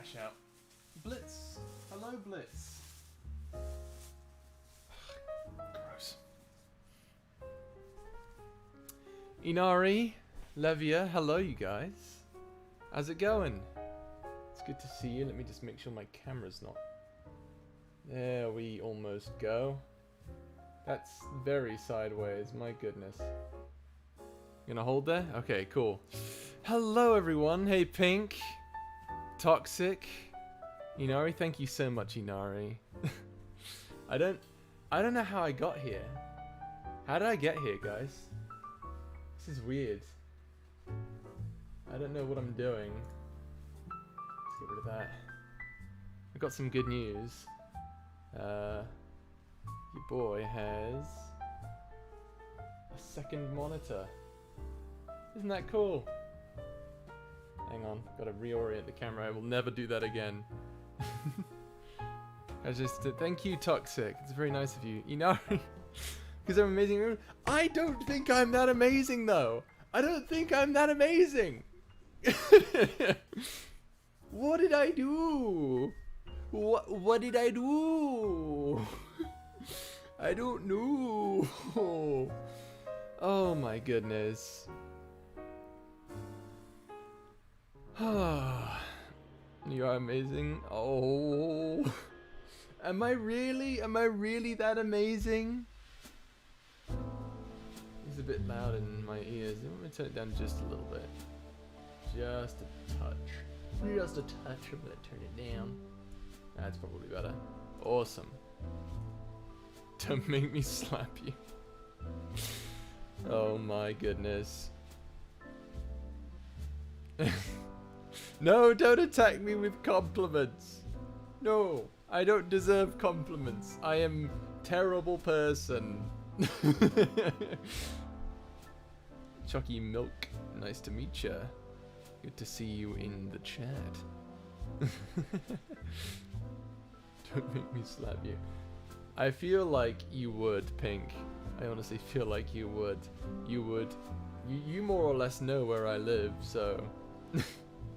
crash out. Blitz. Hello, Blitz. Gross. Inari, Levia, hello, you guys. How's it going? It's good to see you. Let me just make sure my camera's not. There we almost go. That's very sideways, my goodness. You gonna hold there? Okay, cool. Hello everyone. Hey Pink. Toxic. Inari, thank you so much, Inari. I don't know how I got here. How did I get here, guys? This is weird. I don't know what I'm doing. Let's get rid of that. I got some good news. Your boy has a second monitor. Isn't that cool? Hang on, gotta reorient the camera. I will never do that again. Thank you, Toxic. It's very nice of you. Inari, because I'm amazing. I don't think I'm that amazing, though. I don't think I'm that amazing. What did I do? What did I do? I don't know. Oh my goodness. You are amazing. Oh. Am I really that amazing? It's a bit loud in my ears. I'm gonna turn it down just a little bit. Just a touch. Just a touch. I'm gonna turn it down. That's probably better. Awesome. Don't make me slap you. Oh my goodness. No, don't attack me with compliments. No, I don't deserve compliments. I am a terrible person. Chucky Milk, nice to meet ya. Good to see you in the chat. Don't make me slap you. I feel like you would, Pink. I honestly feel like you would. You would. You more or less know where I live, so...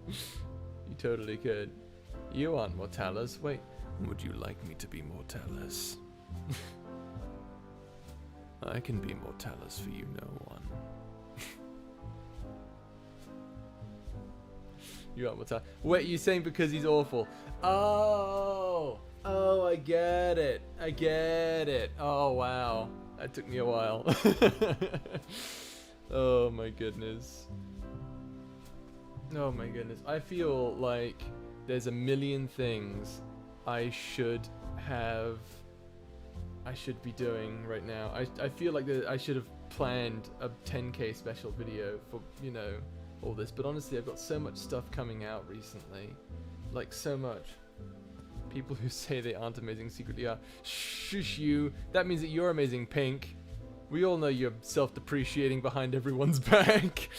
You totally could. You aren't Mortalis. Wait, would you like me to be Mortalis? I can be Mortalis for you, no one. You aren't Mortalis. Wait, you're saying because he's awful? Oh, I get it. I get it. Oh wow, that took me a while. Oh my goodness. Oh my goodness. I feel like there's a million things I should be doing right now. I feel like I should have planned a 10k special video for, you know, all this. But honestly, I've got so much stuff coming out recently. Like, so much. People who say they aren't amazing secretly are. Shush you. That means that you're amazing, Pink. We all know you're self-depreciating behind everyone's back.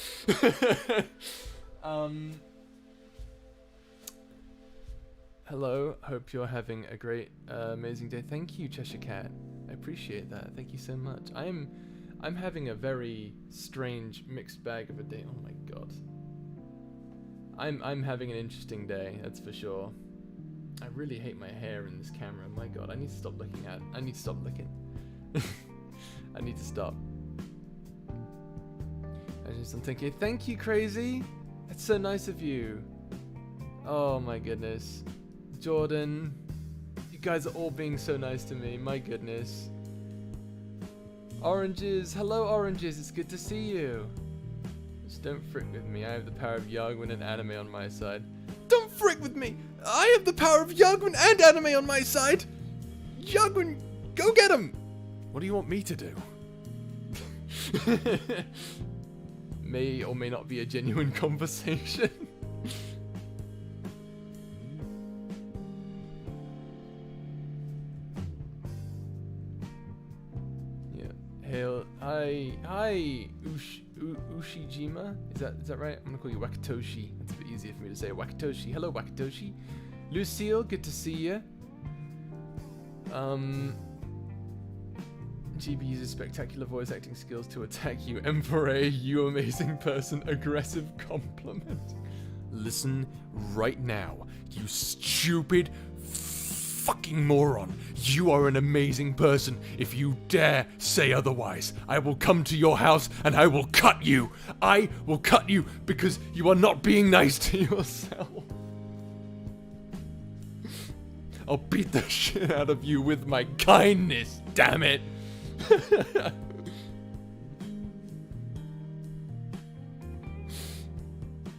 Hello, hope you're having a great, amazing day. Thank you, Cheshire Cat. I appreciate that. Thank you so much. I'm having a very strange mixed bag of a day. Oh my god. I'm having an interesting day, that's for sure. I really hate my hair in this camera. My god, I need to stop looking at it. I need to stop looking. I need to stop. I'm thinking, thank you, Crazy. That's so nice of you. Oh my goodness. Jordan, you guys are all being so nice to me. My goodness. Oranges, hello Oranges, it's good to see you. Just don't frick with me. I have the power of Yagwin and anime on my side. Don't frick with me! I have the power of Yagwin and anime on my side! Yagwin, go get him! What do you want me to do? May or may not be a genuine conversation. Yeah. Hail. Hi. Ushijima. Is that right? I'm gonna call you Wakatoshi. That's a bit easier for me to say. Wakatoshi. Hello, Wakatoshi. Lucille, good to see you. GB uses spectacular voice acting skills to attack you. Emperor, you amazing person. Aggressive compliment. listen right now. You stupid fucking moron. You are an amazing person. If you dare say otherwise, I will come to your house and I will cut you. I will cut you because you are not being nice to yourself. I'll beat the shit out of you with my kindness, damn it.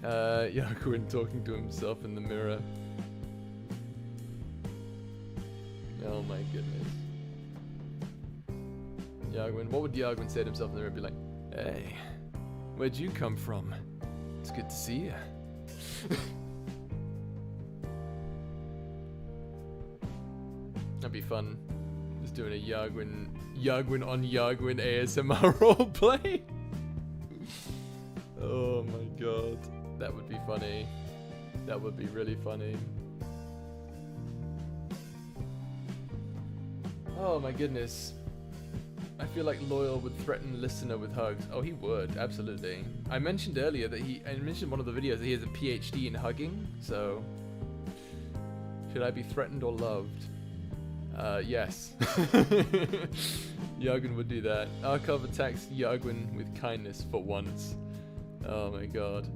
Yakuin talking to himself in the mirror. Oh my goodness. Yaguin, what would Yaguin say to himself in the mirror? Be like, hey, where'd you come from? It's good to see you. That'd be fun. Just doing a Yaguin on Yaguin ASMR roleplay. Oh my god. That would be funny. That would be really funny. Oh my goodness. I feel like Loyal would threaten listener with hugs. Oh, he would, absolutely. I mentioned earlier that I mentioned in one of the videos that he has a PhD in hugging, so should I be threatened or loved? Yes. Yaguin would do that. Archive attacks Yaguin with kindness for once. Oh my god.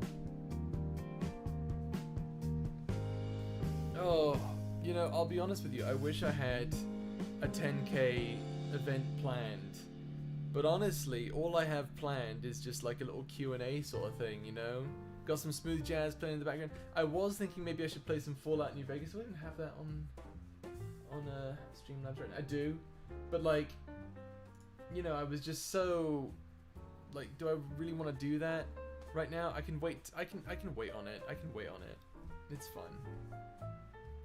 Oh, you know, I'll be honest with you, I wish I had a 10k event planned, but honestly all I have planned is just like a little Q&A sort of thing, you know. Got some smooth jazz playing in the background. I was thinking maybe I should play some Fallout New Vegas. Do I even have that on Streamlabs right now? I do, but like, you know, I was just so like, do I really want to do that right now? I can wait. I can wait on it. I can wait on it. It's fun.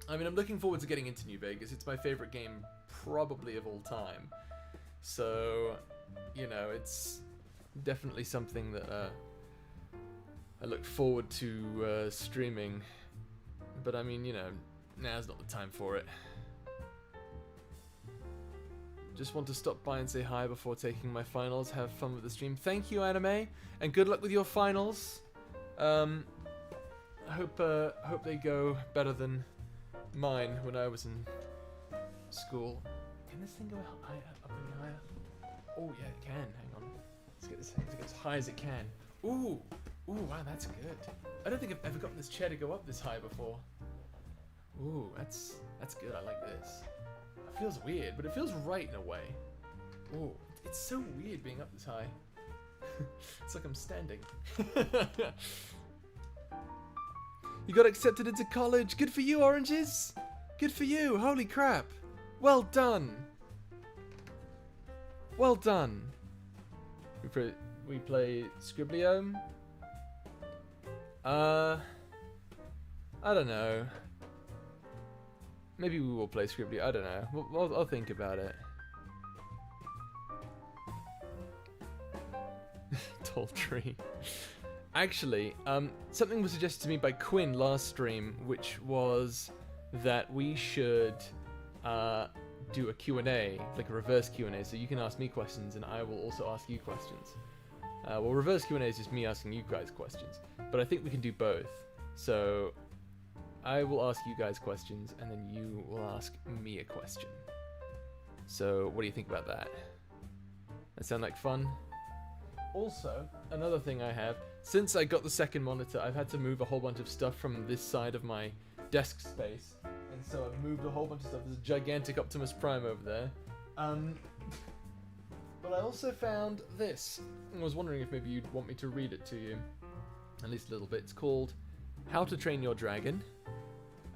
I mean, I'm looking forward to getting into New Vegas. It's my favorite game probably of all time. So, you know, it's definitely something that I look forward to streaming. But I mean, you know, now's not the time for it. Just want to stop by and say hi before taking my finals. Have fun with the stream. Thank you, Anime, and good luck with your finals. I hope they go better than mine when I was in school. Can this thing go higher, up any higher? Oh yeah, it can. Hang on. Let's get this thing to go as high as it can. Ooh, wow, that's good. I don't think I've ever gotten this chair to go up this high before. Ooh, that's good. I like this. It feels weird, but it feels right in a way. Ooh, it's so weird being up this high. It's like I'm standing. You got accepted into college. Good for you, Oranges. Good for you. Holy crap. Well done. Well done. We play Scriblio. I don't know. Maybe we will play Scribbly. I don't know. I'll think about it. Tall tree. Actually, something was suggested to me by Quinn last stream, which was that we should do a Q&A, like a reverse Q&A, so you can ask me questions and I will also ask you questions. Well, reverse Q&A is just me asking you guys questions, but I think we can do both. So I will ask you guys questions, and then you will ask me a question. So, what do you think about that? That sound like fun? Also, another thing I have, since I got the second monitor, I've had to move a whole bunch of stuff from this side of my desk space. And so I've moved a whole bunch of stuff. There's a gigantic Optimus Prime over there. But I also found this. I was wondering if maybe you'd want me to read it to you. At least a little bit. It's called How to Train Your Dragon.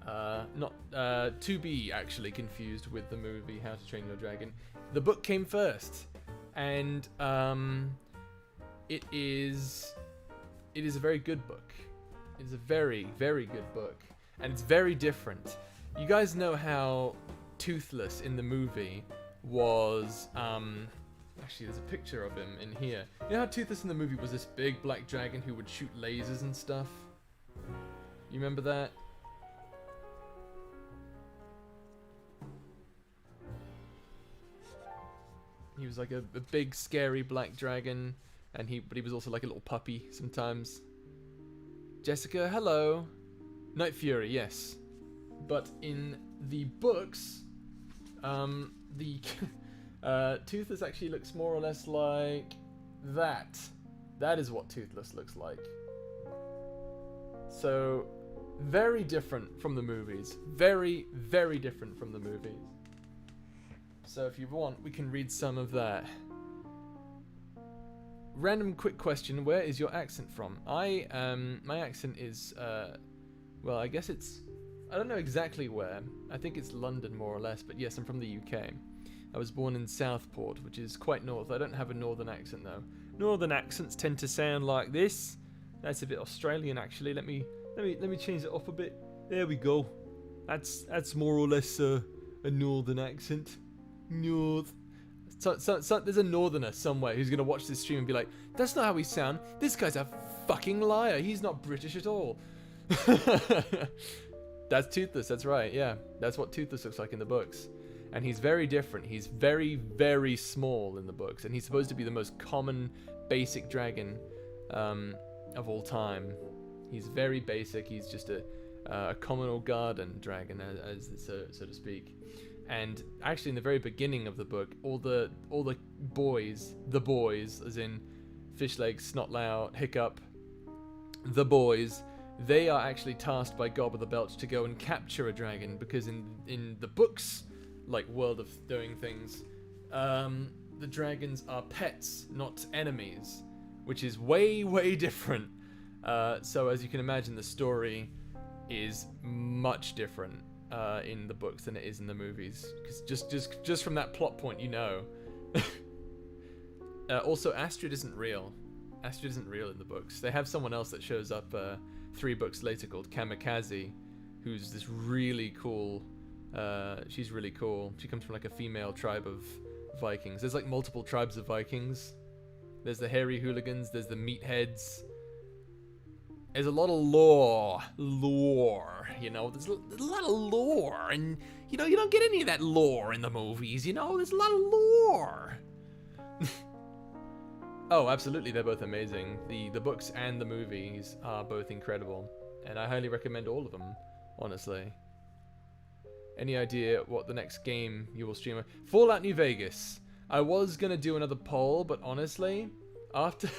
Not to be actually confused with the movie How to Train Your Dragon. The book came first, and it is a very good book. It is a very, very good book, and it's very different. You guys know how Toothless in the movie was. Actually, there's a picture of him in here. You know how Toothless in the movie was this big black dragon who would shoot lasers and stuff? You remember that? He was like a big, scary black dragon, and but he was also like a little puppy sometimes. Jessica, hello. Night Fury, yes. But in the books, the Toothless actually looks more or less like that. That is what Toothless looks like. So, very different from the movies. Very, very different from the movies. So if you want, we can read some of that. Random quick question, where is your accent from? My accent is, well, I guess it's, I don't know exactly where. I think it's London more or less, but yes, I'm from the UK. I was born in Southport, which is quite north. I don't have a northern accent though. Northern accents tend to sound like this. That's a bit Australian actually. Let me change it up a bit. There we go. That's more or less a northern accent. North. So there's a northerner somewhere who's gonna watch this stream and be like, "That's not how we sound. This guy's a fucking liar. He's not British at all." That's Toothless. That's right. Yeah, that's what Toothless looks like in the books. And he's very different. He's very, very small in the books, and he's supposed to be the most common, basic dragon of all time. He's very basic. He's just a common or garden dragon, as so to speak. And actually, in the very beginning of the book, all the boys, as in Fishleg, Snotlout, Hiccup, the boys, they are actually tasked by Gob of the Belch to go and capture a dragon, because in the books, like World of Doing Things, the dragons are pets, not enemies, which is way, way different. So as you can imagine, the story is much different in the books than it is in the movies, because just from that plot point, you know. Also, Astrid isn't real. Astrid isn't real in the books. They have someone else that shows up 3 books later called Kamikaze, who's this really cool. She's really cool. She comes from like a female tribe of Vikings. There's like multiple tribes of Vikings. There's the hairy hooligans. There's the meatheads. There's a lot of lore, you know. There's a lot of lore, and you know you don't get any of that lore in the movies. You know, there's a lot of lore. Oh, absolutely, they're both amazing. The books and the movies are both incredible, and I highly recommend all of them, honestly. Any idea what the next game you will stream? Fallout New Vegas. I was gonna do another poll, but honestly, after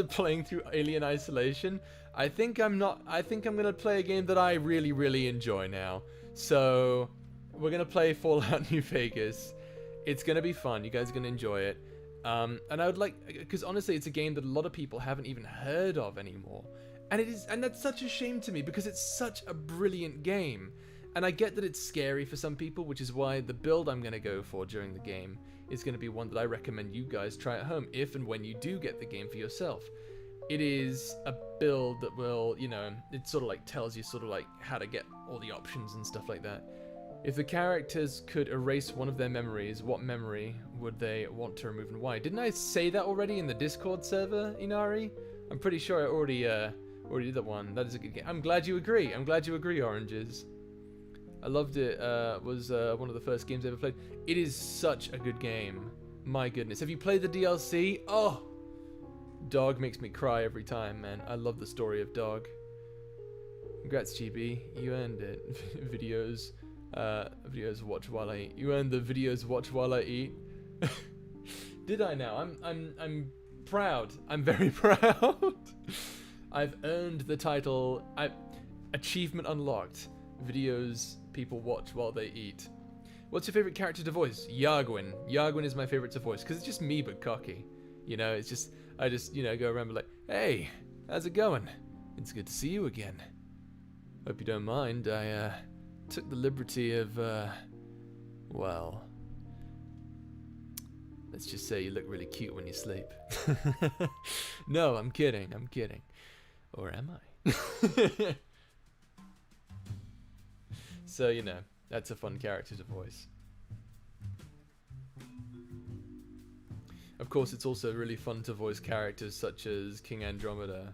playing through Alien Isolation, I think I'm gonna play a game that I really, really enjoy now. So we're gonna play Fallout New Vegas. It's gonna be fun. You guys are gonna enjoy it. And I would like, because honestly, it's a game that a lot of people haven't even heard of anymore, and that's such a shame to me, because it's such a brilliant game. And I get that it's scary for some people, which is why the build I'm going to go for during the game is going to be one that I recommend you guys try at home if and when you do get the game for yourself. It is a build that will, you know, it sort of like tells you sort of like how to get all the options and stuff like that. If the characters could erase one of their memories, what memory would they want to remove and why? Didn't I say that already in the Discord server, Inari? I'm pretty sure I already did that one. That is a good game. I'm glad you agree. I'm glad you agree, Oranges. I loved it. Was one of the first games I ever played. It is such a good game. My goodness. Have you played the DLC? Oh! Dog makes me cry every time, man. I love the story of Dog. Congrats, GB. You earned it. Videos. Videos watch while I eat. You earned the videos watch while I eat. Did I now? I'm proud. I'm very proud. I've earned the title. Achievement unlocked. Videos people watch while they eat. What's your favorite character to voice? Yargwin. Yargwin is my favorite to voice because it's just me but cocky. You know, it's just I just, you know, go around and be like, "Hey, how's it going? It's good to see you again. Hope you don't mind. I took the liberty of well, let's just say you look really cute when you sleep." No, I'm kidding. I'm kidding. Or am I? So, you know, that's a fun character to voice. Of course, it's also really fun to voice characters such as King Andromeda.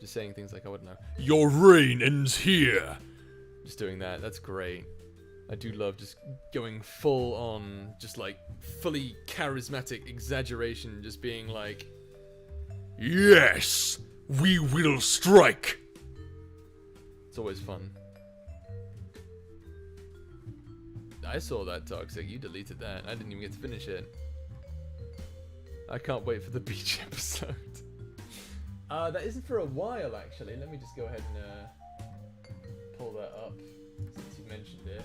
Just saying things like, I wouldn't know, "Your reign ends here." Just doing that, that's great. I do love just going full on, just like fully charismatic exaggeration, just being like, "Yes, we will strike." It's always fun. I saw that, Toxic. You deleted that. I didn't even get to finish it. I can't wait for the beach episode. That isn't for a while, actually. Let me just go ahead and pull that up since you mentioned it.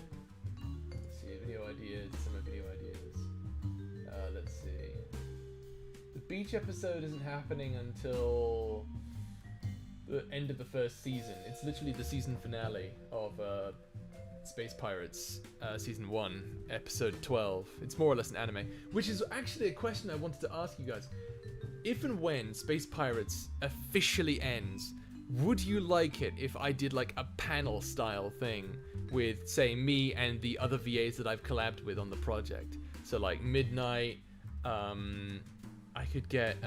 Let's see, video ideas, some of video ideas. Let's see. The beach episode isn't happening until the end of the first season. It's literally the season finale of Space Pirates Season 1, Episode 12. It's more or less an anime. Which is actually a question I wanted to ask you guys. If and when Space Pirates officially ends, would you like it if I did like a panel style thing with, say, me and the other VAs that I've collabed with on the project? So like Midnight, I could get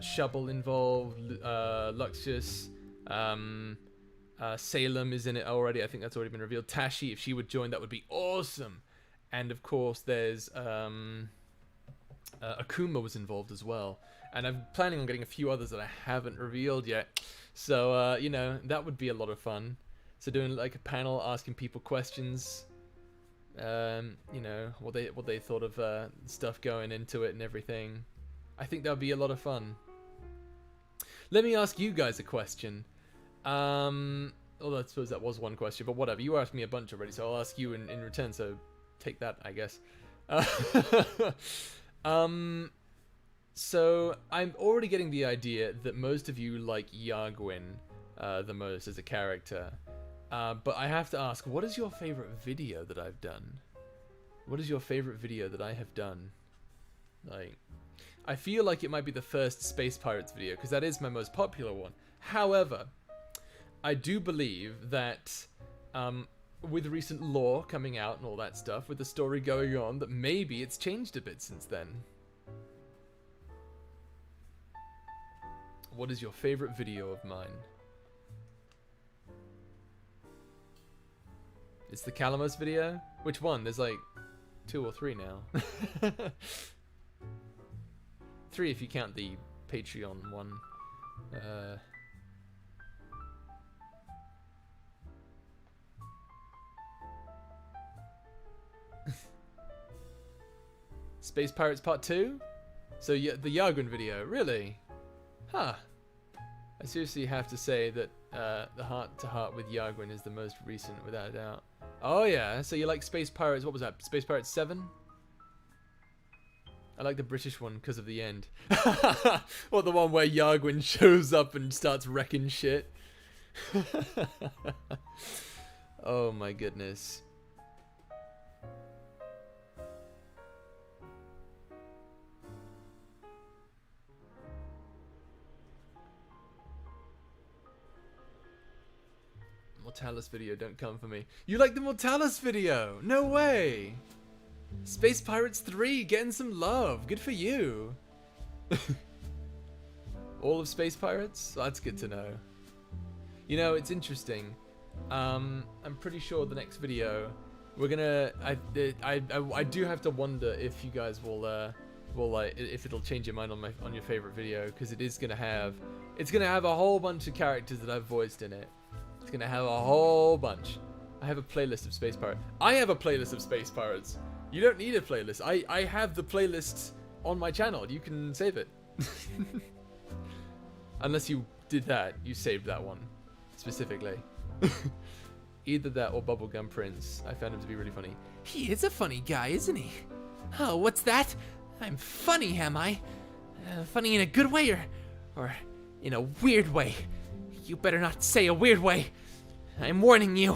Shovel involved, Luxus, Salem is in it already. I think that's already been revealed. Tashi, if she would join, that would be awesome. And of course, there's Akuma was involved as well. And I'm planning on getting a few others that I haven't revealed yet. So, you know, that would be a lot of fun. So doing like a panel, asking people questions. You know, what they thought of stuff going into it and everything. I think that would be a lot of fun. Let me ask you guys a question. Although I suppose that was one question, but whatever. You asked me a bunch already, so I'll ask you in return. So take that, I guess. So I'm already getting the idea that most of you like Yagwin the most as a character. But I have to ask, what is your favorite video that I've done? What is your favorite video that I have done? Like, I feel like it might be the first Space Pirates video, because that is my most popular one. However, I do believe that with recent lore coming out and all that stuff, with the story going on, that maybe it's changed a bit since then. What is your favorite video of mine? It's the Calamos video? Which one? There's like 2 or 3 now. 3 if you count the Patreon one. Space Pirates Part 2? So yeah, the Yagwin video, really? Huh. I seriously have to say that the Heart to Heart with Yagwin is the most recent, without a doubt. Oh yeah, so you like Space Pirates, what was that? Space Pirates 7? I like the British one because of the end. Or the one where Yagwin shows up and starts wrecking shit. Oh my goodness. Mortalis video, don't come for me. You like the Mortalis video? No way! Space Pirates 3, getting some love. Good for you. All of Space Pirates? That's good to know. You know, it's interesting. I'm pretty sure the next video we're gonna. I do have to wonder if you guys will like, if it'll change your mind on your favorite video, because it is gonna have. It's gonna have a whole bunch of characters that I've voiced in it. It's gonna have a whole bunch. I have a playlist of Space Pirates. I have a playlist of Space Pirates. You don't need a playlist. I have the playlist on my channel. You can save it. Unless you did that. You saved that one. Specifically. Either that or Bubblegum Prince. I found him to be really funny. He is a funny guy, isn't he? Oh, what's that? I'm funny, am I? Funny in a good way or in a weird way? You better not say a weird way. I'm warning you.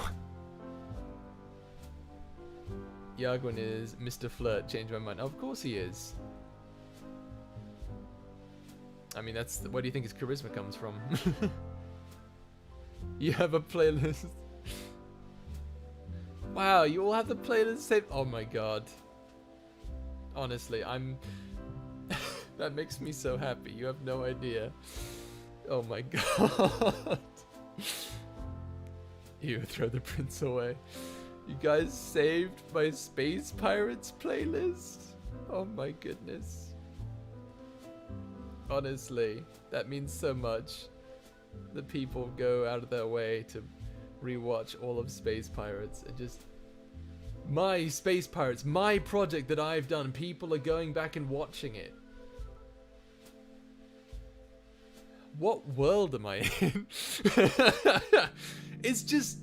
Yagwin is Mr. Flirt. Changed my mind. Of course he is. I mean, that's where do you think his charisma comes from? You have a playlist. Wow, you all have the playlist saved. Oh my god. Honestly, I'm. That makes me so happy. You have no idea. Oh my god. You throw the prince away. You guys saved my Space Pirates playlist? Oh my goodness. Honestly, that means so much. That people go out of their way to rewatch all of Space Pirates. My Space Pirates, my project that I've done, people are going back and watching it. What world am I in? It's just,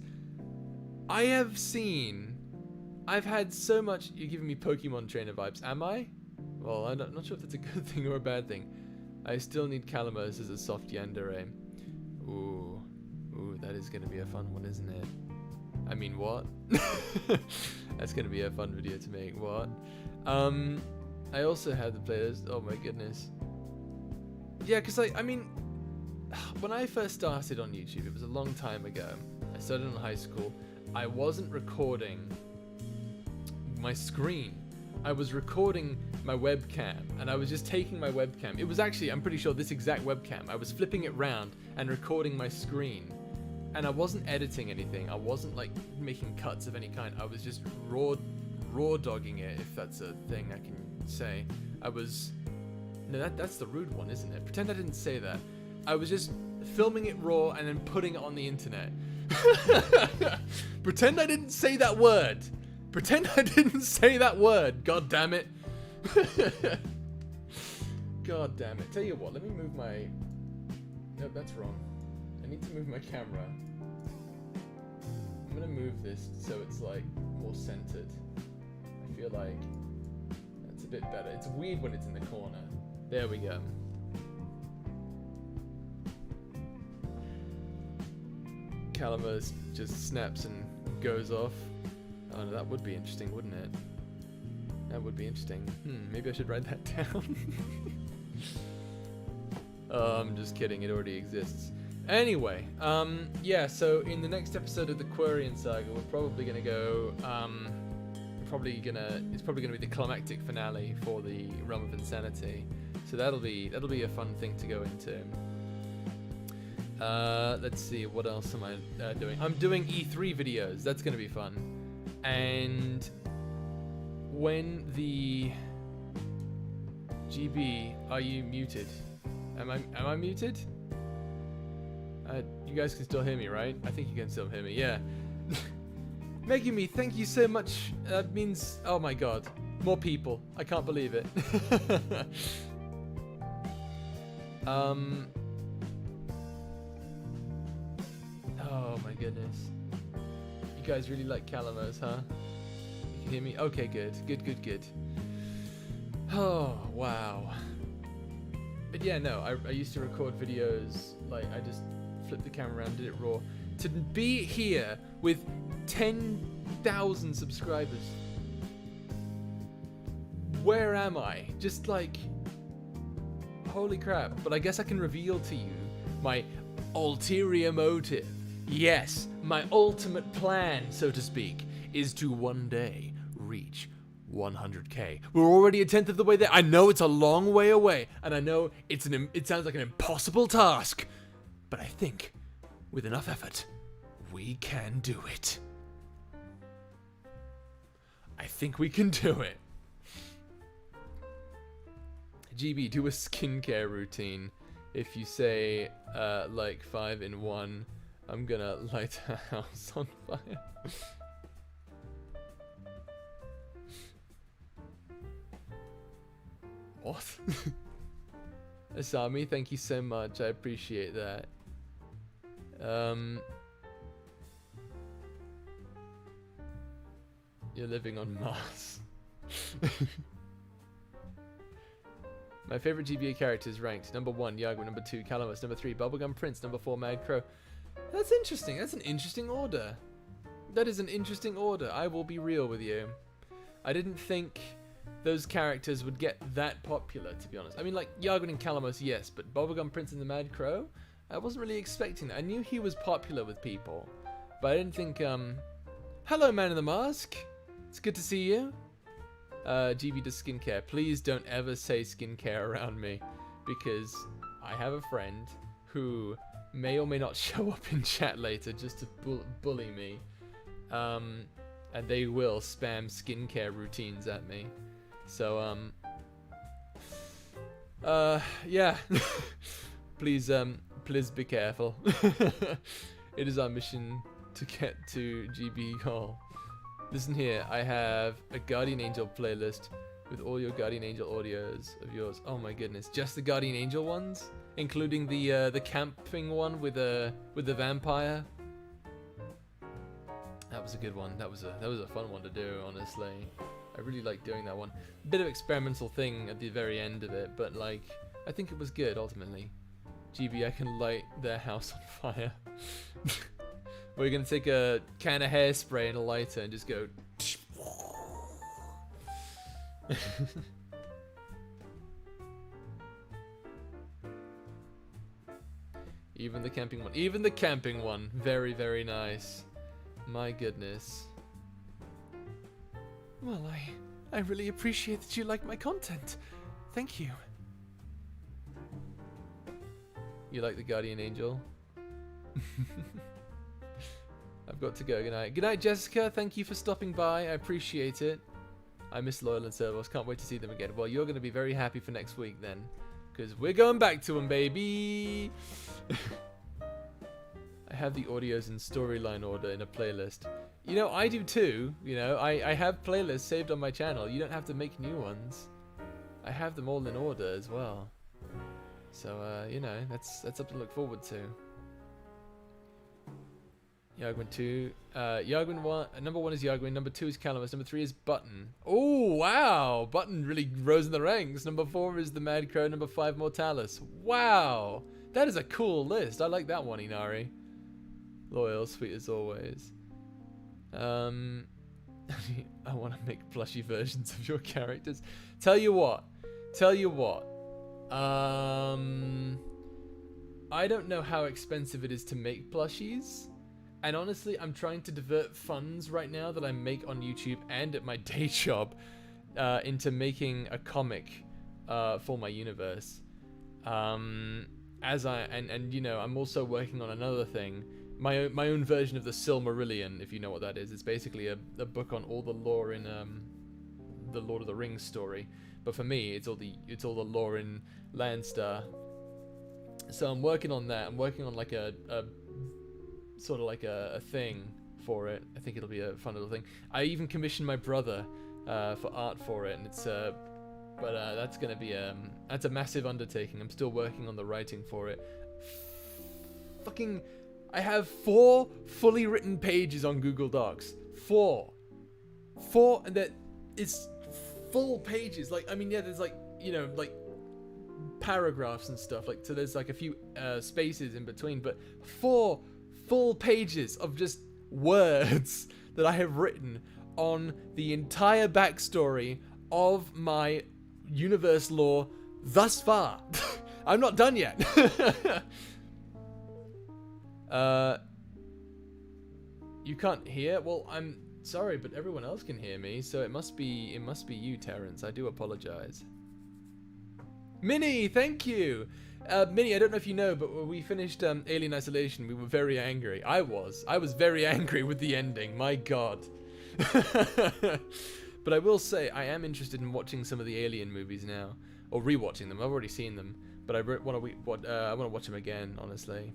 I've had so much. You're giving me Pokemon trainer vibes, am I? Well, I'm not sure if that's a good thing or a bad thing. I still need Calamos as a soft yandere. Ooh, that is gonna be a fun one, isn't it? I mean, what? That's gonna be a fun video to make. What? I also had the playlist. Oh my goodness. Yeah, because I mean, when I first started on YouTube, it was a long time ago. I started in high school. I wasn't recording my screen. I was recording my webcam, and I was just taking my webcam. It was actually, I'm pretty sure, this exact webcam. I was flipping it round and recording my screen. And I wasn't editing anything. I wasn't like making cuts of any kind. I was just raw dogging it, if that's a thing I can say. No, that's the rude one, isn't it? Pretend I didn't say that. I was just filming it raw and then putting it on the internet. Pretend I didn't say that word. Pretend I didn't say that word. God damn it. God damn it. Tell you what, let me move my... No, that's wrong. I need to move my camera. I'm gonna move this so it's like more centered. I feel like that's a bit better. It's weird when it's in the corner. There we go. Calamos just snaps and goes off. Oh no, that would be interesting, wouldn't it? That would be interesting. Maybe I should write that down. I'm just kidding, it already exists. Anyway, yeah, so in the next episode of the Quarian Saga, we're probably gonna go, it's probably gonna be the climactic finale for the Realm of Insanity. So that'll be a fun thing to go into. Let's see, what else am I doing? I'm doing E3 videos. That's gonna be fun. And when the GB, are you muted? Am I muted? You guys can still hear me, right? I think you can still hear me. Yeah. Megumi, thank you so much. That means, oh my god, more people. I can't believe it. Oh my goodness. You guys really like Calamos, huh? You can hear me? Okay, good. Good. Oh, wow. But yeah, no, I used to record videos, like, I just flipped the camera around, did it raw. To be here with 10,000 subscribers. Where am I? Just like, holy crap. But I guess I can reveal to you my ulterior motive. Yes, my ultimate plan, so to speak, is to one day reach 100k. We're already a tenth of the way there. I know it's a long way away, and I know it sounds like an impossible task, but I think with enough effort, we can do it. I think we can do it. GB, do a skincare routine. If you say, like 5 in 1, I'm gonna light a house on fire. What? Asami, thank you so much. I appreciate that. You're living on Mars. My favorite GBA characters ranked: number 1, Yago; number 2, Calamos; number 3, Bubblegum Prince; number 4, Mad Crow. That's interesting. That's an interesting order. That is an interesting order. I will be real with you. I didn't think those characters would get that popular, to be honest. I mean, like, Yago and Calamos, yes, but Bubblegum Prince and the Mad Crow? I wasn't really expecting that. I knew he was popular with people, but I didn't think, hello, Man in the Mask. It's good to see you. GB does skincare. Please don't ever say skincare around me, because I have a friend who may or may not show up in chat later just to bully me. And they will spam skincare routines at me. So, yeah. Please be careful. It is our mission to get to GB goal. Listen here, I have a Guardian Angel playlist with all your Guardian Angel audios of yours. Oh my goodness, just the Guardian Angel ones, including the camping one with the vampire. That was a good one. That was a fun one to do, honestly. I really like doing that one. Bit of experimental thing at the very end of it, but like I think it was good ultimately. GB, I can light their house on fire. We're gonna take a can of hairspray and a lighter and just go. Even the camping one. Even the camping one. Very, very nice. My goodness. Well, I really appreciate that you like my content. Thank you. You like the Guardian Angel? I've got to go. Good night. Good night, Jessica. Thank you for stopping by. I appreciate it. I miss Loyal and Servos. Can't wait to see them again. Well, you're going to be very happy for next week then. Because we're going back to them, baby. I have the audios in storyline order in a playlist. You know, I do too. You know, I have playlists saved on my channel. You don't have to make new ones. I have them all in order as well. So, you know, that's something to look forward to. Yagwin 2. Yagwin 1. Number 1 is Yagwin. Number 2 is Calamus. Number 3 is Button. Oh, wow. Button really rose in the ranks. Number 4 is the Mad Crow. Number 5, Mortalis. Wow. That is a cool list. I like that one, Inari. Loyal, sweet as always. I want to make plushy versions of your characters. Tell you what. I don't know how expensive it is to make plushies. And honestly, I'm trying to divert funds right now that I make on YouTube and at my day job into making a comic for my universe. And you know, I'm also working on another thing, my own version of the Silmarillion, if you know what that is. It's basically a book on all the lore in the Lord of the Rings story. But for me, it's all the lore in Landstar. So I'm working on that. I'm working on like a sort of like a thing for it. I think it'll be a fun little thing. I even commissioned my brother for art for it, and it's but that's gonna be that's a massive undertaking. I'm still working on the writing for it. I have 4 fully written pages on Google Docs. 4, and that it's full pages. Like, I mean, yeah, there's like, you know, like paragraphs and stuff. Like, so there's like a few spaces in between, but 4 full pages of just words that I have written on the entire backstory of my universe lore thus far. I'm not done yet. You can't hear? Well, I'm sorry, but everyone else can hear me, so it must be you, Terrence. I do apologize. Minnie, thank you. Minnie, I don't know if you know, but when we finished Alien Isolation, we were very angry. I was very angry with the ending. My God. But I will say, I am interested in watching some of the Alien movies now, or rewatching them. I've already seen them, but I want to watch them again, honestly.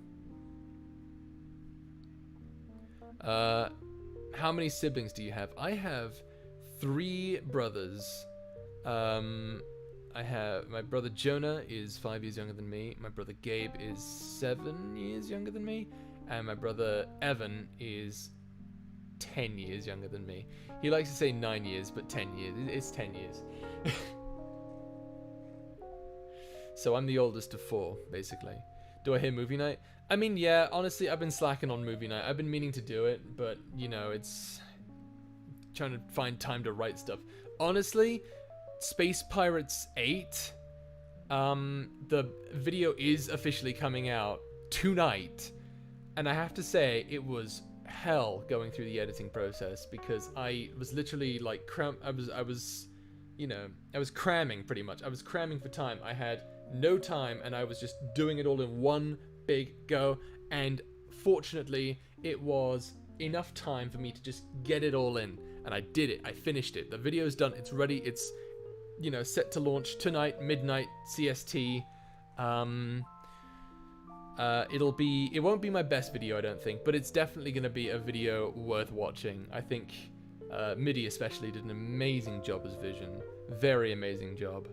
How many siblings do you have? I have 3 brothers. I have my brother Jonah is 5 years younger than me. My brother Gabe is 7 years younger than me, and my brother Evan is 10 years younger than me. He likes to say 9 years, but 10 years. It's 10 years. So I'm the oldest of 4, basically. Do I hear movie night? I mean, yeah, honestly, I've been slacking on movie night. I've been meaning to do it, but, you know, it's trying to find time to write stuff. Honestly, Space Pirates 8, the video is officially coming out tonight, and I have to say, it was hell going through the editing process, because I was literally, like, I was cramming, pretty much. I was cramming for time. I had no time, and I was just doing it all in one big go, and fortunately it was enough time for me to just get it all in, and I did it. I finished it. The video's done. It's ready. It's, you know, set to launch tonight, midnight CST. It won't be my best video, I don't think, but it's definitely going to be a video worth watching. I think Midi especially did an amazing job as Vision. Very amazing job.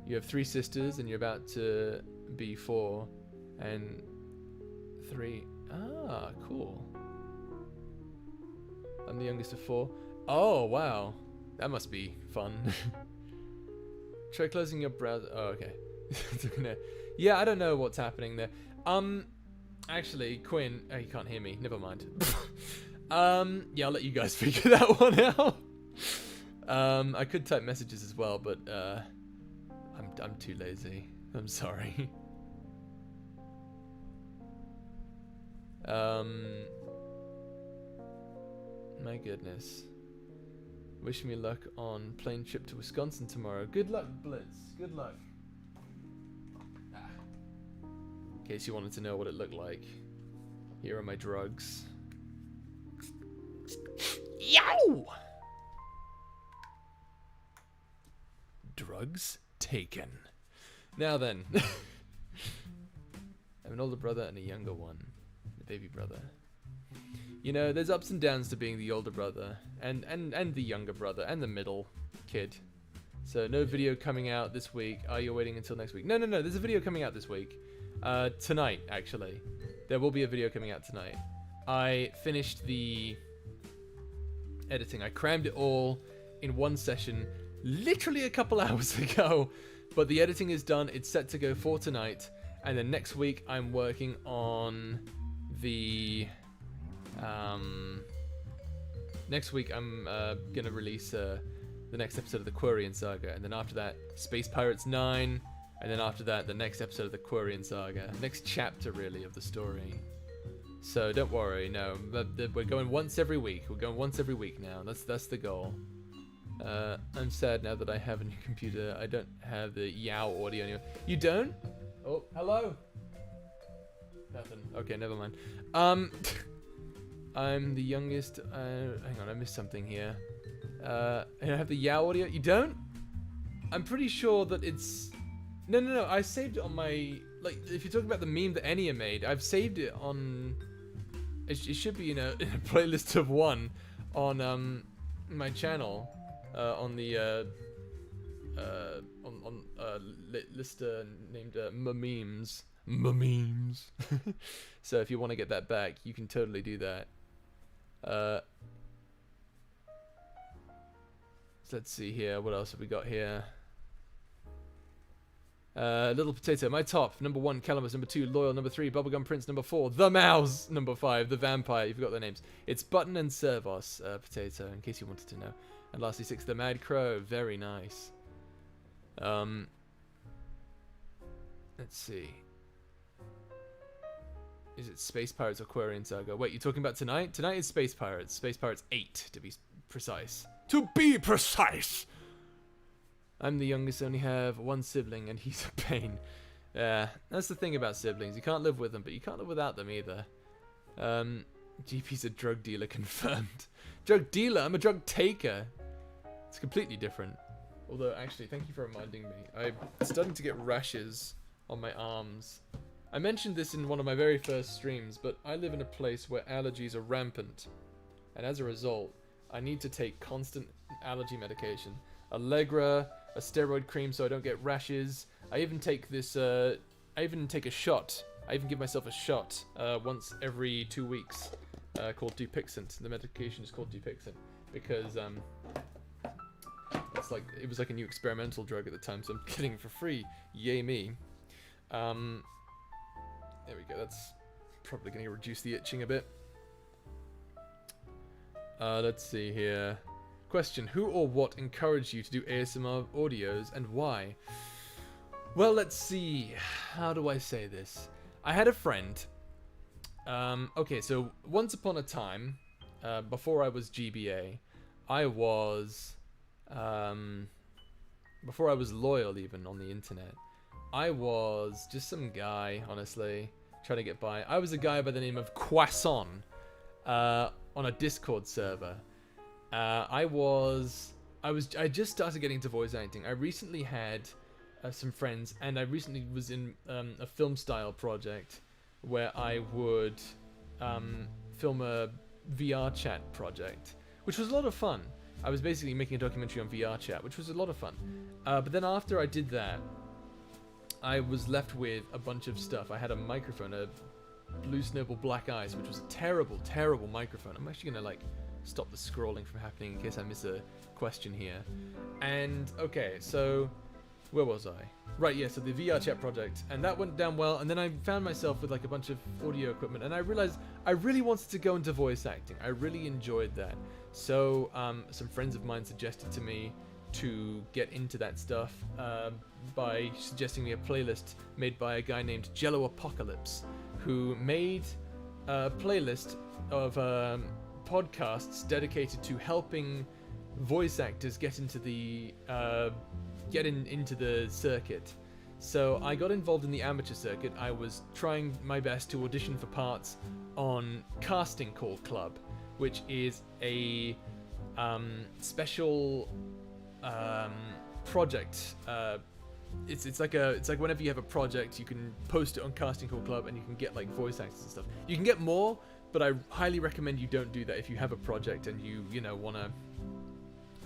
You have 3 sisters and you're about to be 4 and 3. Ah, cool. I'm the youngest of 4. Oh, wow. That must be fun. Try closing your browser. Oh, okay. Yeah, I don't know what's happening there. Actually, Quinn, oh, you can't hear me. Never mind. Yeah, I'll let you guys figure that one out. I could type messages as well, but I'm too lazy. I'm sorry. My goodness. Wish me luck on plane trip to Wisconsin tomorrow. Good luck, Blitz. Good luck. In case you wanted to know what it looked like, here are my drugs. Yow! Drugs taken. Now then. I have an older brother and a younger one. A baby brother. You know, there's ups and downs to being the older brother, and the younger brother, and the middle kid. So no video coming out this week. Are you waiting until next week? No, there's a video coming out this week. Tonight, actually. There will be a video coming out tonight. I finished the editing. I crammed it all in one session, literally a couple hours ago. But the editing is done. It's set to go for tonight. And then next week, I'm working on the... next week I'm gonna release the next episode of the Quarian Saga, and then after that Space Pirates 9, and then after that the next episode of the Quarian Saga, next chapter really of the story. So don't worry, no, we're going once every week. We're going once every week now. That's the goal. I'm sad now that I have a new computer. I don't have the yow audio anymore. You don't? Oh, hello. Nothing. Okay, never mind. I'm the youngest. Hang on, I missed something here. I have the yow audio. You don't? I'm pretty sure that it's... No. I saved it on my... Like, if you're talking about the meme that Enya made, I've saved it on... It should be in a playlist of 1 on my channel. On the... list named memes. Memes. So if you want to get that back, you can totally do that. So let's see here. What else have we got here? Little Potato, my top. Number 1, Calamus. Number 2, Loyal. Number 3, Bubblegum Prince. Number 4, The Mouse. Number 5, The Vampire. You forgot their names. It's Button and Servos, Potato, in case you wanted to know. And lastly, 6, The Mad Crow. Very nice. Let's see. Is it Space Pirates or Quarian Saga? Wait, you're talking about tonight? Tonight is Space Pirates. Space Pirates 8, to be precise. To be precise! I'm the youngest, only have 1 sibling, and he's a pain. Yeah, that's the thing about siblings. You can't live with them, but you can't live without them either. GP's a drug dealer, confirmed. Drug dealer? I'm a drug taker. It's completely different. Although, actually, thank you for reminding me. I'm starting to get rashes on my arms. I mentioned this in one of my very first streams, but I live in a place where allergies are rampant. And as a result, I need to take constant allergy medication. Allegra, a steroid cream so I don't get rashes. I even take this, I even take a shot. I even give myself a shot once every 2 weeks called Dupixent. The medication is called Dupixent because it's like, it was like a new experimental drug at the time, so I'm getting it for free. Yay me. There we go, that's probably going to reduce the itching a bit. Let's see here. Question, who or what encouraged you to do ASMR audios and why? Well, let's see. How do I say this? I had a friend. Okay, so once upon a time, before I was GBA, I was... before I was loyal even on the internet, I was just some guy, honestly, trying to get by. I was a guy by the name of Quasson on a Discord server. I just started getting into voice acting. I recently had some friends, and I recently was in a film style project where I would film a VR chat project, which was a lot of fun. I was basically making a documentary on VR chat, which was a lot of fun. But then after I did that, I was left with a bunch of stuff. I had a microphone, a Blue Snowball Black Eyes, which was a terrible, terrible microphone. I'm actually gonna like stop the scrolling from happening in case I miss a question here. And okay, so where was I? Right, yeah, so the VR chat project, and that went down well, and then I found myself with like a bunch of audio equipment, and I realized I really wanted to go into voice acting. I really enjoyed that. So some friends of mine suggested to me to get into that stuff by suggesting me a playlist made by a guy named Jello Apocalypse, who made a playlist of podcasts dedicated to helping voice actors get into the into the circuit. So I got involved in the amateur circuit. I was trying my best to audition for parts on Casting Call Club, which is a special project. It's like whenever you have a project, you can post it on Casting Call Club and you can get like voice actors and stuff. You can get more, but I highly recommend you don't do that if you have a project and you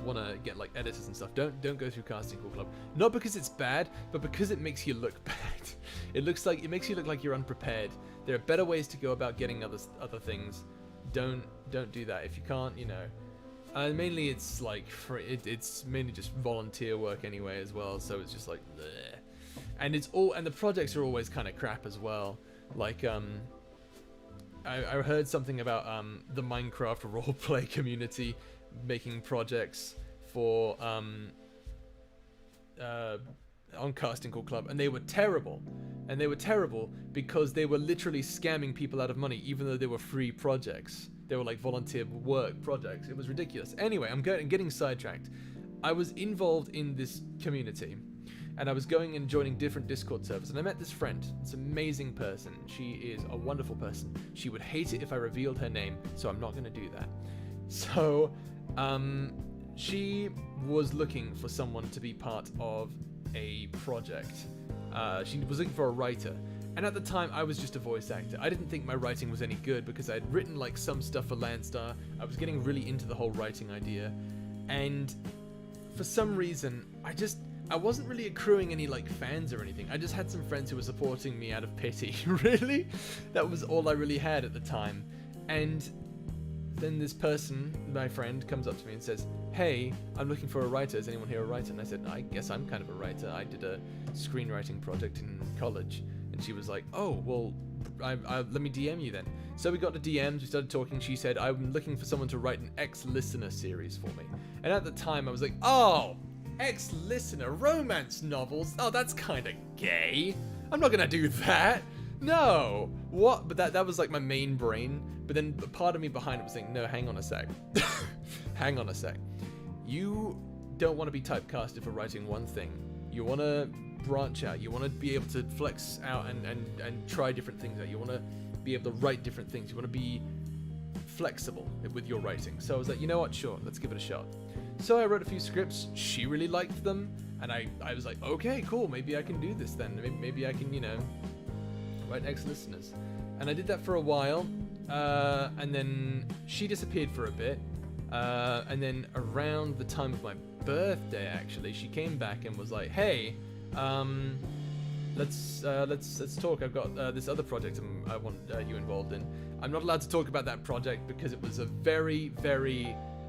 wanna get like editors and stuff. Don't go through Casting Call Club. Not because it's bad, but because it makes you look bad. It makes you look like you're unprepared. There are better ways to go about getting other things. Don't do that if you can't. Mainly it's like it's mainly just volunteer work anyway as well. So it's just like, bleh. And the projects are always kind of crap as well. Like I heard something about the Minecraft roleplay community making projects for on Casting Call Club, and they were terrible. And they were terrible because they were literally scamming people out of money, even though they were free projects. They were like volunteer work projects. It was ridiculous. Anyway, I'm getting sidetracked. I was involved in this community, and I was going and joining different Discord servers, and I met this friend. This amazing person. She is a wonderful person. She would hate it if I revealed her name, so I'm not going to do that. So, she was looking for someone to be part of a project. She was looking for a writer. And at the time, I was just a voice actor. I didn't think my writing was any good because I'd written like some stuff for Landstar. I was getting really into the whole writing idea. And for some reason, I wasn't really accruing any like fans or anything. I just had some friends who were supporting me out of pity, really. That was all I really had at the time. And then this person, my friend, comes up to me and says, "Hey, I'm looking for a writer. Is anyone here a writer?" And I said, "I guess I'm kind of a writer. I did a screenwriting project in college." And she was like, "Oh, well, let me DM you then." So we got to DMs, we started talking. She said, "I'm looking for someone to write an ex-listener series for me." And at the time I was like, "Oh, ex-listener romance novels? Oh, that's kind of gay. I'm not gonna do that. No." What? But that was like my main brain. But then the part of me behind it was thinking, no, hang on a sec. Hang on a sec. You don't want to be typecasted for writing one thing. You want to branch out. You want to be able to flex out and try different things out. You want to be able to write different things. You want to be flexible with your writing. So I was like, you know what? Sure, let's give it a shot. So I wrote a few scripts. She really liked them. And I was like, okay, cool. Maybe I can do this then. Maybe I can, write ex-listeners. And I did that for a while. And then she disappeared for a bit. And then around the time of my birthday, actually, she came back and was like, "Hey, let's talk. I've got this other project I want you involved in." I'm not allowed to talk about that project because it was a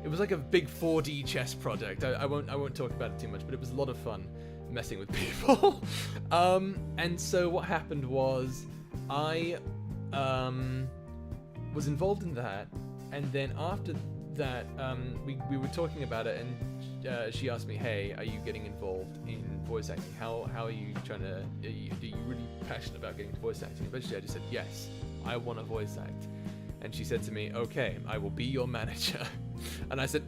it was like a big 4D chess project. I won't talk about it too much, but it was a lot of fun messing with people. And so what happened was I was involved in that, and then after that we were talking about it, and she asked me, "Hey, are you getting involved in voice acting? How are you trying to, are you really passionate about getting into voice acting?" Eventually I just said, "Yes, I want to voice act." And she said to me, "Okay, I will be your manager." And I said,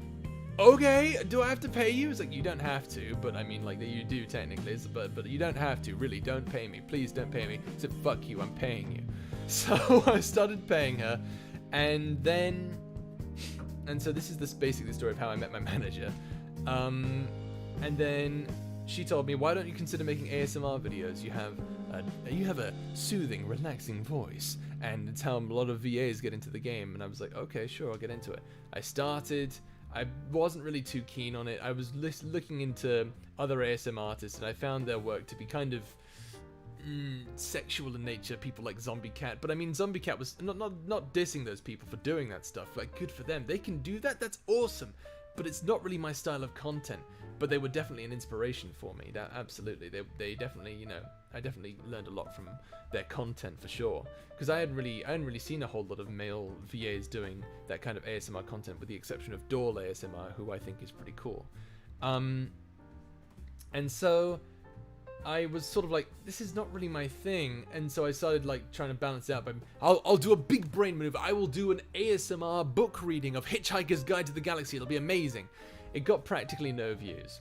"Okay, do I have to pay you?" It's like, "You don't have to, but I mean, like, you do technically, but you don't have to, really, don't pay me, please don't pay me." I said, "Fuck you, I'm paying you." So I started paying her, and so this is basically the story of how I met my manager. And then she told me, why don't you consider making ASMR videos? You have a soothing, relaxing voice, and it's how a lot of VAs get into the game. And I was like, okay, sure, I'll get into it. I started. I wasn't really too keen on it. I was looking into other ASMR artists, and I found their work to be kind of sexual in nature. People like Zombie Cat, but I mean, Zombie Cat was not dissing those people for doing that stuff. Like, good for them. They can do that. That's awesome. But it's not really my style of content. But they were definitely an inspiration for me. That absolutely, they definitely, you know, I definitely learned a lot from their content for sure. Because I hadn't really seen a whole lot of male VAs doing that kind of ASMR content, with the exception of Doll ASMR, who I think is pretty cool. And so I was sort of like, this is not really my thing, and so I started like trying to balance it out. But I'll do a big brain maneuver. I will do an ASMR book reading of Hitchhiker's Guide to the Galaxy. It'll be amazing. It got practically no views.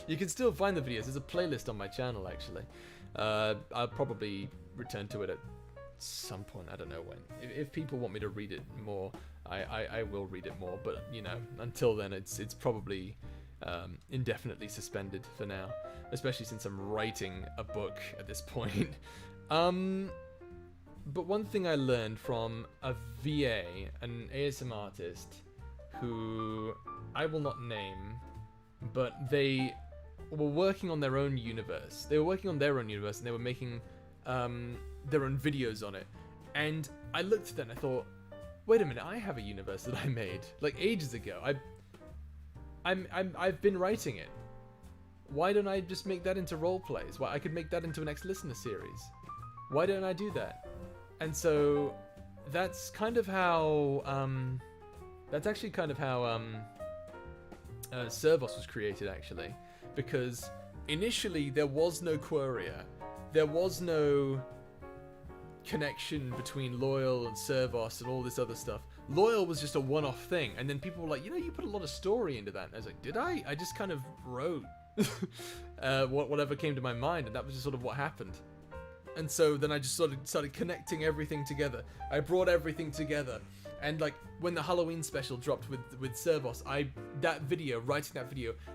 You can still find the videos. There's a playlist on my channel, actually. I'll probably return to it at some point. I don't know when. If people want me to read it more, I will read it more. But, you know, until then, it's probably indefinitely suspended for now. Especially since I'm writing a book at this point. But one thing I learned from a VA, an ASMR artist, who I will not name, but they were working on their own universe. They were working on their own universe, and they were making their own videos on it. And I looked at them and I thought, wait a minute, I have a universe that I made like ages ago. I've been writing it. Why don't I just make that into roleplays? Why I could make that into an ex-listener series. Why don't I do that? And so that's kind of how that's actually kind of how Servos was created, actually, because initially there was no Queria, there was no connection between Loyal and Servos and all this other stuff. Loyal was just a one-off thing, and then people were like, you know, you put a lot of story into that. And I was like, did I? I just kind of wrote whatever came to my mind, and that was just sort of what happened. And so then I just sort of started connecting everything together. I brought everything together. And like when the Halloween special dropped with Servos, writing that video,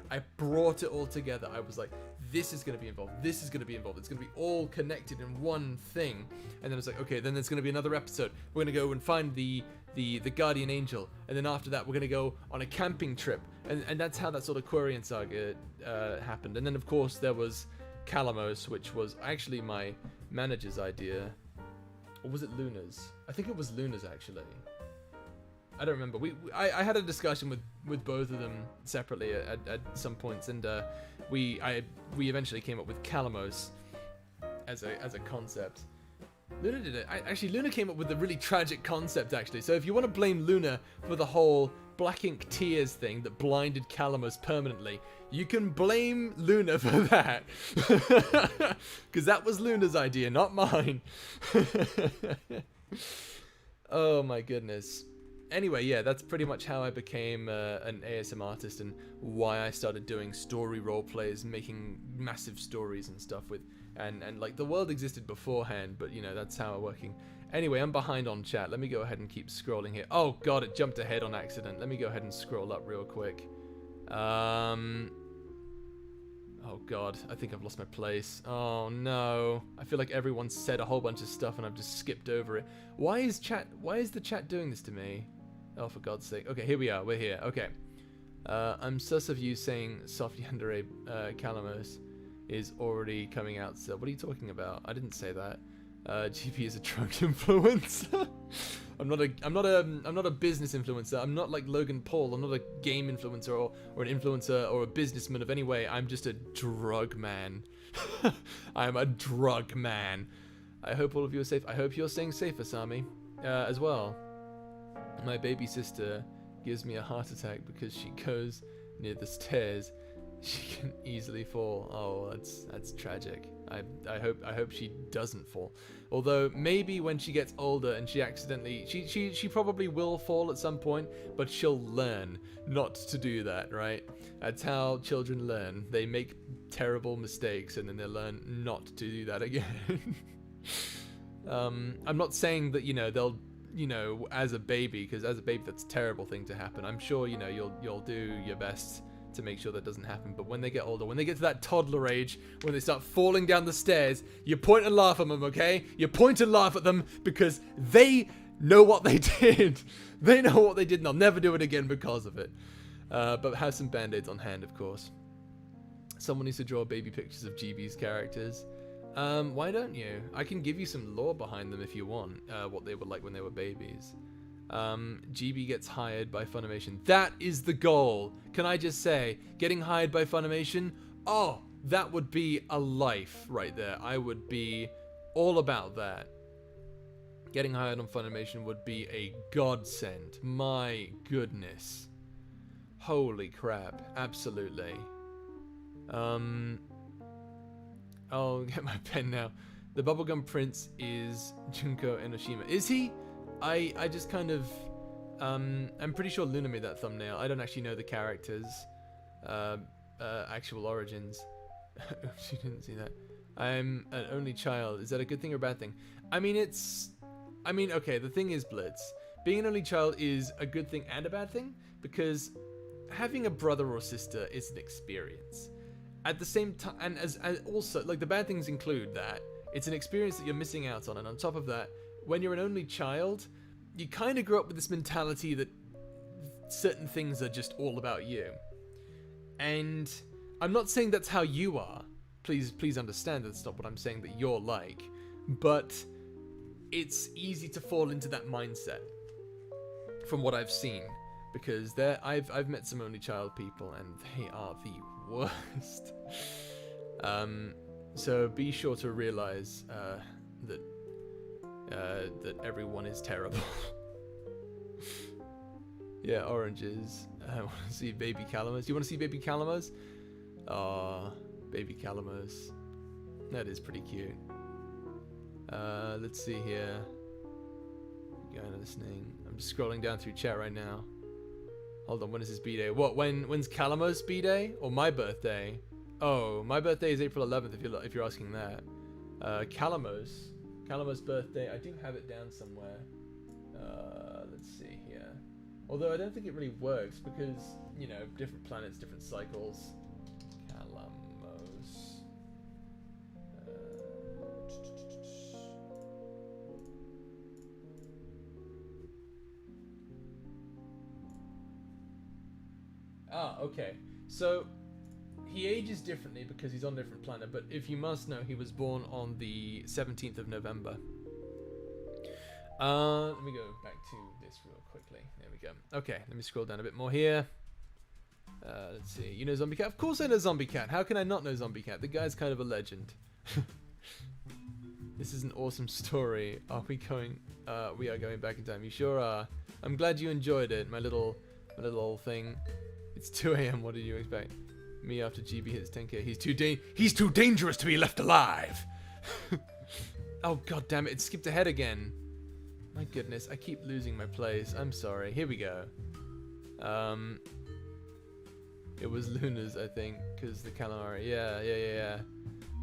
I brought it all together. I was like, this is going to be involved. This is going to be involved. It's going to be all connected in one thing. And then it's like, okay, then there's going to be another episode. We're going to go and find the guardian angel. And then after that, we're going to go on a camping trip. And that's how that sort of Quarian saga happened. And then of course there was Calamos, which was actually my manager's idea. Or was it Luna's? I think it was Luna's, actually. I don't remember. I had a discussion with both of them separately at some points, and we eventually came up with Calamos as a concept. Luna did it. Actually, Luna came up with a really tragic concept, actually. So if you want to blame Luna for the whole Black Ink Tears thing that blinded Calamos permanently, you can blame Luna for that. Because that was Luna's idea, not mine. Oh my goodness. Anyway, yeah, that's pretty much how I became an ASM artist, and why I started doing story role plays, making massive stories and stuff with, and like the world existed beforehand, but you know, that's how I'm working. Anyway, I'm behind on chat. Let me go ahead and keep scrolling here. Oh god, it jumped ahead on accident. Let me go ahead and scroll up real quick. Oh god, I think I've lost my place. Oh no. I feel like everyone's said a whole bunch of stuff and I've just skipped over it. Why is the chat doing this to me? Oh, for God's sake. Okay, here we are. We're here. Okay. I'm sus of you saying Soft Yandere Calamos is already coming out still. What are you talking about? I didn't say that. GP is a drug influencer. I'm not a business influencer. I'm not like Logan Paul. I'm not a game influencer or an influencer or a businessman of any way. I'm just a drug man. I'm a drug man. I hope all of you are safe. I hope you're staying safe, Asami, as well. My baby sister gives me a heart attack because she goes near the stairs. She can easily fall. Oh, that's tragic. I hope she doesn't fall. Although maybe when she gets older and she accidentally, she probably will fall at some point, but she'll learn not to do that, right? That's how children learn. They make terrible mistakes and then they learn not to do that again. I'm not saying that, you know, they'll, you know, as a baby, because as a baby that's a terrible thing to happen. I'm sure, you know, you'll do your best to make sure that doesn't happen. But when they get older, when they get to that toddler age, when they start falling down the stairs, you point and laugh at them, okay? You point and laugh at them because they know what they did. They know what they did and they'll never do it again because of it. But have some band-aids on hand, of course. Someone needs to draw baby pictures of GB's characters. Why don't you? I can give you some lore behind them if you want, what they were like when they were babies. GB gets hired by Funimation. That is the goal. Can I just say, getting hired by Funimation? Oh, that would be a life right there. I would be all about that. Getting hired on Funimation would be a godsend. My goodness. Holy crap. Absolutely. I'll get my pen now. The Bubblegum Prince is Junko Enoshima. Is he? I just kind of... I'm pretty sure Luna made that thumbnail. I don't actually know the characters' actual origins. She didn't see that. I'm an only child. Is that a good thing or a bad thing? I mean, okay, the thing is, Blitz, being an only child is a good thing and a bad thing, because having a brother or sister is an experience. At the same time, and as also, like, the bad things include that it's an experience that you're missing out on, and on top of that, when you're an only child, you kind of grow up with this mentality that certain things are just all about you. And I'm not saying that's how you are. Please understand that's not what I'm saying that you're like. But it's easy to fall into that mindset from what I've seen, because I've met some only child people and they are the worst. So be sure to realize that everyone is terrible. Yeah, oranges. I want to see baby calamars. You want to see baby calamars? Aw, baby calamars. That is pretty cute. Let's see here. Going listening. I'm just scrolling down through chat right now. Hold on, when is his B-Day? What, when's Calamar's B-Day? Or my birthday? Oh, my birthday is April 11th if you're asking that. Calamar's birthday, I do have it down somewhere. Let's see here. Although I don't think it really works because, you know, different planets, different cycles. Calamos. Okay. So, he ages differently because he's on a different planet, but if you must know, he was born on the 17th of November. Let me go back to this real quickly. There we go. Okay, let me scroll down a bit more here. Let's see. You know Zombie Cat? Of course I know Zombie Cat. How can I not know Zombie Cat? The guy's kind of a legend. This is an awesome story. Are we going? We are going back in time. You sure are. I'm glad you enjoyed it. My little thing. It's 2 a.m. What did you expect? Me after GB hits 10k. He's too dangerous to be left alive. Oh god damn it! It skipped ahead again. My goodness, I keep losing my place. I'm sorry. Here we go. It was Luna's, I think, because the calamari. Yeah.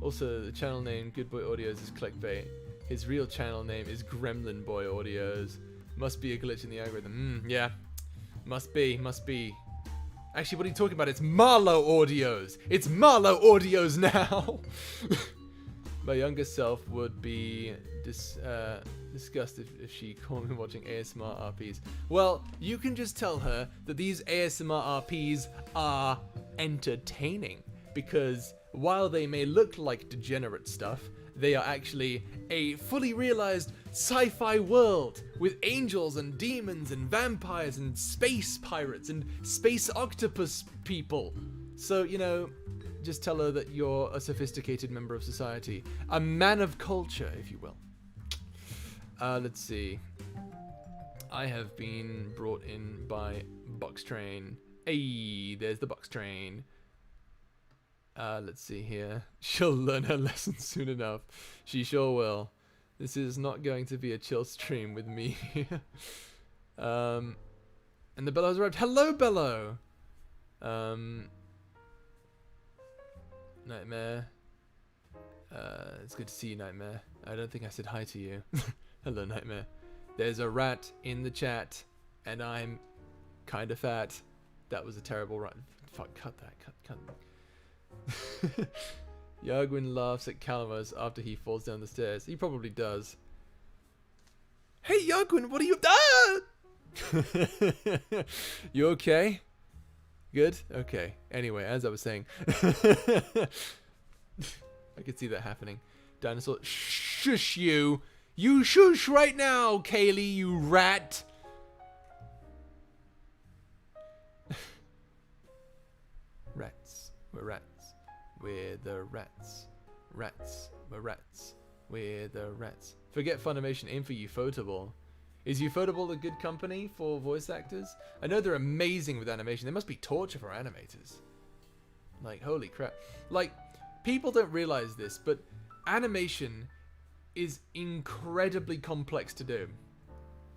Also, the channel name Good Boy Audios is clickbait. His real channel name is Gremlin Boy Audios. Must be a glitch in the algorithm. Yeah. Must be. Actually, what are you talking about? It's Marlow Audios. It's Marlow Audios now. My younger self would be disgusted if she caught me watching ASMR RPs. Well, you can just tell her that these ASMR RPs are entertaining, because while they may look like degenerate stuff, they are actually a fully realized sci-fi world with angels and demons and vampires and space pirates and space octopus people. So, you know, just tell her that you're a sophisticated member of society. A man of culture, if you will. Let's see. I have been brought in by Box Train. Hey, there's the Box Train. Let's see here. She'll learn her lesson soon enough. She sure will. This is not going to be a chill stream with me. And the Bellows arrived. Hello, Bello! Nightmare. It's good to see you, Nightmare. I don't think I said hi to you. Hello, Nightmare. There's a rat in the chat, and I'm kind of fat. That was a terrible Fuck, cut that. Cut. Yargwin laughs at Calamus after he falls down the stairs. He probably does. Hey, Yargwin, what are you... Ah! You okay? Good? Okay. Anyway, as I was saying. I could see that happening. Dinosaur... Shush you! You shush right now, Kaylee, you rat! Rats. We're rats. We're the rats. Rats. We're rats. We're the rats. Forget Funimation, aim for Ufotable. Is Ufotable a good company for voice actors? I know they're amazing with animation. They must be torture for animators. Like, holy crap. Like, people don't realize this, but animation is incredibly complex to do.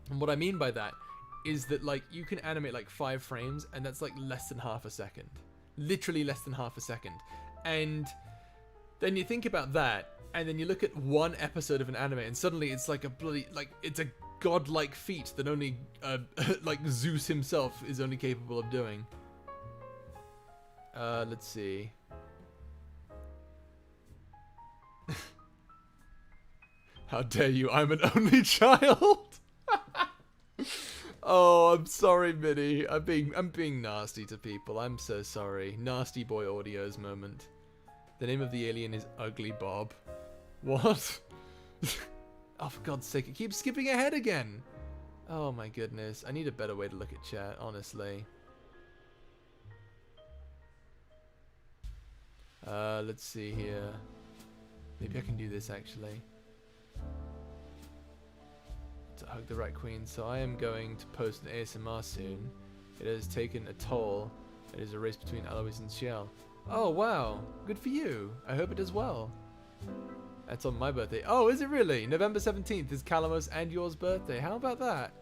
And what I mean by that is that, like, you can animate like 5 frames, and that's like less than half a second. Literally less than half a second. And then you think about that, and then you look at one episode of an anime, and suddenly it's like a bloody, like, it's a godlike feat that only, like, Zeus himself is only capable of doing. Let's see. How dare you, I'm an only child! Oh, I'm sorry, Minnie. I'm being nasty to people. I'm so sorry. Nasty boy audios moment. The name of the alien is Ugly Bob. What? Oh, for God's sake, it keeps skipping ahead again. Oh my goodness. I need a better way to look at chat, honestly. Let's see here. Maybe I can do this actually. To hug the Rat Queen. So I am going to post an ASMR soon. It has taken a toll. It is a race between Alois and Shell. Oh wow, good for you. I hope it does well. That's on my birthday. Oh, is it really? November 17th is Calamos and yours birthday. How about that?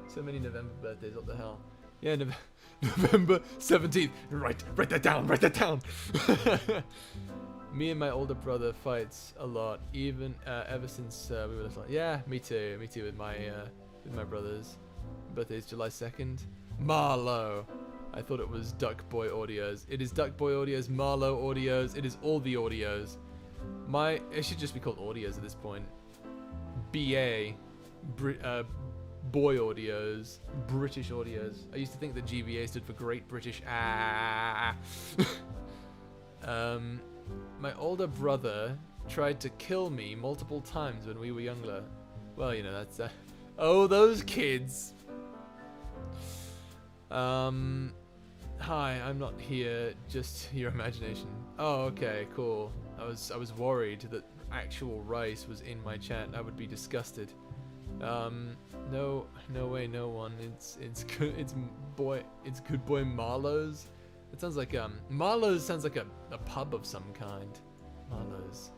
So many November birthdays, what the hell? Yeah, November 17th. Write that down, write that down. Me and my older brother fights a lot, even ever since we were little. Yeah, me too with my brothers. Birthday is July 2nd. Marlo. I thought it was Duck Boy Audios. It is Duck Boy Audios, Marlo Audios. It is all the audios. It should just be called audios at this point. BA, Boy Audios, British Audios. I used to think that GBA stood for Great British. My older brother tried to kill me multiple times when we were younger. Well, you know, that's oh, those kids. Hi, I'm not here, just your imagination. Oh, okay, cool. I was worried that actual rice was in my chat. I would be disgusted. No way, no one. It's good. It's good boy Marlowe's. It sounds like Marlowe's sounds like a pub of some kind. Marlowe's.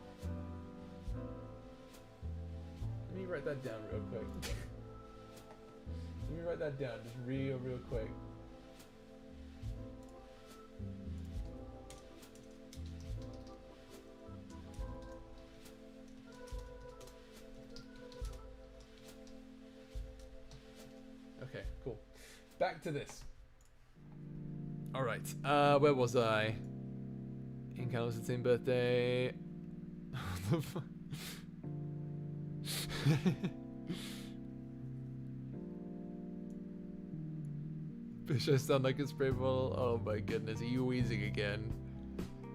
Let me write that down real quick. Let me write that down just real quick. Okay, cool. Back to this. Alright, where was I? In Carlos' 18th birthday. What the fuck? Fish, I sound like a spray bottle. Oh my goodness, are you wheezing again?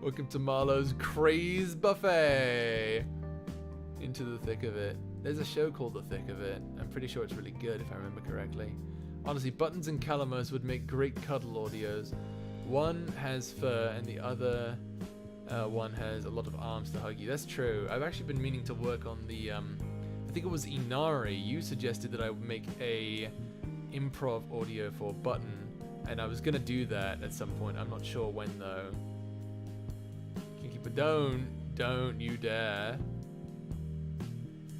Welcome to Marlowe's Craze Buffet! Into the thick of it. There's a show called The Thick of It. I'm pretty sure it's really good if I remember correctly. Honestly, Buttons and Calamos would make great cuddle audios. One has fur and the other one has a lot of arms to hug you. That's true. I've actually been meaning to work on the, I think it was Inari. You suggested that I would make a improv audio for Button, and I was gonna do that at some point. I'm not sure when though. Kinky, but don't you dare.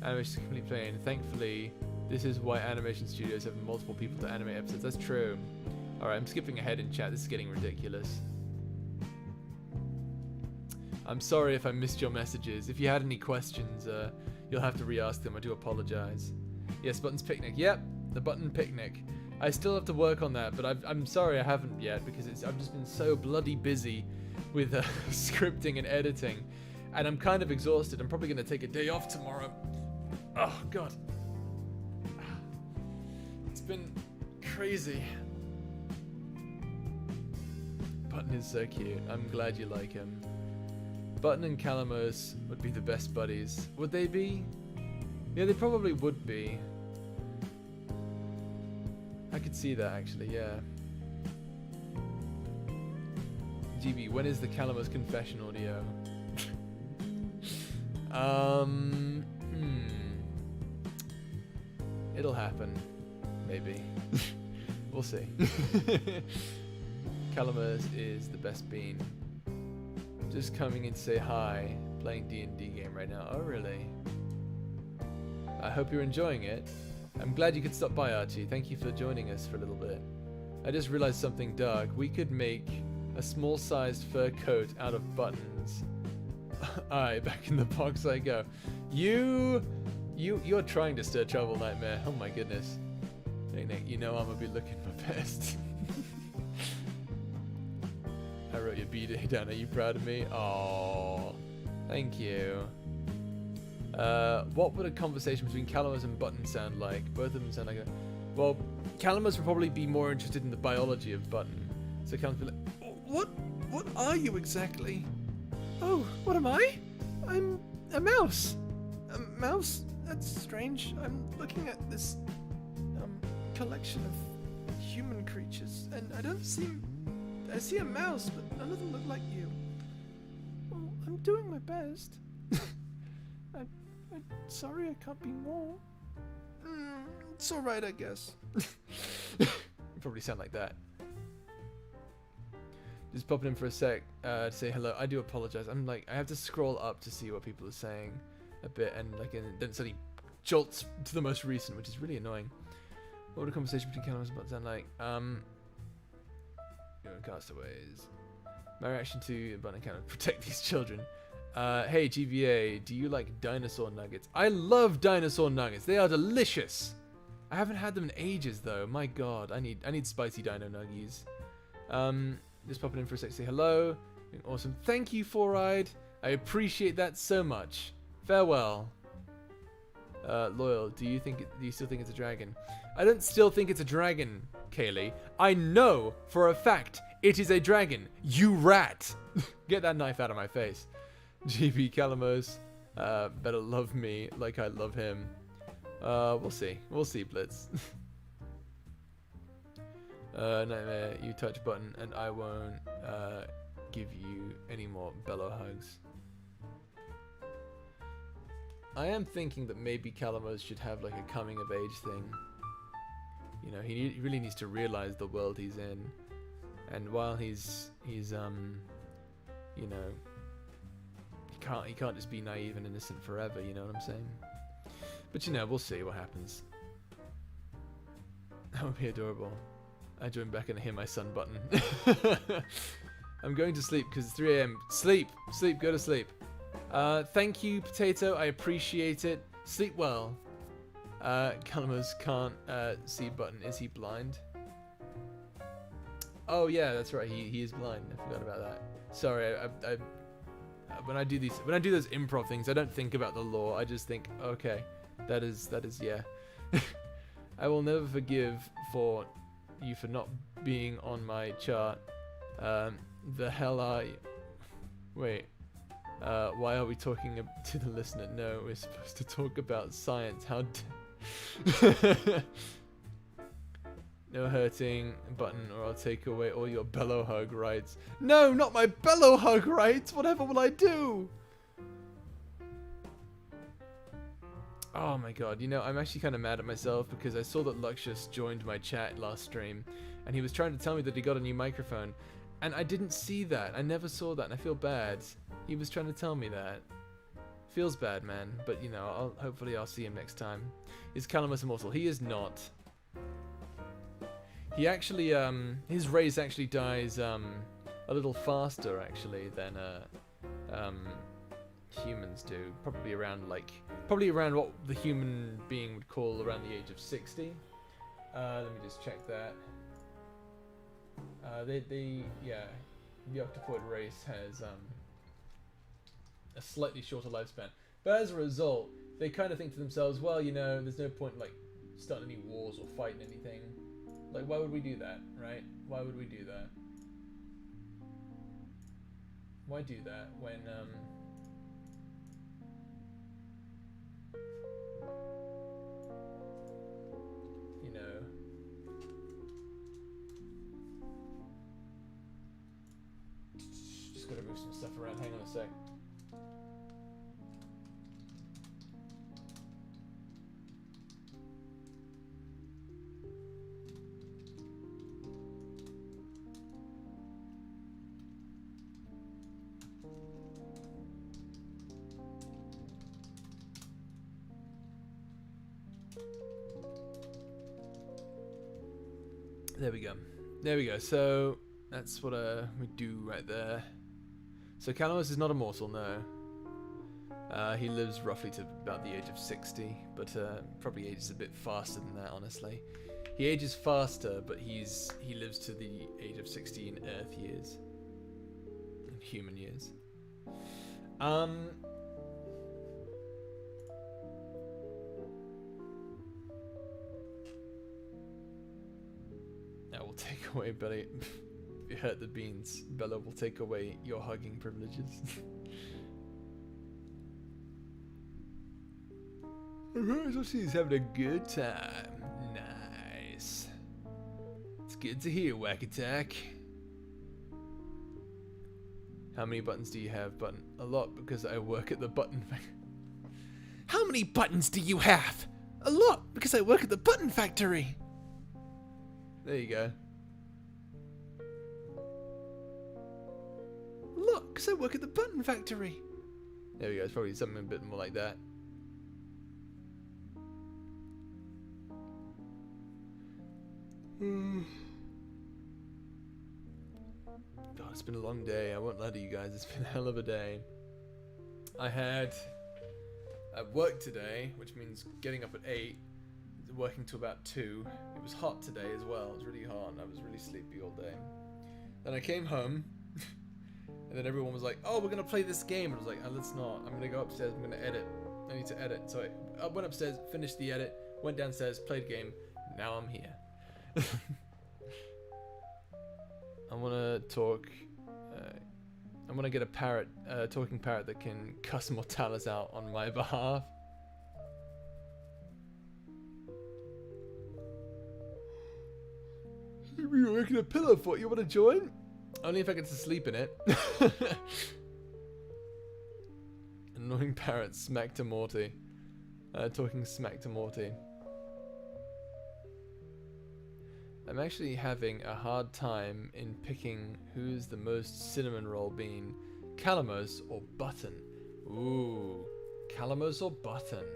Animation is completely plain. Thankfully, this is why animation studios have multiple people to animate episodes. That's true. Alright, I'm skipping ahead in chat. This is getting ridiculous. I'm sorry if I missed your messages. If you had any questions, you'll have to re-ask them. I do apologize. Yes, Button's Picnic. Yep, the Button Picnic. I still have to work on that, but I'm sorry I haven't yet because I've just been so bloody busy with scripting and editing, and I'm kind of exhausted. I'm probably going to take a day off tomorrow. Oh, God. It's been crazy. Button is so cute. I'm glad you like him. Button and Calamos would be the best buddies. Would they be? Yeah, they probably would be. I could see that actually, yeah. GB, when is the Calamos confession audio? It'll happen. Maybe. We'll see. Calamos is the best bean. Just coming in to say hi. Playing D&D game right now. Oh, really? I hope you're enjoying it. I'm glad you could stop by, Archie. Thank you for joining us for a little bit. I just realized something, Doug. We could make a small-sized fur coat out of buttons. Aye, back in the box I go. You're trying to stir trouble, Nightmare. Oh my goodness. Nick, you know I'm gonna be looking my best. I wrote your B-Day down. Are you proud of me? Oh, thank you. What would a conversation between Calamos and Button sound like? Both of them sound like a... Well, Calamos would probably be more interested in the biology of Button. So Calamos would be like, What are you exactly? Oh, what am I? I'm a mouse. A mouse? That's strange. I'm looking at this collection of human creatures, and I see a mouse, but none of them look like you. Well, I'm doing my best. I'm sorry I can't be more. It's alright, I guess. You probably sound like that. Just popping in for a sec to say hello. I do apologize. I have to scroll up to see what people are saying a bit, and then suddenly jolts to the most recent, which is really annoying. What would a conversation between Calamos and Button sound like? Castaways. My reaction to Button and Calamos: protect these children. Hey GVA, do you like dinosaur nuggets? I love dinosaur nuggets. They are delicious. I haven't had them in ages though. My God, I need spicy dino nuggies. Just popping in for a sec to say hello. Awesome. Thank you, Four-Eyed. I appreciate that so much. Farewell. Loyal, do you still think it's a dragon? I don't still think it's a dragon, Kaylee. I know for a fact it is a dragon. You rat. Get that knife out of my face. GB Calamos, better love me like I love him. We'll see. We'll see, Blitz. Nightmare, you touch Button and I won't give you any more bellow hugs. I am thinking that maybe Calamos should have like a coming of age thing. You know, he really needs to realize the world he's in, and while he's you know, he can't just be naive and innocent forever. You know what I'm saying? But you know, we'll see what happens. That would be adorable. I join back and I hear my son Button. I'm going to sleep because it's 3 AM. Sleep, go to sleep. Thank you, Potato. I appreciate it. Sleep well. Calamos can't see Button. Is he blind? Oh yeah, that's right. He is blind. I forgot about that. Sorry. I when I do those improv things, I don't think about the law. I just think, okay, that is yeah. I will never forgive you for not being on my chart. The hell are you? Wait. Why are we talking to the listener? No, we're supposed to talk about science. How no hurting Button or I'll take away all your bellow hug rights. No, not my bellow hug rights! Whatever will I do? Oh my god, you know, I'm actually kind of mad at myself because I saw that Luxius joined my chat last stream and he was trying to tell me that he got a new microphone and I didn't see that. I never saw that and I feel bad. He was trying to tell me that. Feels bad, man, but you know, hopefully I'll see him next time. Is Calamos immortal? He is not. He actually, his race actually dies a little faster actually than humans do. Probably around what the human being would call around the age of 60. Let me just check that. Yeah, the octopoid race has a slightly shorter lifespan. But as a result, they kind of think to themselves, well, you know, there's no point like starting any wars or fighting anything. Like, why would we do that, right? Why would we do that? Why do that when you know, just gotta move some stuff around. Hang on a sec. There we go. There we go. So that's what we do right there. So Calamus is not immortal, no. He lives roughly to about the age of 60, but probably ages a bit faster than that, honestly. He ages faster, but he lives to the age of 60 in Earth years, in human years. That will take away Belly. If you hurt the beans, Bella will take away your hugging privileges. So she's having a good time. Nice. It's good to hear, Whack Attack. How many buttons do you have, Button? A lot, because I work at the button factory. How many buttons do you have? A lot, because I work at the button factory. There you go. Look, because I work at the button factory. There we go. It's probably something a bit more like that. God, it's been a long day. I won't lie to you guys. It's been a hell of a day. I had work today, which means getting up at 8, working till about 2. It was hot today as well. It was really hot and I was really sleepy all day. Then I came home and then everyone was like, oh, we're going to play this game. And I was like, oh, let's not. I'm going to go upstairs. I'm going to edit. I need to edit. So I went upstairs, finished the edit, went downstairs, played a game. Now I'm here. I want to talk. I want to get a parrot, talking parrot that can cuss Mortalis out on my behalf. You're making a pillow fort. You want to join? Only if I get to sleep in it. Annoying parrot, smack to Morty. Talking smack to Morty. I'm actually having a hard time in picking who's the most cinnamon roll bean, Calamos or Button. Ooh, Calamos or Button.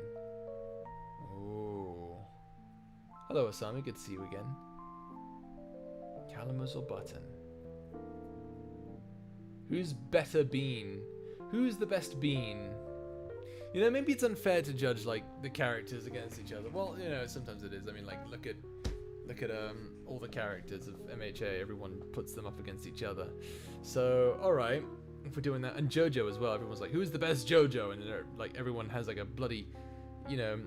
Ooh. Hello Asami, good to see you again. Calamos or Button. Who's better bean? Who's the best bean? You know, maybe it's unfair to judge like the characters against each other. Well, you know, sometimes it is. I mean, like look at all the characters of MHA. Everyone puts them up against each other. So, all right, if we're doing that, and JoJo as well. Everyone's like, who's the best JoJo? And like everyone has like a bloody, you know,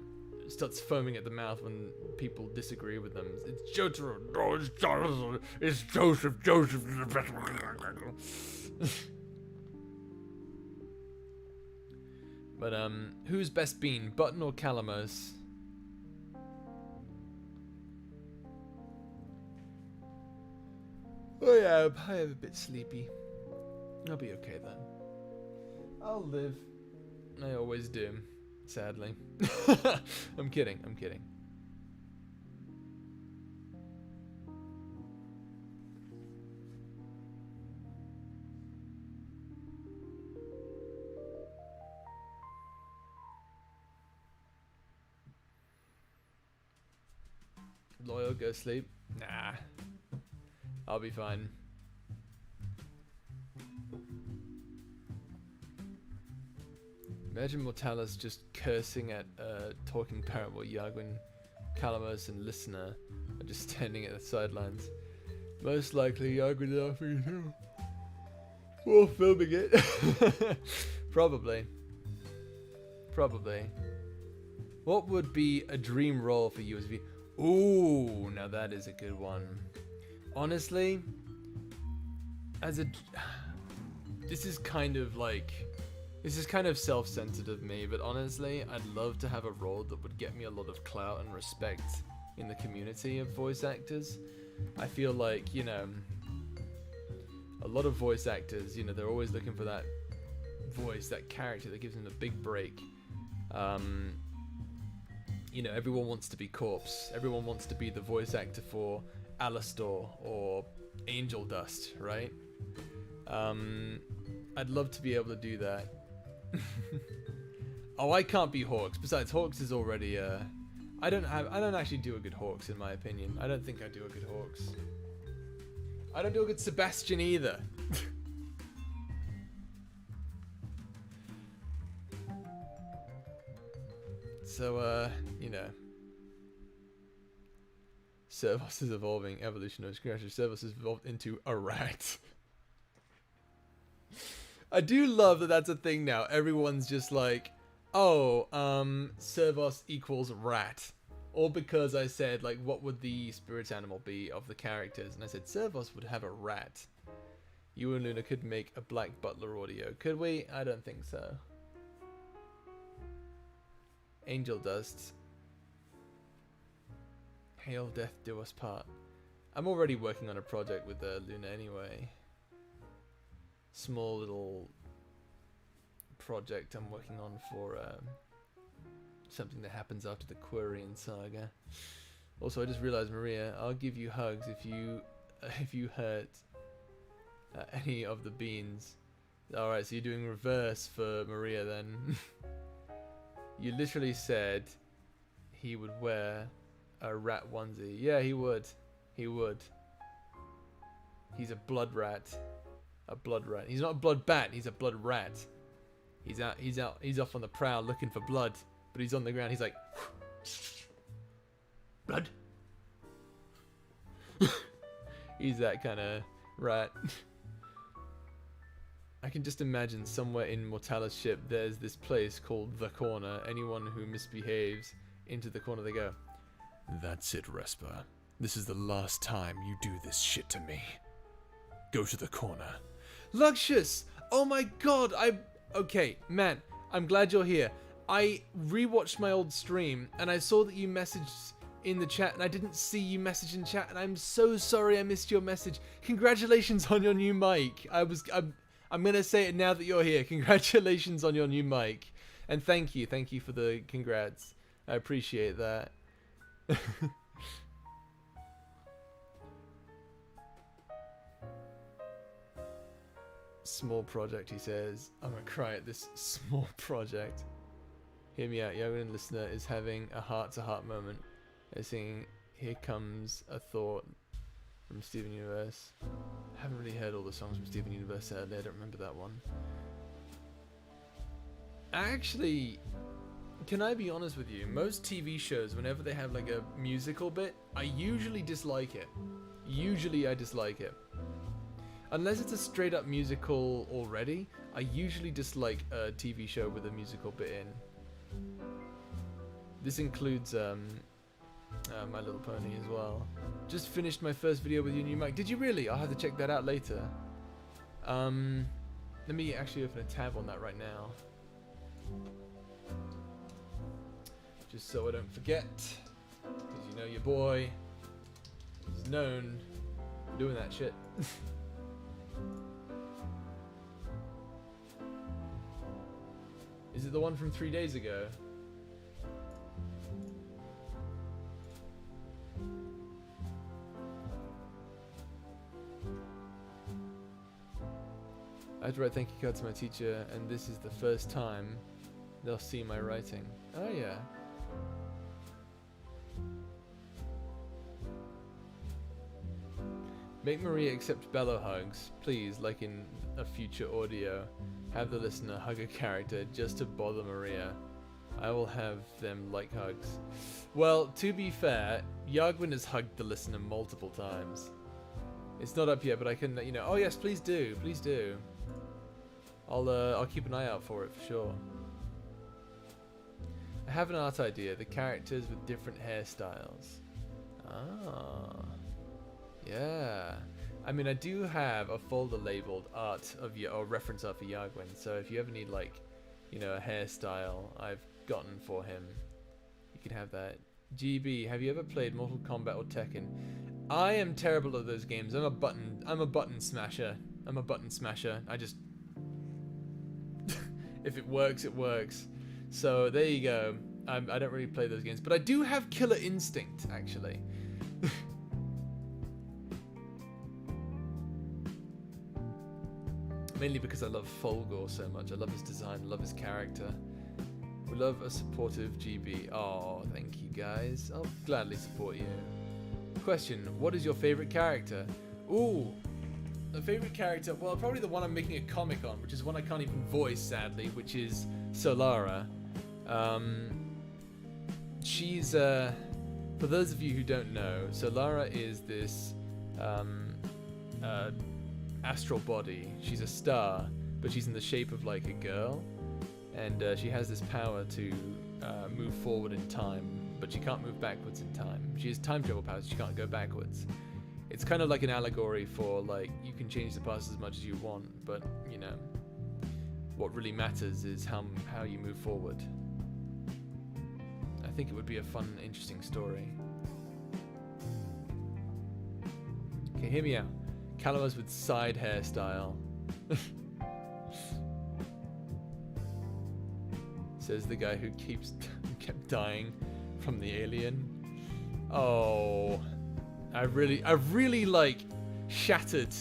starts foaming at the mouth when people disagree with them. It's Jotaro. No, it's Joseph. It's Joseph. Joseph is the best. But who's best bean, Button or Calamos? Oh yeah, I am a bit sleepy. I'll be okay then. I'll live. I always do, sadly. I'm kidding, I'm kidding. Loyal, go sleep? Nah. I'll be fine. Imagine Mortalis just cursing at talking parrot while Yagwin Calamus and listener are just standing at the sidelines. Most likely young enough for you. Or filming it. Probably. Probably. What would be a dream role for you as V? Ooh, now that is a good one. Honestly, this is kind of self-centered of me, but honestly, I'd love to have a role that would get me a lot of clout and respect in the community of voice actors. I feel like, you know, a lot of voice actors, you know, they're always looking for that voice, that character that gives them a big break. You know, everyone wants to be Corpse. Everyone wants to be the voice actor for Alastor or Angel Dust, right? I'd love to be able to do that. Oh, I can't be Hawks. Besides, Hawks is already I don't actually do a good Hawks in my opinion. I don't think I do a good Hawks. I don't do a good Sebastian either. So, you know. Servos is evolving. Evolutionary creation. Servos is evolved into a rat. I do love that that's a thing now. Everyone's just like, oh, Servos equals rat. All because I said, like, what would the spirit animal be of the characters? And I said, Servos would have a rat. You and Luna could make a Black Butler audio. Could we? I don't think so. Angel Dust. Hail Death Do Us Part. I'm already working on a project with Luna anyway. Small little project I'm working on for something that happens after the Quirion saga. Also, I just realized, Maria, I'll give you hugs if you hurt any of the beans. Alright, so you're doing reverse for Maria then. You literally said he would wear a rat onesie. Yeah, he would. He would. He's a blood rat. A blood rat. He's not a blood bat, he's a blood rat. He's off on the prowl looking for blood. But he's on the ground, he's like, blood. He's that kind of rat. I can just imagine somewhere in Mortalis' ship there's this place called The Corner. Anyone who misbehaves into the corner they go, that's it, Respa. This is the last time you do this shit to me. Go to the corner. Luxious! Oh my god, okay, man, I'm glad you're here. I rewatched my old stream and I saw that you messaged in the chat and I didn't see you message in chat and I'm so sorry I missed your message. Congratulations on your new mic. I'm gonna say it now that you're here. Congratulations on your new mic. And thank you for the congrats. I appreciate that. Small project, he says. I'm gonna cry at this small project. Hear me out, young listener is having a heart-to-heart moment. They're singing Here Comes a Thought from Steven Universe. I haven't really heard all the songs from Steven Universe sadly, I don't remember that one. Actually, can I be honest with you? Most TV shows, whenever they have like a musical bit, I usually dislike it. Usually I dislike it. Unless it's a straight up musical already, I usually dislike a TV show with a musical bit in. This includes My Little Pony as well. Just finished my first video with your new mic. Did you really? I'll have to check that out later. Let me actually open a tab on that right now. Just so I don't forget. Because you know your boy is known for doing that shit. Is it the one from 3 days ago? I had to write thank you card to my teacher, and this is the first time they'll see my writing. Oh yeah. Make Maria accept bellow hugs, please, like in a future audio. Have the listener hug a character just to bother Maria. I will have them like hugs. Well, to be fair, Yagwin has hugged the listener multiple times. It's not up yet, but I can, you know. Oh yes, please do, please do. I'll keep an eye out for it for sure. I have an art idea. The characters with different hairstyles. Ah, yeah. I mean, I do have a folder labeled art of or reference art for Yagwin. So if you ever need like, you know, a hairstyle I've gotten for him, you can have that. GB, have you ever played Mortal Kombat or Tekken? I am terrible at those games. I'm a button smasher. I'm a button smasher. I just if it works, it works. So there you go. I don't really play those games, but I do have Killer Instinct actually. Mainly because I love Folgore so much. I love his design, I love his character. We love a supportive GB. Oh, thank you guys. I'll gladly support you. Question, what is your favorite character? Ooh, the favorite character, well, probably the one I'm making a comic on, which is one I can't even voice, sadly, which is Solara. She's, for those of you who don't know, Solara is this astral body. She's a star, but she's in the shape of like a girl, and she has this power to move forward in time, but she can't move backwards in time. She has time travel powers, she can't go backwards. It's kind of like an allegory for like, you can change the past as much as you want, but you know, what really matters is how you move forward. I think it would be a fun, interesting story. Okay, hear me out. Calamus with side hairstyle. Says the guy who kept dying from the alien. Oh, I've really like shattered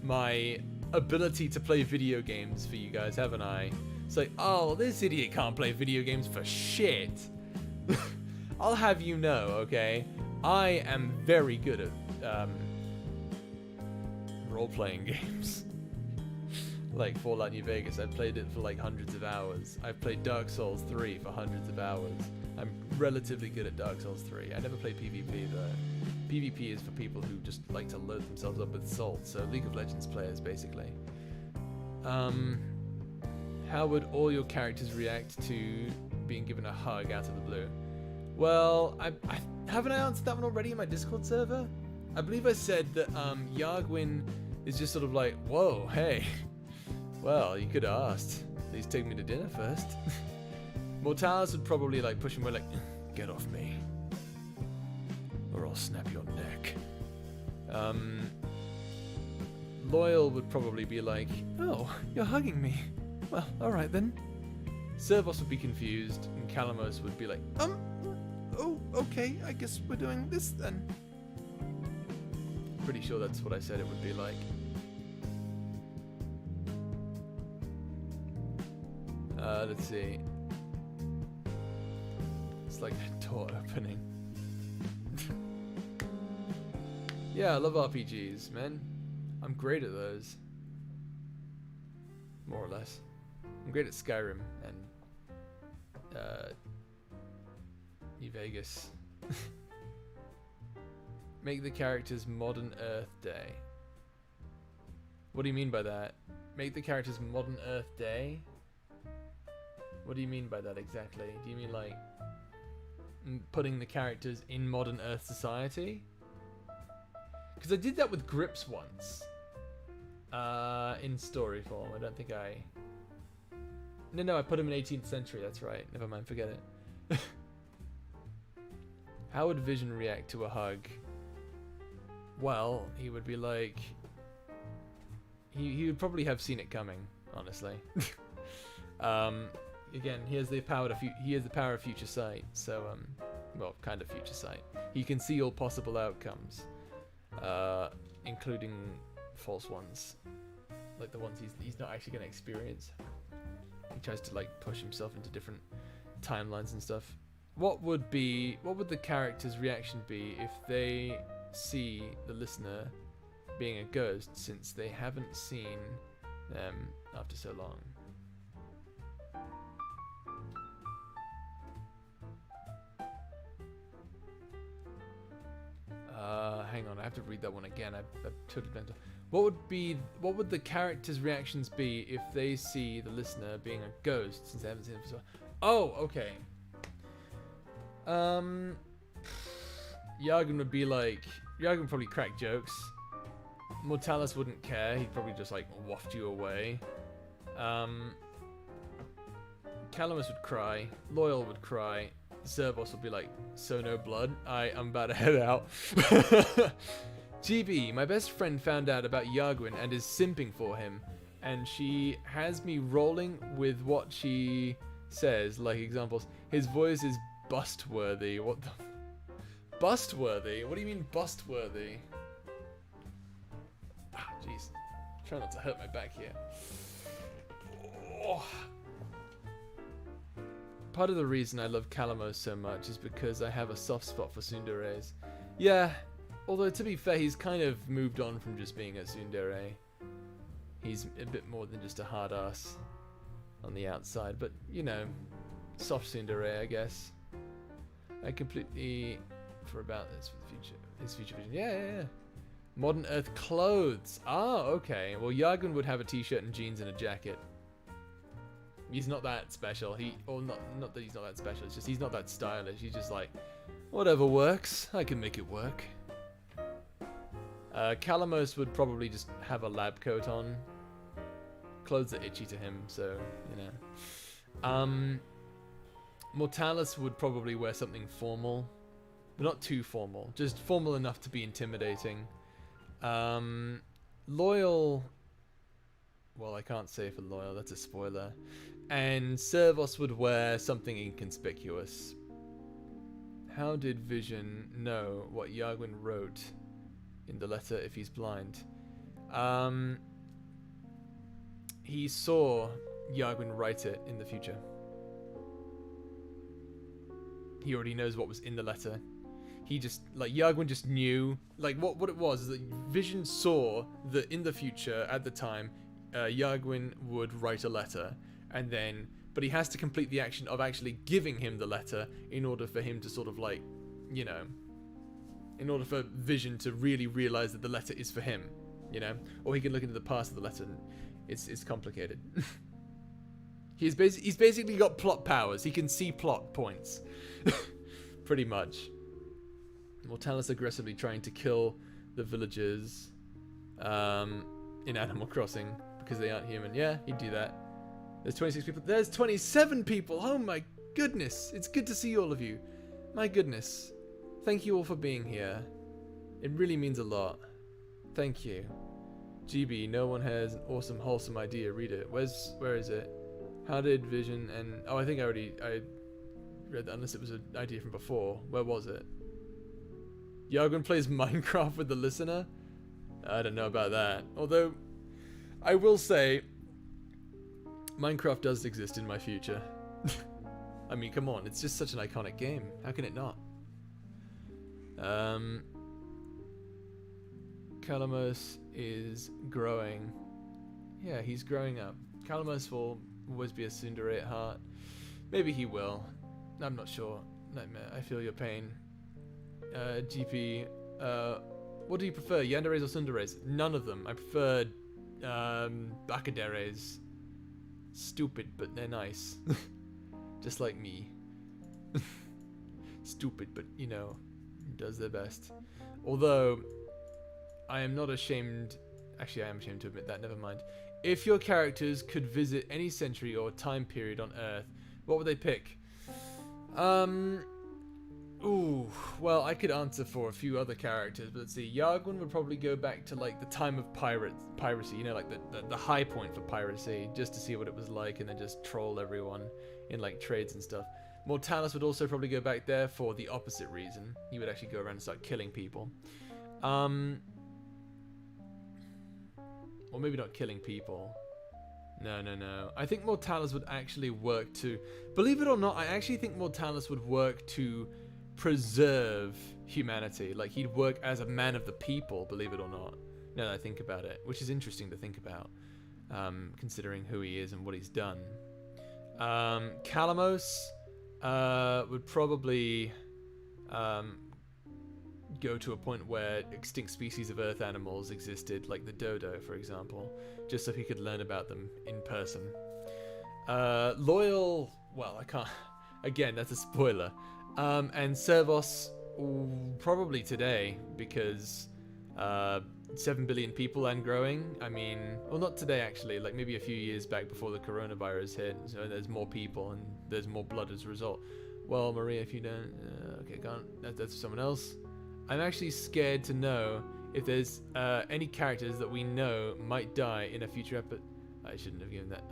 my ability to play video games for you guys, haven't I? It's like, oh, this idiot can't play video games for shit. I'll have you know, okay? I am very good at role-playing games. Like Fallout New Vegas, I've played it for like hundreds of hours. I've played Dark Souls 3 for hundreds of hours. I'm relatively good at Dark Souls 3. I never play PvP though. PvP is for people who just like to load themselves up with salt, so League of Legends players basically. How would all your characters react to being given a hug out of the blue? Well, haven't I answered that one already in my Discord server? I believe I said that Yagwin is just sort of like, whoa, hey. Well, you could have asked. Please take me to dinner first. Mortalis would probably like push him away like, get off me, or I'll snap your neck. Loyal would probably be like, oh, you're hugging me. Well, alright then. Servos would be confused, and Calamos would be like, oh, okay, I guess we're doing this then. Pretty sure that's what I said it would be like. Let's see. It's like a door opening. Yeah, I love RPGs, man. I'm great at those. More or less. I'm great at Skyrim and New Vegas. Make the characters Modern Earth Day. What do you mean by that? Make the characters Modern Earth Day? What do you mean by that exactly? Do you mean like putting the characters in modern Earth society? Because I did that with Grips once. In story form. I don't think I... No, I put him in 18th century. That's right. Never mind, forget it. How would Vision react to a hug? Well, he would be like... He would probably have seen it coming, honestly. Again, he has the power of future sight, so well, kind of future sight. He can see all possible outcomes, including false ones, like the ones he's not actually going to experience. He tries to like push himself into different timelines and stuff. What would the character's reaction be if they see the listener being a ghost, since they haven't seen them after so long? hang on, I have to read that one again. I've totally bent. What would the characters' reactions be if they see the listener being a ghost since they haven't seen it before? Oh, okay. Yargun would be like, Yargun would probably crack jokes. Mortalis wouldn't care. He'd probably just like waft you away. Calamus would cry. Loyal would cry. Zervos would be like, so no blood. I'm about to head out. GB, my best friend found out about Yargwin and is simping for him. And she has me rolling with what she says, like examples. His voice is bust-worthy. What the... Bust-worthy? What do you mean bust-worthy? Ah, jeez. Try not to hurt my back here. Oh. Part of the reason I love Calamos so much is because I have a soft spot for tsunderes. Yeah, although to be fair, he's kind of moved on from just being a tsundere. He's a bit more than just a hard ass on the outside, but you know, soft tsundere, I guess. I completely for about this for the future. His future vision. Yeah. Modern Earth clothes. Ah, okay. Well, Yargun would have a t-shirt and jeans and a jacket. He's not that special. Not that he's not that special. It's just he's not that stylish. He's just like, whatever works. I can make it work. Calamos would probably just have a lab coat on. Clothes are itchy to him, so you know. Mortalis would probably wear something formal, but not too formal. Just formal enough to be intimidating. Loyal. Well, I can't say for Loyal. That's a spoiler. And Servos would wear something inconspicuous. How did Vision know what Yargwin wrote in the letter if he's blind? He saw Yargwin write it in the future. He already knows what was in the letter. He just, like, Yargwin just knew, like, what it was is that Vision saw that in the future, at the time, Yargwin would write a letter, and then, but he has to complete the action of actually giving him the letter in order for him to sort of like, you know, in order for Vision to really realize that the letter is for him, you know, or he can look into the past of the letter. And it's complicated. He's basically got plot powers. He can see plot points, pretty much. Mortalis aggressively trying to kill the villagers in Animal Crossing because they aren't human. Yeah, he'd do that. There's 26 people. There's 27 people. Oh my goodness. It's good to see all of you. My goodness. Thank you all for being here. It really means a lot. Thank you. GB, no one has an awesome, wholesome idea. Read it. Where is it? How did Vision and... Oh, I think I read that, unless it was an idea from before. Where was it? Yargun plays Minecraft with the listener? I don't know about that. Although, I will say, Minecraft does exist in my future. I mean, come on, it's just such an iconic game. How can it not? Calamos is growing. Yeah, he's growing up. Calamos will always be a tsundere at heart. Maybe he will. I'm not sure. Nightmare, I feel your pain. GP, what do you prefer, yanderes or tsunderes? None of them. I prefer bakaderes. Stupid, but they're nice. Just like me. Stupid, but you know, does their best. Although, I am not ashamed. Actually, I am ashamed to admit that. Never mind. If your characters could visit any century or time period on Earth, what would they pick? Ooh, well, I could answer for a few other characters, but let's see. Yargun would probably go back to like the time of piracy, you know, like the high point for piracy, just to see what it was like, and then just troll everyone in like trades and stuff. Mortalis would also probably go back there for the opposite reason. He would actually go around and start killing people. Or maybe not killing people. No. I think Mortalis would actually work to... Believe it or not, I actually think Mortalis would work to preserve humanity. Like, he'd work as a man of the people, believe it or not. Now that I think about it. Which is interesting to think about, considering who he is and what he's done. Calamos would probably go to a point where extinct species of earth animals existed, like the dodo, for example, just so he could learn about them in person. Loyal, well, I can't, again, that's a spoiler. And Servos, probably today, because 7 billion people and growing. I mean, well, not today actually, like maybe a few years back before the coronavirus hit, so there's more people and there's more blood as a result. Well, Maria, if you don't, okay, go on, that's for someone else. I'm actually scared to know if there's any characters that we know might die in a future episode. I shouldn't have given that.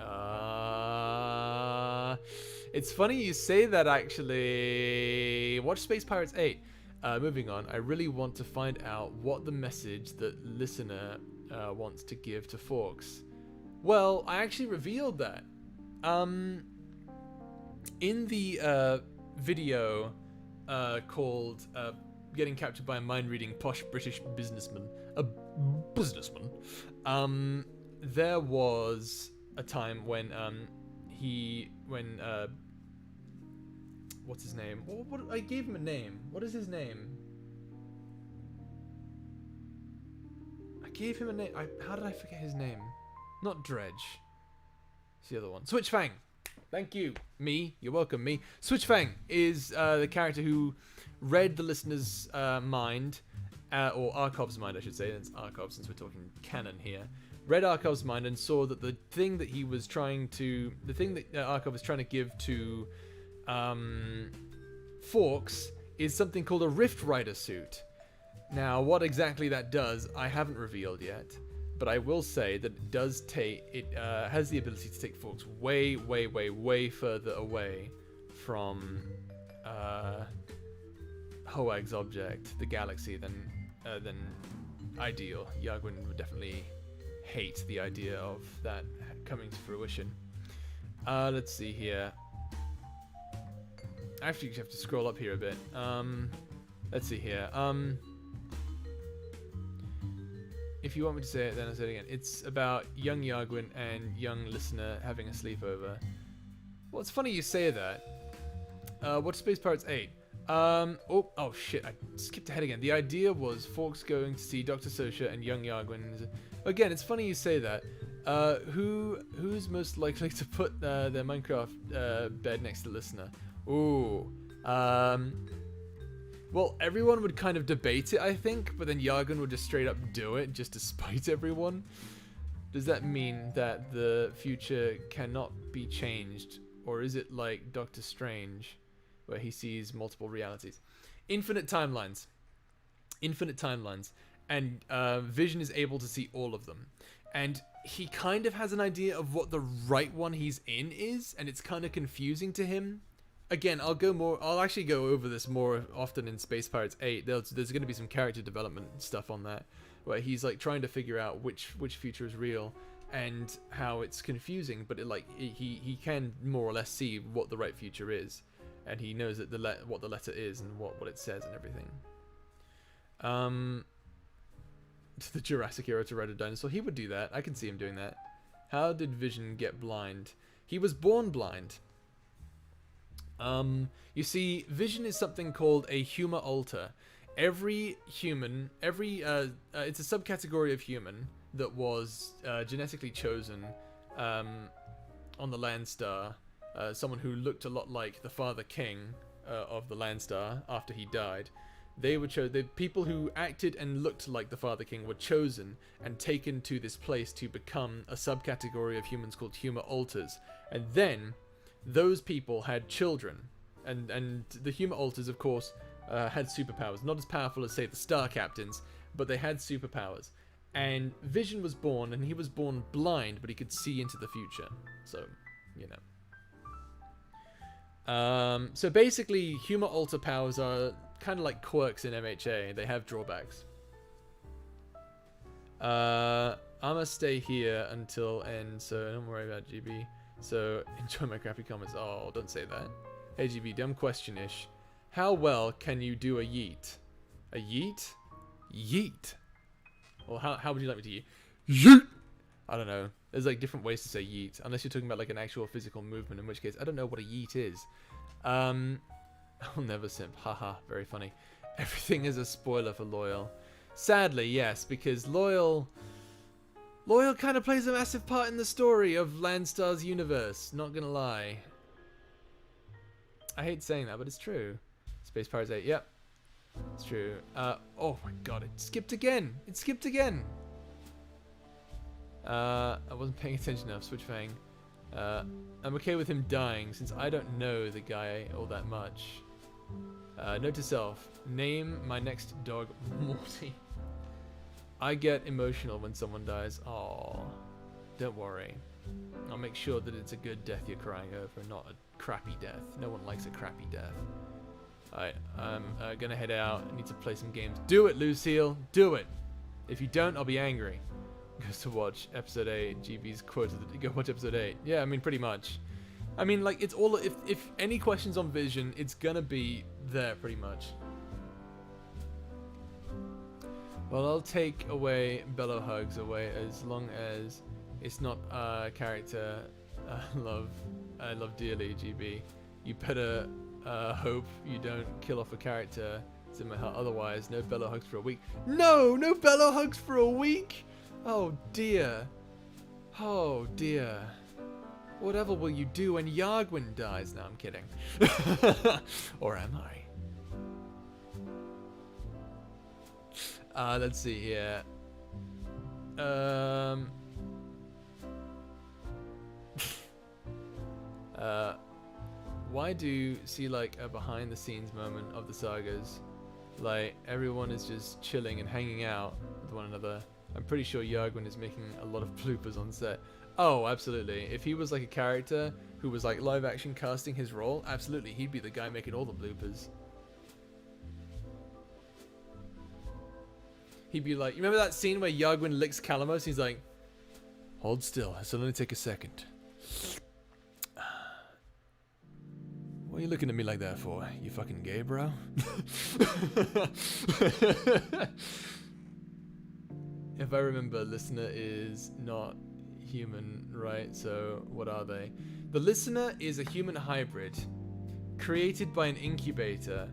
It's funny you say that, actually. Watch Space Pirates 8. Moving on, I really want to find out what the message that listener wants to give to Forks. Well, I actually revealed that. In the video called Getting Captured by a Mind-Reading Posh British Businessman, there was a time when what's his name? What I gave him a name. What is his name? I gave him a name. How did I forget his name? Not Dredge. It's the other one. Switchfang. Thank you. Me. You're welcome. Me. Switchfang is the character who read the listener's mind, or Arkov's mind, I should say. It's Arkov since we're talking canon here. Read Arkov's mind and saw that the thing that Arkov was trying to give to Forks is something called a Rift Rider suit. Now, what exactly that does, I haven't revealed yet, but I will say that it does has the ability to take Forks way, way, way, way further away from Hoag's object, the galaxy, than ideal. Yagwin would definitely hate the idea of that coming to fruition. Let's see here. Actually, you have to scroll up here a bit. Let's see here. If you want me to say it, then I'll say it again. It's about young Yagwin and young listener having a sleepover. Well, it's funny you say that. What's Space Pirates 8? Oh shit, I skipped ahead again. The idea was Forks going to see Dr. Sosha and young Yagwin. Again, it's funny you say that. Who's most likely to put their Minecraft bed next to the listener? Ooh. Well, everyone would kind of debate it, I think, but then Yagwin would just straight up do it just to spite everyone. Does that mean that the future cannot be changed? Or is it like Doctor Strange, where he sees multiple realities? Infinite timelines. Infinite timelines. And Vision is able to see all of them. And he kind of has an idea of what the right one he's in is, and it's kind of confusing to him. Again, I'll actually go over this more often in Space Pirates 8. There's going to be some character development stuff on that, where he's like trying to figure out which future is real and how it's confusing, but he can more or less see what the right future is, and he knows that what the letter is and what it says and everything. To the Jurassic era to ride a dinosaur, he would do that. I can see him doing that. How did Vision get blind? He was born blind. You see, Vision is something called a humor alter. Every human, it's a subcategory of human that was genetically chosen on the Landstar. Someone who looked a lot like the Father King of the Landstar after he died. They were the people who acted and looked like the Father King were chosen and taken to this place to become a subcategory of humans called humor alters. And then those people had children, and the humor alters, of course, had superpowers. Not as powerful as, say, the Star Captains, but they had superpowers. And Vision was born, and he was born blind, but he could see into the future. So, you know. So basically, humor alter powers are kind of like quirks in MHA. They have drawbacks. I'ma stay here until end, so don't worry about GB. So, enjoy my crappy comments. Oh, don't say that. Hey GB, dumb question-ish. How well can you do a yeet? A yeet? Yeet. Well, how would you like me to yeet? Yeet! I don't know. There's like different ways to say yeet. Unless you're talking about like an actual physical movement, in which case, I don't know what a yeet is. I'll never simp. Haha, very funny. Everything is a spoiler for Loyal. Sadly, yes, because Loyal kind of plays a massive part in the story of Landstar's universe. Not gonna lie. I hate saying that, but it's true. Space Pirates 8, yep. It's true. Oh my god, it skipped again. It skipped again. I wasn't paying attention enough. Switch Fang. I'm okay with him dying since I don't know the guy all that much. Note to self. Name my next dog Morty. I get emotional when someone dies. Aww. Don't worry. I'll make sure that it's a good death you're crying over, not a crappy death. No one likes a crappy death. Alright, I'm gonna head out. I need to play some games. Do it, Lucille. Do it. If you don't, I'll be angry. Goes to watch episode 8. GB's quoted that go watch episode 8. Yeah, I mean, pretty much. I mean, like, it's all... If any questions on Vision, it's gonna be there, pretty much. Well, I'll take away Bellow Hugs away as long as it's not a character I love dearly, GB. You better hope you don't kill off a character. It's in my heart. Otherwise, no Bellow Hugs for a week. No! No Bellow Hugs for a week! Oh, dear. Oh, dear. Whatever will you do when Yargwin dies? No, I'm kidding. Or am I? Let's see here. Why do you see like a behind the scenes moment of the sagas? Like everyone is just chilling and hanging out with one another. I'm pretty sure Yargwin is making a lot of bloopers on set. Oh, absolutely. If he was like a character who was like live action casting his role, absolutely, he'd be the guy making all the bloopers. He'd be like, you remember that scene where Yargwin licks Calamos? He's like, hold still, it'll only take a second. What are you looking at me like that for? You fucking gay, bro? If I remember, listener is not human, right? So what are they? The listener is a human hybrid created by an incubator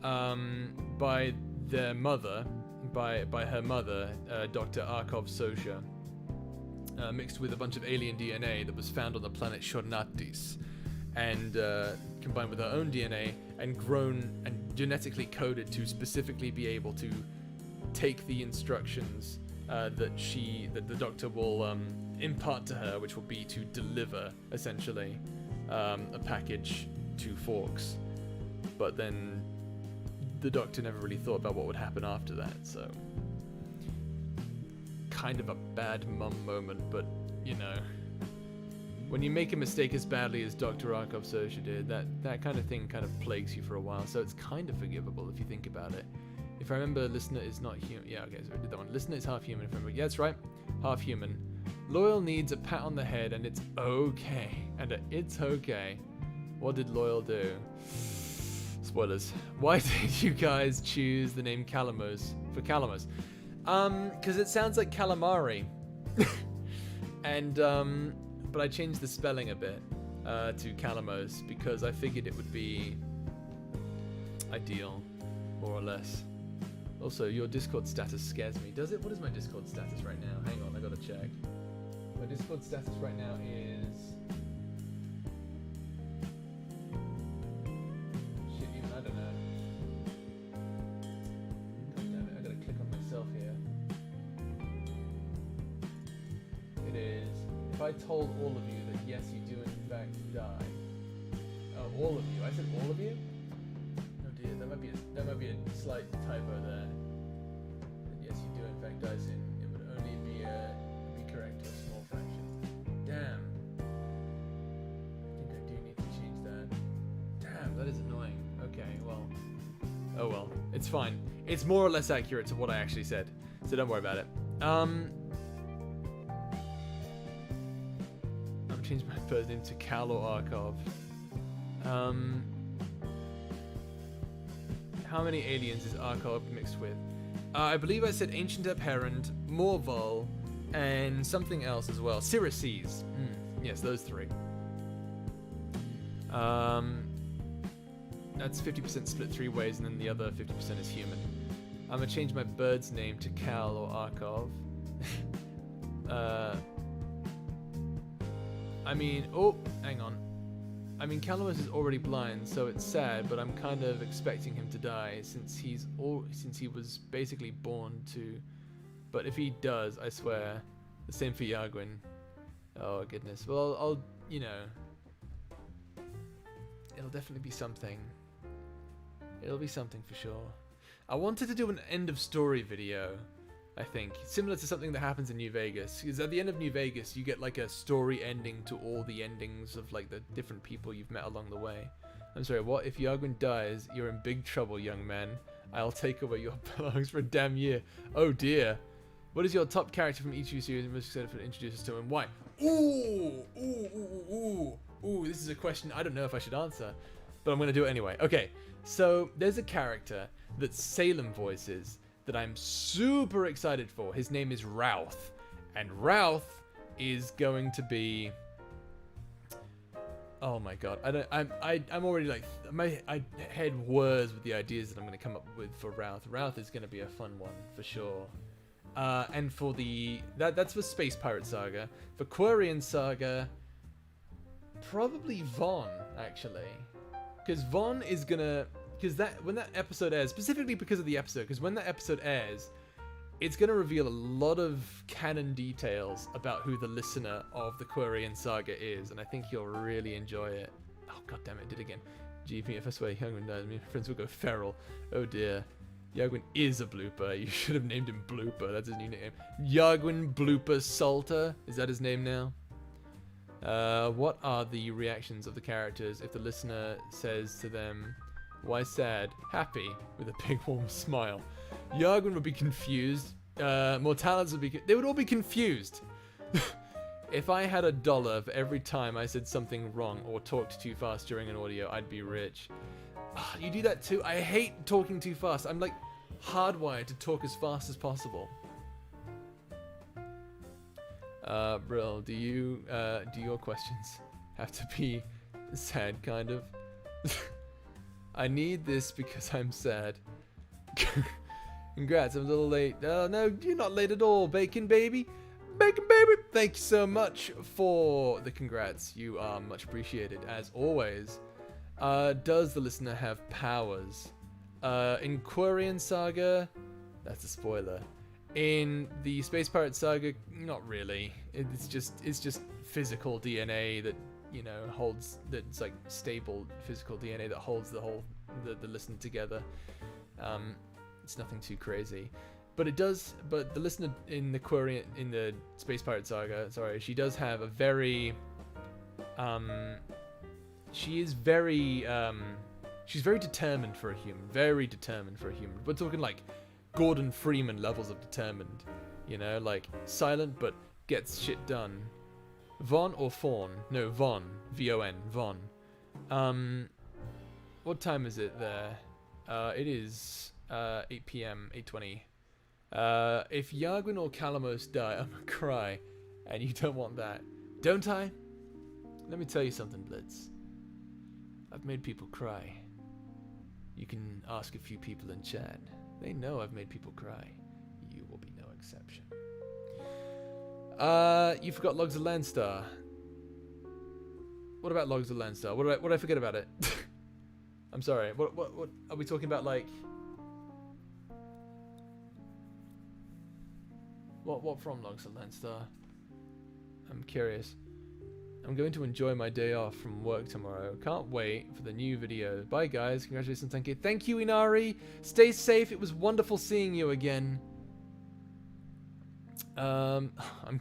by their mother, by her mother, Dr. Arkov Sosha, mixed with a bunch of alien DNA that was found on the planet Shornatis, and combined with her own DNA and grown and genetically coded to specifically be able to take the instructions that the doctor will impart to her, which will be to deliver essentially a package to Forks. But then the doctor never really thought about what would happen after that, so kind of a bad mum moment. But you know, when you make a mistake as badly as Dr. Arkov Sosha did, that kind of thing kind of plagues you for a while, so it's kind of forgivable if you think about it. If I remember, listener is not human. Yeah, okay, so I did that one. Listener is half human, if I remember. Yeah, that's right. Half human. Loyal needs a pat on the head, and it's okay. And it's okay. What did Loyal do? Spoilers. Why did you guys choose the name Calamos for Calamos? Because it sounds like calamari. And, but I changed the spelling a bit to Calamos because I figured it would be ideal, more or less. Also, your Discord status scares me. Does it? What is my Discord status right now? Hang on, I gotta check. My Discord status right now is... shit, even I don't know. God damn it, I gotta click on myself here. It is... if I told all of you that yes, you do in fact die. Oh, all of you. I said all of you? Oh dear, that might be a slight typo there. And yes, you do in fact die soon. It would only be correct to a small fraction. Damn. I think I do need to change that. Damn, that is annoying. Okay, well. Oh well, it's fine. It's more or less accurate to what I actually said, so don't worry about it. I'm changing my first name to Cal or Arkov. How many aliens is Arkov mixed with? I believe I said Ancient Apparent, Morval, and something else as well. Syracuse. Yes, those three. No that's 50% split 3 ways, and then the other 50% is human. I'm gonna change my bird's name to Cal or Arkov. I mean, oh, hang on. I mean, Calamus is already blind, so it's sad, but I'm kind of expecting him to die since he was basically born to. But if he does, I swear, the same for Yargwin. Oh goodness. Well, I'll you know, it'll definitely be something. It'll be something for sure. I wanted to do an end of story video, I think, similar to something that happens in New Vegas. Because at the end of New Vegas, you get like a story ending to all the endings of like the different people you've met along the way. I'm sorry, what? If Yargwin dies, you're in big trouble, young man. I'll take away your belongings for a damn year. Oh dear. What is your top character from each of your series and most excited for introduce us to, and why? Ooh, this is a question I don't know if I should answer, but I'm going to do it anyway. Okay, so there's a character that Salem voices that I'm super excited for. His name is Routh, and Routh is going to be... Oh my god, I'm already like, I head whirs with the ideas that I'm going to come up with for Routh. Routh is going to be a fun one, for sure. And for that's for Space Pirate Saga. For Quarian Saga, probably Vaughn, actually. Because Vaughn is gonna, when that episode airs, specifically because of the episode, because when that episode airs, it's gonna reveal a lot of canon details about who the listener of the Quarian Saga is, and I think you'll really enjoy it. Oh god damn it, did it again. GP, if I swear Yargwin dies, my friends will go feral. Oh dear. Yargwin is a blooper. You should have named him Blooper. That's his new name. Yargwin Blooper Salter. Is that his name now? What are the reactions of the characters if the listener says to them, why sad? Happy, with a big warm smile. Yargwin would be confused. Mortalids would be... They would all be confused. If I had $1 for every time I said something wrong or talked too fast during an audio, I'd be rich. You do that too? I hate talking too fast. I'm like hardwired to talk as fast as possible. Brill, do your questions have to be sad, kind of? I need this because I'm sad. Congrats, I'm a little late. No, you're not late at all, Bacon Baby. Bacon Baby! Thank you so much for the congrats. You are much appreciated, as always. Does the listener have powers? In Quarian Saga, that's a spoiler. In the Space Pirate Saga, not really. It's just physical DNA that, you know, holds, that's like stable physical DNA that holds the listener together. It's nothing too crazy. But it does, but the listener in the Space Pirate Saga, sorry, she does have a very, she's very determined for a human. Very determined for a human. We're talking like Gordon Freeman levels of determined. You know, like silent but gets shit done. Vaughn or Fawn? No, Vaughn. V-O-N. Vaughn. What time is it there? It is 8 p.m. 8:20. If Yargwin or Calamos die, I'm gonna cry. And you don't want that. Don't I? Let me tell you something, Blitz. I've made people cry. You can ask a few people in chat. They know I've made people cry. You will be no exception. You forgot Logs of Landstar. What about Logs of Landstar? What did I forget about it? I'm sorry. What are we talking about? Like, what from Logs of Landstar? I'm curious. I'm going to enjoy my day off from work tomorrow. Can't wait for the new video. Bye guys. Congratulations. Thank you. Thank you, Inari. Stay safe. It was wonderful seeing you again. I'm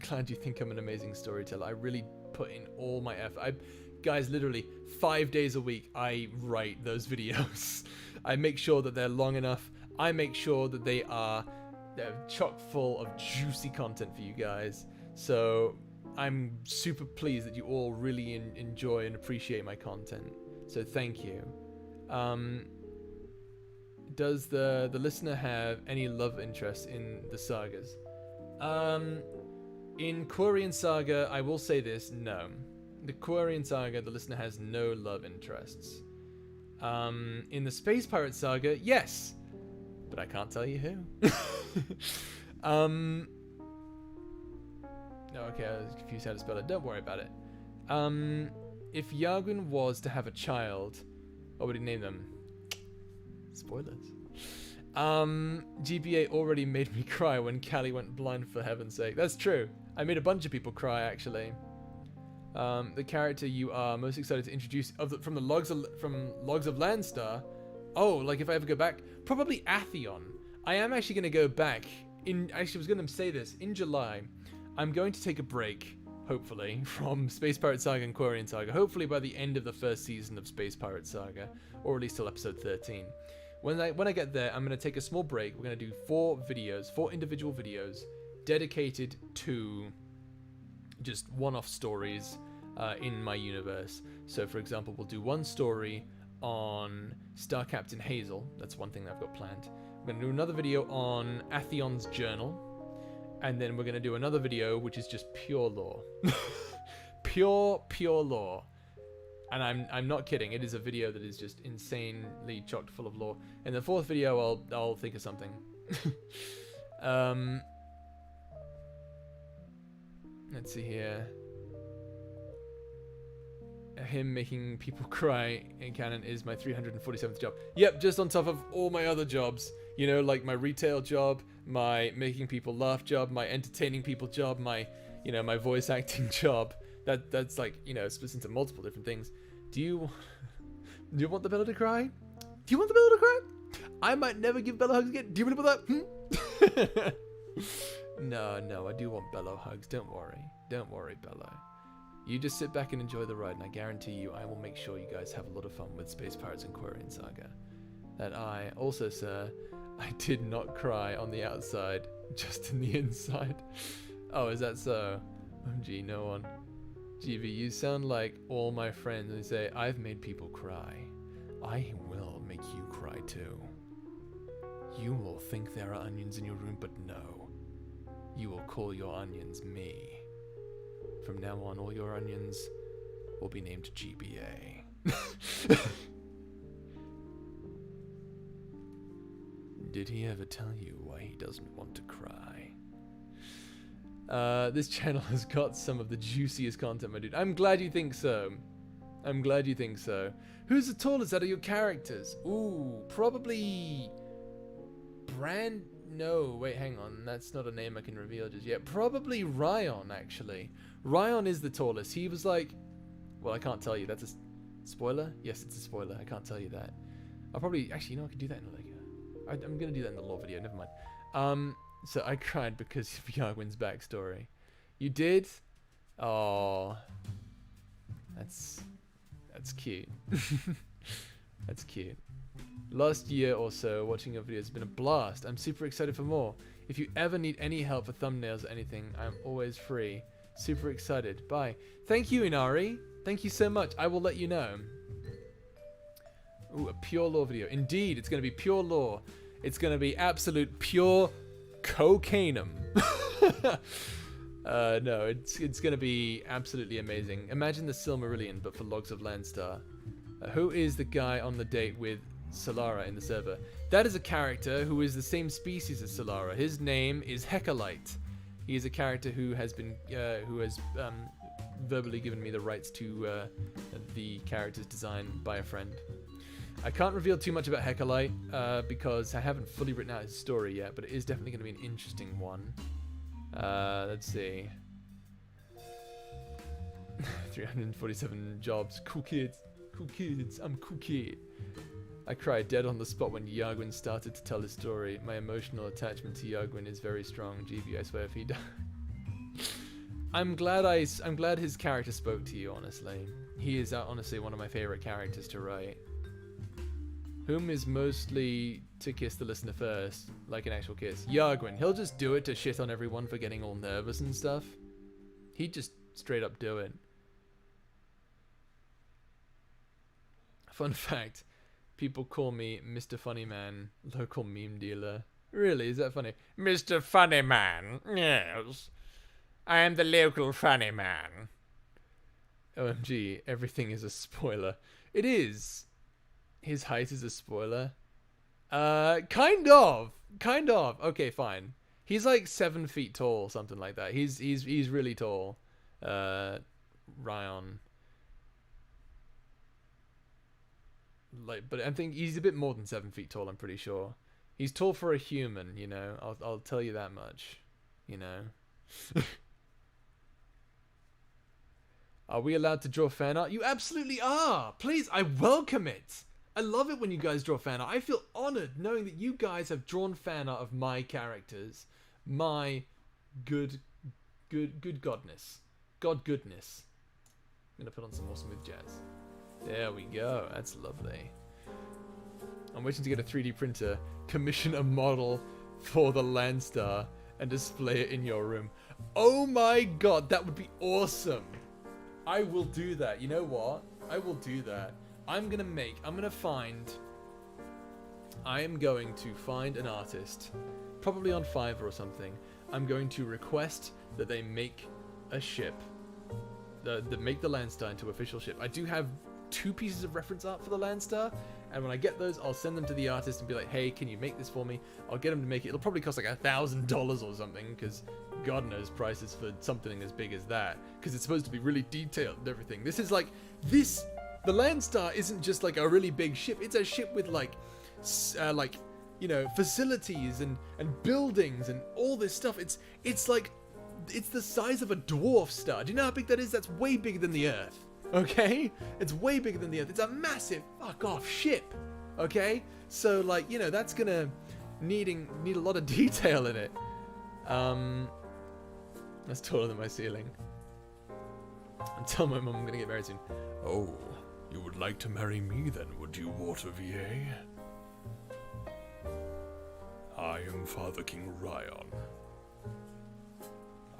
glad you think I'm an amazing storyteller. I really put in all my effort. Guys, literally 5 days a week, I write those videos. I make sure that they're long enough. I make sure that they're chock full of juicy content for you guys. So I'm super pleased that you all really enjoy and appreciate my content. So thank you. Does the listener have any love interest in the sagas? In Quarian Saga, I will say this, no. The Quarian Saga, the listener has no love interests. In the Space Pirate Saga, yes, but I can't tell you who. No, okay, I was confused how to spell it. Don't worry about it. If Yargwin was to have a child, what would he name them? Spoilers. GBA already made me cry when Callie went blind, for heaven's sake. That's true. I made a bunch of people cry, actually. The character you are most excited to introduce from Logs of Landstar. Oh, like if I ever go back, probably Atheon. I am actually going to go back. Actually, I was going to say this in July. I'm going to take a break, hopefully, from Space Pirate Saga and Quarian Saga. Hopefully by the end of the first season of Space Pirate Saga, or at least till episode 13. When I get there, I'm going to take a small break. We're going to do 4 individual videos, dedicated to just one-off stories in my universe. So, for example, we'll do one story on Star Captain Hazel. That's one thing that I've got planned. We're going to do another video on Atheon's journal. And then we're going to do another video, which is just pure lore. pure lore. And I'm not kidding. It is a video that is just insanely chocked full of lore. In the 4th video, I'll think of something. Let's see here. Him making people cry in canon is my 347th job. Yep, just on top of all my other jobs. You know, like my retail job, my making people laugh job, my entertaining people job, my voice acting job. That's like, split into multiple different things. Do you want the Bella to cry? Do you want the Bella to cry? I might never give Bella hugs again. Do you want to put that? No, I do want Bella hugs. Don't worry, Bella. You just sit back and enjoy the ride, and I guarantee you, I will make sure you guys have a lot of fun with Space Pirates and Quarian Saga. That I also, sir, I did not cry on the outside, just in the inside. Oh, is that so? OMG, no one. GB, you sound like all my friends who say, I've made people cry. I will make you cry too. You will think there are onions in your room, but no. You will call your onions me. From now on, all your onions will be named GBA. Did he ever tell you why he doesn't want to cry? This channel has got some of the juiciest content, my dude. I'm glad you think so. Who's the tallest out of your characters? Ooh, probably... No, wait, hang on. That's not a name I can reveal just yet. Probably Ryan, actually. Ryan is the tallest. He was like... Well, I can't tell you. That's a spoiler? Yes, it's a spoiler. I can't tell you that. I'll probably... Actually, I can do that in I'm going to do that in the lore video. Never mind. So I cried because of Yargwin's backstory. You did? Oh, that's cute. That's cute. Last year or so, watching your videos has been a blast. I'm super excited for more. If you ever need any help for thumbnails or anything, I'm always free. Super excited. Bye. Thank you, Inari. Thank you so much. I will let you know. Ooh, a pure lore video. Indeed, it's going to be pure lore. It's going to be absolute pure cocainum. No, it's going to be absolutely amazing. Imagine the Silmarillion, but for Logs of Landstar. Who is the guy on the date with Solara in the server? That is a character who is the same species as Solara. His name is Hecalite. He is a character who has been, verbally given me the rights to the character's design by a friend. I can't reveal too much about Hecalite because I haven't fully written out his story yet, but it is definitely going to be an interesting one. Let's see. 347 jobs. Cool kids. Cool kids. I'm cool kid. I cried dead on the spot when Yargwin started to tell his story. My emotional attachment to Yargwin is very strong. GB, I swear if he died. I'm glad his character spoke to you, honestly. He is honestly one of my favorite characters to write. Whom is mostly to kiss the listener first, like an actual kiss? Yargwin. He'll just do it to shit on everyone for getting all nervous and stuff. He'd just straight up do it. Fun fact, people call me Mr. Funny Man, local meme dealer. Really, is that funny? Mr. Funny Man, yes. I am the local funny man. OMG, everything is a spoiler. It is. His height is a spoiler. Kind of. Okay, fine. He's like 7 feet tall, something like that. He's really tall. Ryan. Like, but I think he's a bit more than 7 feet tall. I'm pretty sure. He's tall for a human. You know, I'll tell you that much. You know. Are we allowed to draw fan art? You absolutely are. Please, I welcome it. I love it when you guys draw fan art. I feel honored knowing that you guys have drawn fan art of my characters. My good godness. God goodness. I'm going to put on some more smooth jazz. There we go. That's lovely. I'm waiting to get a 3D printer, commission a model for the Landstar, and display it in your room. Oh my god, that would be awesome. I will do that. You know what? I will do that. I am going to find an artist, probably on Fiverr or something. I'm going to request that they make a ship, that make the Landstar into official ship. I do have 2 pieces of reference art for the Landstar, and when I get those, I'll send them to the artist and be like, hey, can you make this for me? I'll get them to make it. It'll probably cost like $1,000 or something, because God knows prices for something as big as that, because it's supposed to be really detailed and everything. This is like, the Landstar isn't just like a really big ship. It's a ship with like you know, facilities and buildings and all this stuff. It's like, it's the size of a dwarf star. Do you know how big that is? That's way bigger than the Earth. Okay? It's way bigger than the Earth. It's a massive fuck off ship. Okay? So like, you know, that's gonna need a lot of detail in it. That's taller than my ceiling. And tell my mum I'm gonna get married soon. Oh, you would like to marry me then, would you, Water VA? I am Father King Ryan.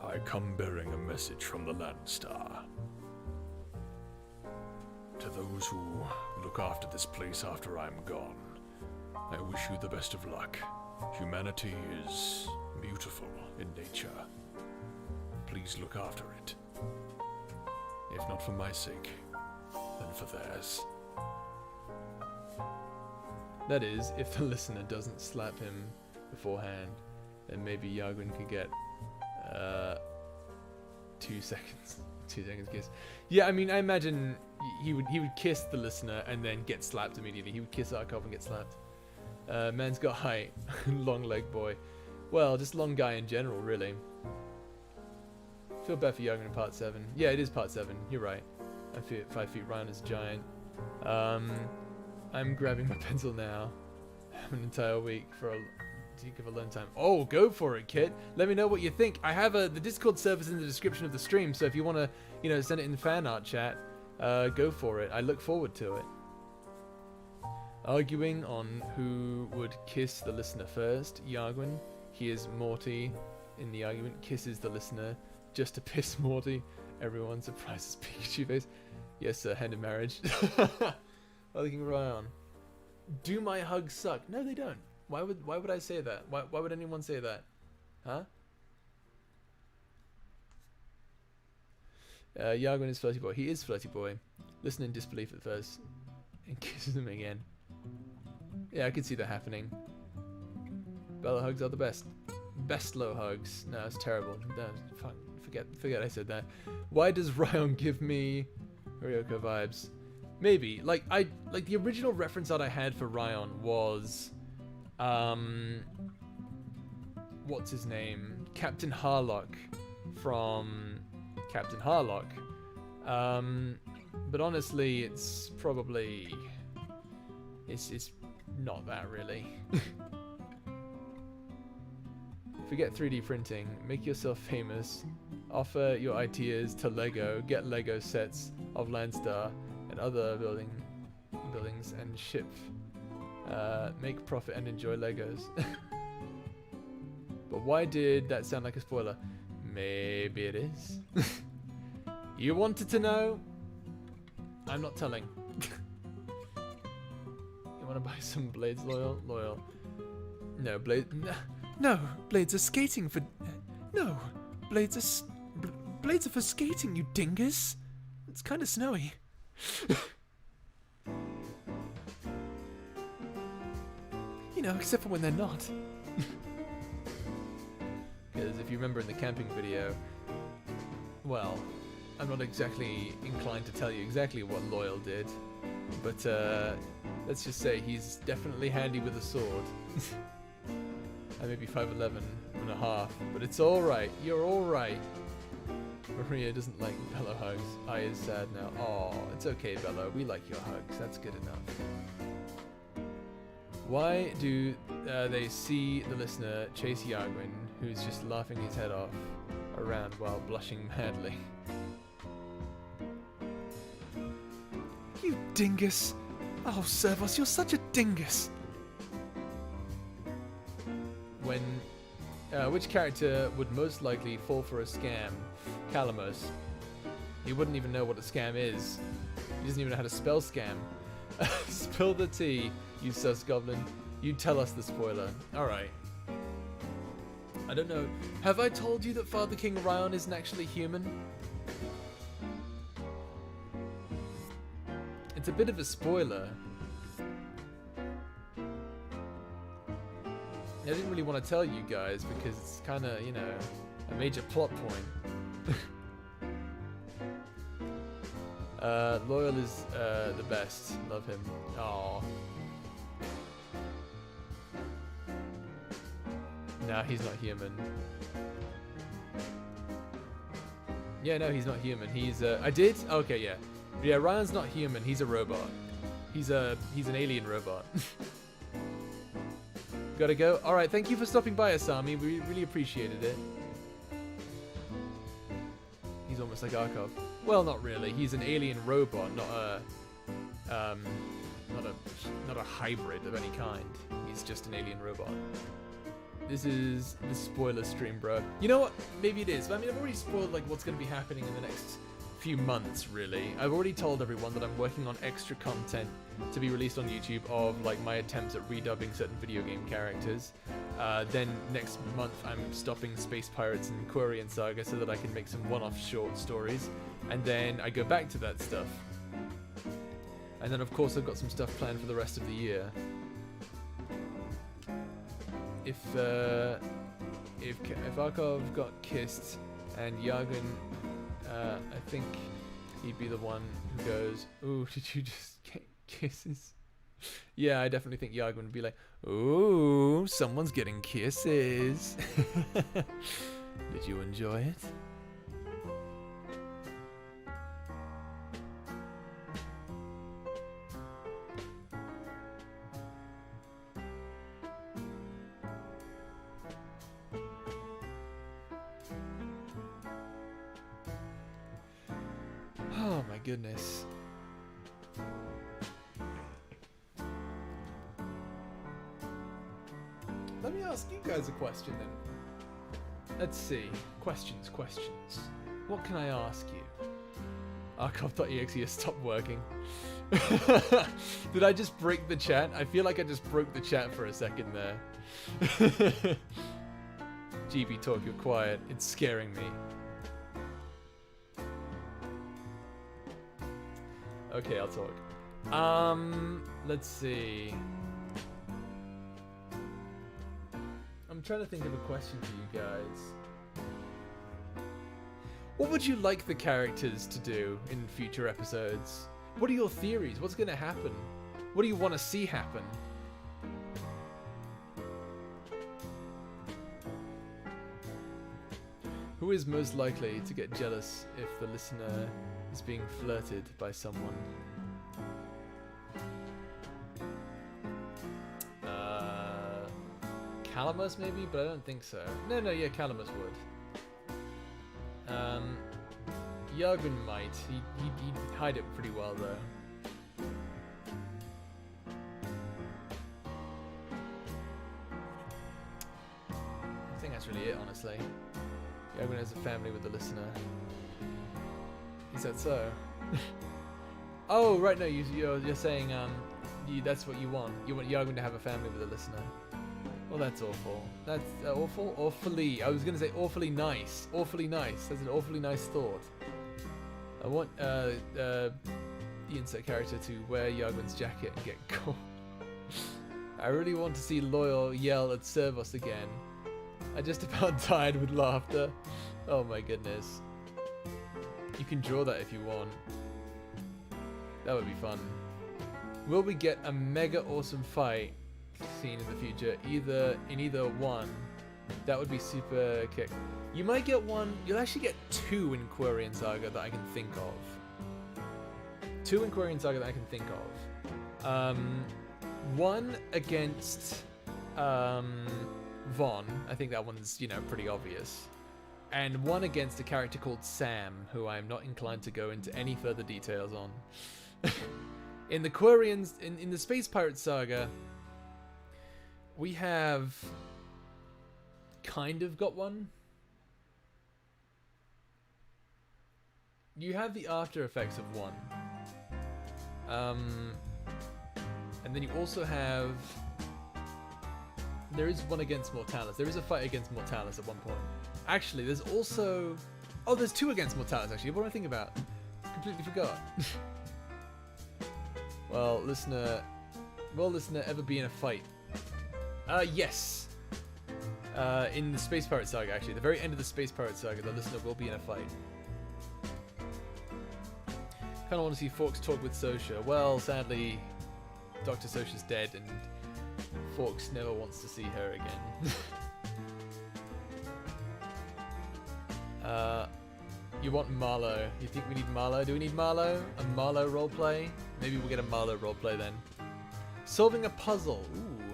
I come bearing a message from the Landstar. To those who look after this place after I'm gone, I wish you the best of luck. Humanity is beautiful in nature. Please look after it. If not for my sake, then for theirs. That is, if the listener doesn't slap him beforehand, then maybe Yagwin could get 2 seconds. 2 seconds kiss. Yeah, I mean, I imagine he would kiss the listener and then get slapped immediately. He would kiss Arkov and get slapped. Man's got height. Long leg boy. Well, just long guy in general, really. Feel bad for Yagwin in part 7. Yeah, it is part 7. You're right. I feel 5 feet. Ryan is a giant. I'm grabbing my pencil now. I'm an entire week for a long time. Oh, go for it, kid. Let me know what you think. I have the Discord server's in the description of the stream, so if you want to, you know, send it in the fan art chat, go for it. I look forward to it. Arguing on who would kiss the listener first. Yagwin, he is Morty in the argument, kisses the listener just to piss Morty. Everyone surprises Pikachu face. Yes, sir, hand in marriage. Father King Ryan. Do my hugs suck? No, they don't. Why would I say that? Why would anyone say that? Huh? Yagwin is flirty boy. He is flirty boy. Listen in disbelief at first. And kisses him again. Yeah, I can see that happening. Bella hugs are the best. Best low hugs. No, it's terrible. No, fuck, forget I said that. Why does Ryan give me Ryoko vibes? Maybe. Like the original reference that I had for Ryan was what's his name? Captain Harlock from Captain Harlock. But honestly, it's probably it's not that really. Forget 3D printing. Make yourself famous. Offer your ideas to Lego. Get Lego sets of Landstar and other buildings and ship. Make profit and enjoy Legos. But why did that sound like a spoiler? Maybe it is. You wanted to know? I'm not telling. You want to buy some blades, Loyal? Loyal. No, blades. No, blades are skating for. No, blades are for skating, you dingus. It's kind of snowy. You know, except for when they're not. Because if you remember in the camping video, well, I'm not exactly inclined to tell you exactly what Loyal did, but let's just say he's definitely handy with a sword. I may be 5'11" and a half, but it's alright, you're alright. Maria doesn't like Bello hugs. I is sad now. Aw, it's okay, Bello, we like your hugs, that's good enough. Why do they see the listener chase Yargwin, who's just laughing his head off around while blushing madly? You dingus! Oh, Servos, you're such a dingus! When, which character would most likely fall for a scam? Calamos. He wouldn't even know what a scam is. He doesn't even know how to spell scam. Spill the tea, you sus goblin. You tell us the spoiler. Alright. I don't know. Have I told you that Father King Ryan isn't actually human? It's a bit of a spoiler. I didn't really want to tell you guys because it's kind of, you know, a major plot point. Loyal is the best. Love him. Aww. Nah, he's not human. Yeah, no, he's not human. He's I did? Okay, yeah. Yeah, Ryan's not human. He's a robot. He's an alien robot. Gotta go. All right, thank you for stopping by, Asami. We really appreciated it. He's almost like Arkov. Well, not really. He's an alien robot, not a hybrid of any kind. He's just an alien robot. This is the spoiler stream, bro. You know what? Maybe it is. I mean, I've already spoiled like what's going to be happening in the next few months, really. I've already told everyone that I'm working on extra content to be released on YouTube of like my attempts at redubbing certain video game characters. Then next month I'm stopping Space Pirates and Quarian Saga so that I can make some one-off short stories. And then I go back to that stuff. And then of course I've got some stuff planned for the rest of the year. If Arkov got kissed and Yargun, I think he'd be the one who goes, "Ooh, did you just get kisses?" Yeah, I definitely think Yargun would be like, "Ooh, someone's getting kisses." Did you enjoy it? Oh my goodness. Let me ask you guys a question then. Let's see. Questions. What can I ask you? Archive.exe has stopped working. Did I just break the chat? I feel like I just broke the chat for a second there. GB Talk, you're quiet. It's scaring me. Okay, I'll talk. Let's see. I'm trying to think of a question for you guys. What would you like the characters to do in future episodes? What are your theories? What's going to happen? What do you want to see happen? Who is most likely to get jealous if the listener is being flirted by someone? Calamos maybe, but I don't think so. No, yeah, Calamos would. Yargun might. He'd hide it pretty well though. I think that's really it, honestly. Yargun has a family with the listener. Is that so? Oh, right, no, you're saying that's what you want. You want Yargun to have a family with a listener. Well, that's awful. That's awful? Awfully. I was going to say awfully nice. Awfully nice. That's an awfully nice thought. I want the insect character to wear Yargun's jacket and get caught. I really want to see Loyal yell at Servos again. I just about died with laughter. Oh my goodness. You can draw that if you want. That would be fun. Will we get a mega awesome fight scene in the future? Either one. That would be super kick. You might get one. You'll actually get two in Quarian Saga that I can think of. Two in Quarian Saga that I can think of. One against Vaughn. I think that one's, you know, pretty obvious. And one against a character called Sam, who I'm not inclined to go into any further details on. In the Quarians, in the Space Pirate Saga, we have kind of got one. You have the after effects of one. And then you also have... There is one against Mortalis. There is a fight against Mortalis at one point. Actually, there's also... Oh, there's two against Mortalis, actually. What do I think about? Completely forgot. Well, listener... Will listener ever be in a fight? Yes. In the Space Pirate Saga, actually. The very end of the Space Pirate Saga, the listener will be in a fight. Kind of want to see Forks talk with Sosha. Well, sadly, Dr. Sosha's dead, and Forks never wants to see her again. You want Marlowe. You think we need Marlowe? Do we need Marlowe? A Marlowe roleplay? Maybe we'll get a Marlowe roleplay then. Solving a puzzle. Ooh.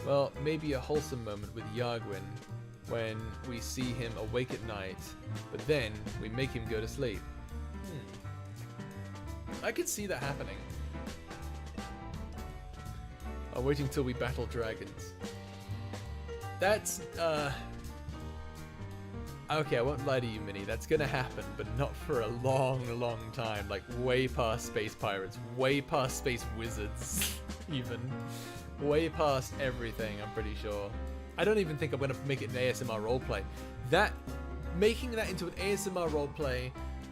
Well, maybe a wholesome moment with Yargwin when we see him awake at night, but then we make him go to sleep. I could see that happening. I'm waiting till we battle dragons. That's, okay, I won't lie to you, Minnie. That's gonna happen, but not for a long, long time. Like, way past space pirates. Way past space wizards, even. Way past everything, I'm pretty sure. I don't even think I'm gonna make it an ASMR roleplay. Making that into an ASMR roleplay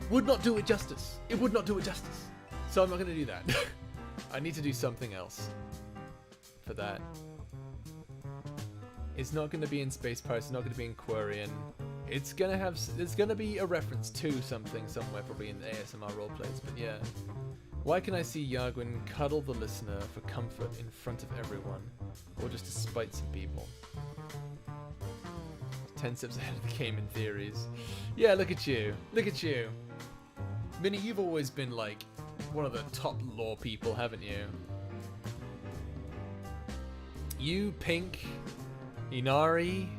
would not do it justice. It would not do it justice. So I'm not gonna do that. I need to do something else for that. It's not gonna be in Space Pirates, it's not gonna be in Quarian. It's gonna have, there's gonna be a reference to something somewhere, probably in the ASMR roleplays, but yeah. Why can I see Yargwin cuddle the listener for comfort in front of everyone? Or just to spite some people? 10 steps ahead of the game in theories. Yeah, look at you. Look at you. Minnie, you've always been like one of the top lore people, haven't you? You, Pink, Inari,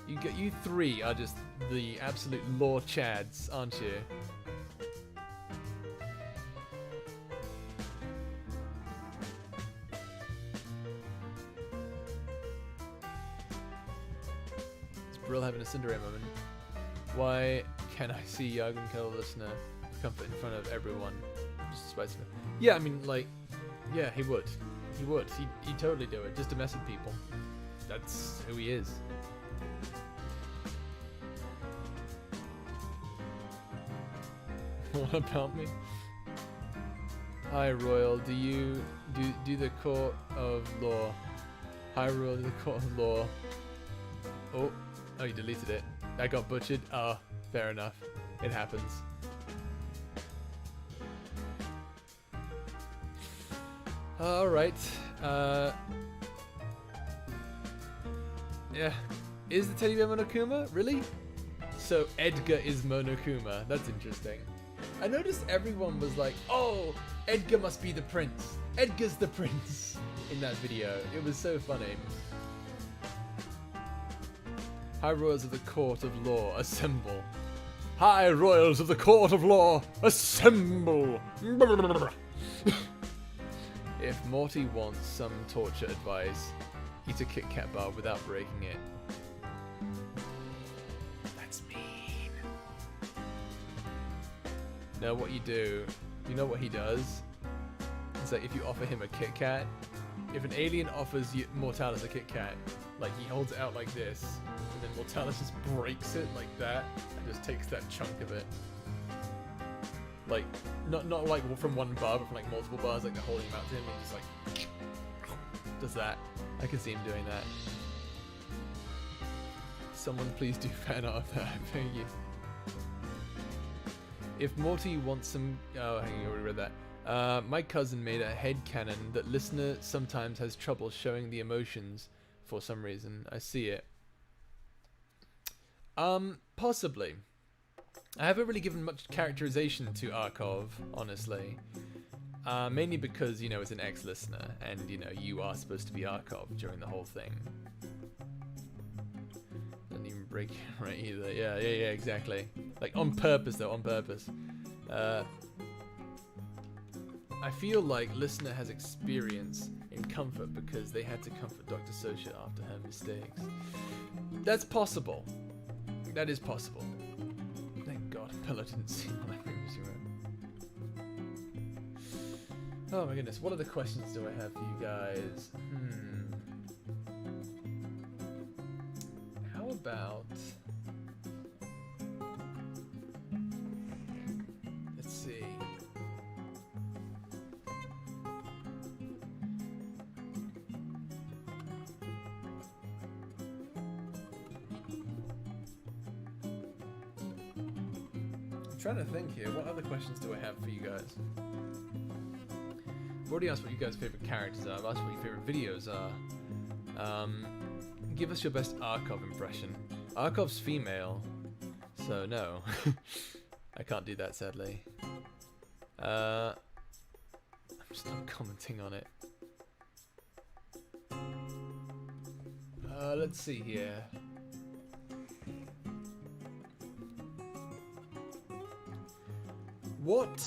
you three are just the absolute lore chads, aren't you? Is Brill having a Cinderella moment? Why can I see Yargwin cuddle listener for comfort in front of everyone? Just to spite him. Yeah, I mean, like, yeah, he would. He would. He'd totally do it, just to mess with people. That's who he is. What about me? Hi, Royal. Do you do the Court of Law? Hi, Royal. Do the Court of Law? Oh, you deleted it. I got butchered. Oh, fair enough. It happens. Alright, yeah, is the teddy bear Monokuma? Really? So Edgar is Monokuma, that's interesting. I noticed everyone was like, oh, Edgar must be the prince. Edgar's the prince in that video. It was so funny. High Royals of the Court of Law, assemble. High Royals of the Court of Law, assemble! If Morty wants some torture advice, eat a Kit Kat bar without breaking it. That's mean. Now what you do, you know what he does? It's like if you offer him a Kit Kat, if an alien offers you Mortalis a Kit Kat, like he holds it out like this, and then Mortalis just breaks it like that, and just takes that chunk of it. Like, not like from one bar, but from like multiple bars, like they're holding him out to him, and he's just like... does that. I can see him doing that. Someone please do fan art of that, I beg you. If Morty wants some... Oh, hang on, I already read that. My cousin made a headcanon that listener sometimes has trouble showing the emotions for some reason. I see it. Possibly. I haven't really given much characterization to Arkov, honestly. Mainly because, you know, it's an ex-listener, and, you know, you are supposed to be Arkov during the whole thing. Doesn't even break right either. Yeah, exactly. Like, on purpose, though, on purpose. I feel like listener has experience in comfort because they had to comfort Dr. Sosha after her mistakes. That's possible. That is possible. Thank God, Bella didn't see what I previously wrote. Oh my goodness, what other questions do I have for you guys? How about... Let's see. I'm trying to think here. What other questions do I have for you guys? I've already asked what you guys' favorite characters are. I've asked what your favorite videos are. Give us your best Arkov impression. Arkov's female, so no. I can't do that, sadly. I'm just not commenting on it. Let's see here. What,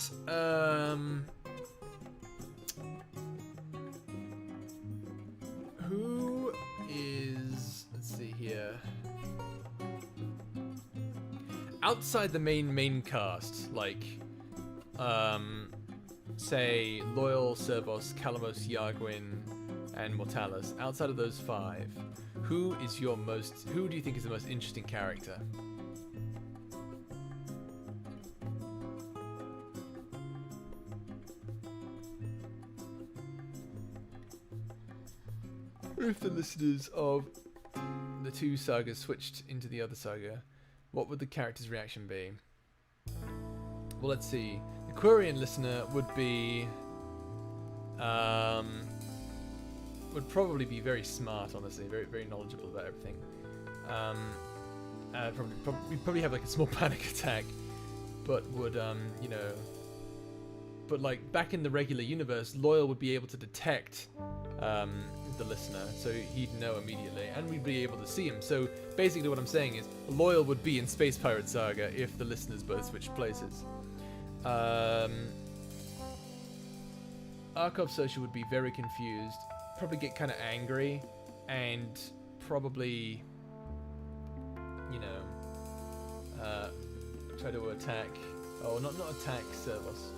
who is, let's see here. Outside the main cast, like, say, Loyal, Servos, Kalamos, Yargwin, and Mortalis, outside of those 5, who do you think is the most interesting character? If the listeners of the 2 sagas switched into the other saga, what would the character's reaction be? Well, let's see. The Quarian listener would be... would probably be very smart, honestly. Very, very knowledgeable about everything. Probably have like a small panic attack, but would, you know... But like, back in the regular universe, Loyal would be able to detect the listener, so he'd know immediately, and we'd be able to see him. So basically what I'm saying is, Loyal would be in Space Pirate Saga if the listeners both switched places. Arkov Sosha would be very confused, probably get kind of angry, and probably, you know, try to attack, oh, not attack Servos.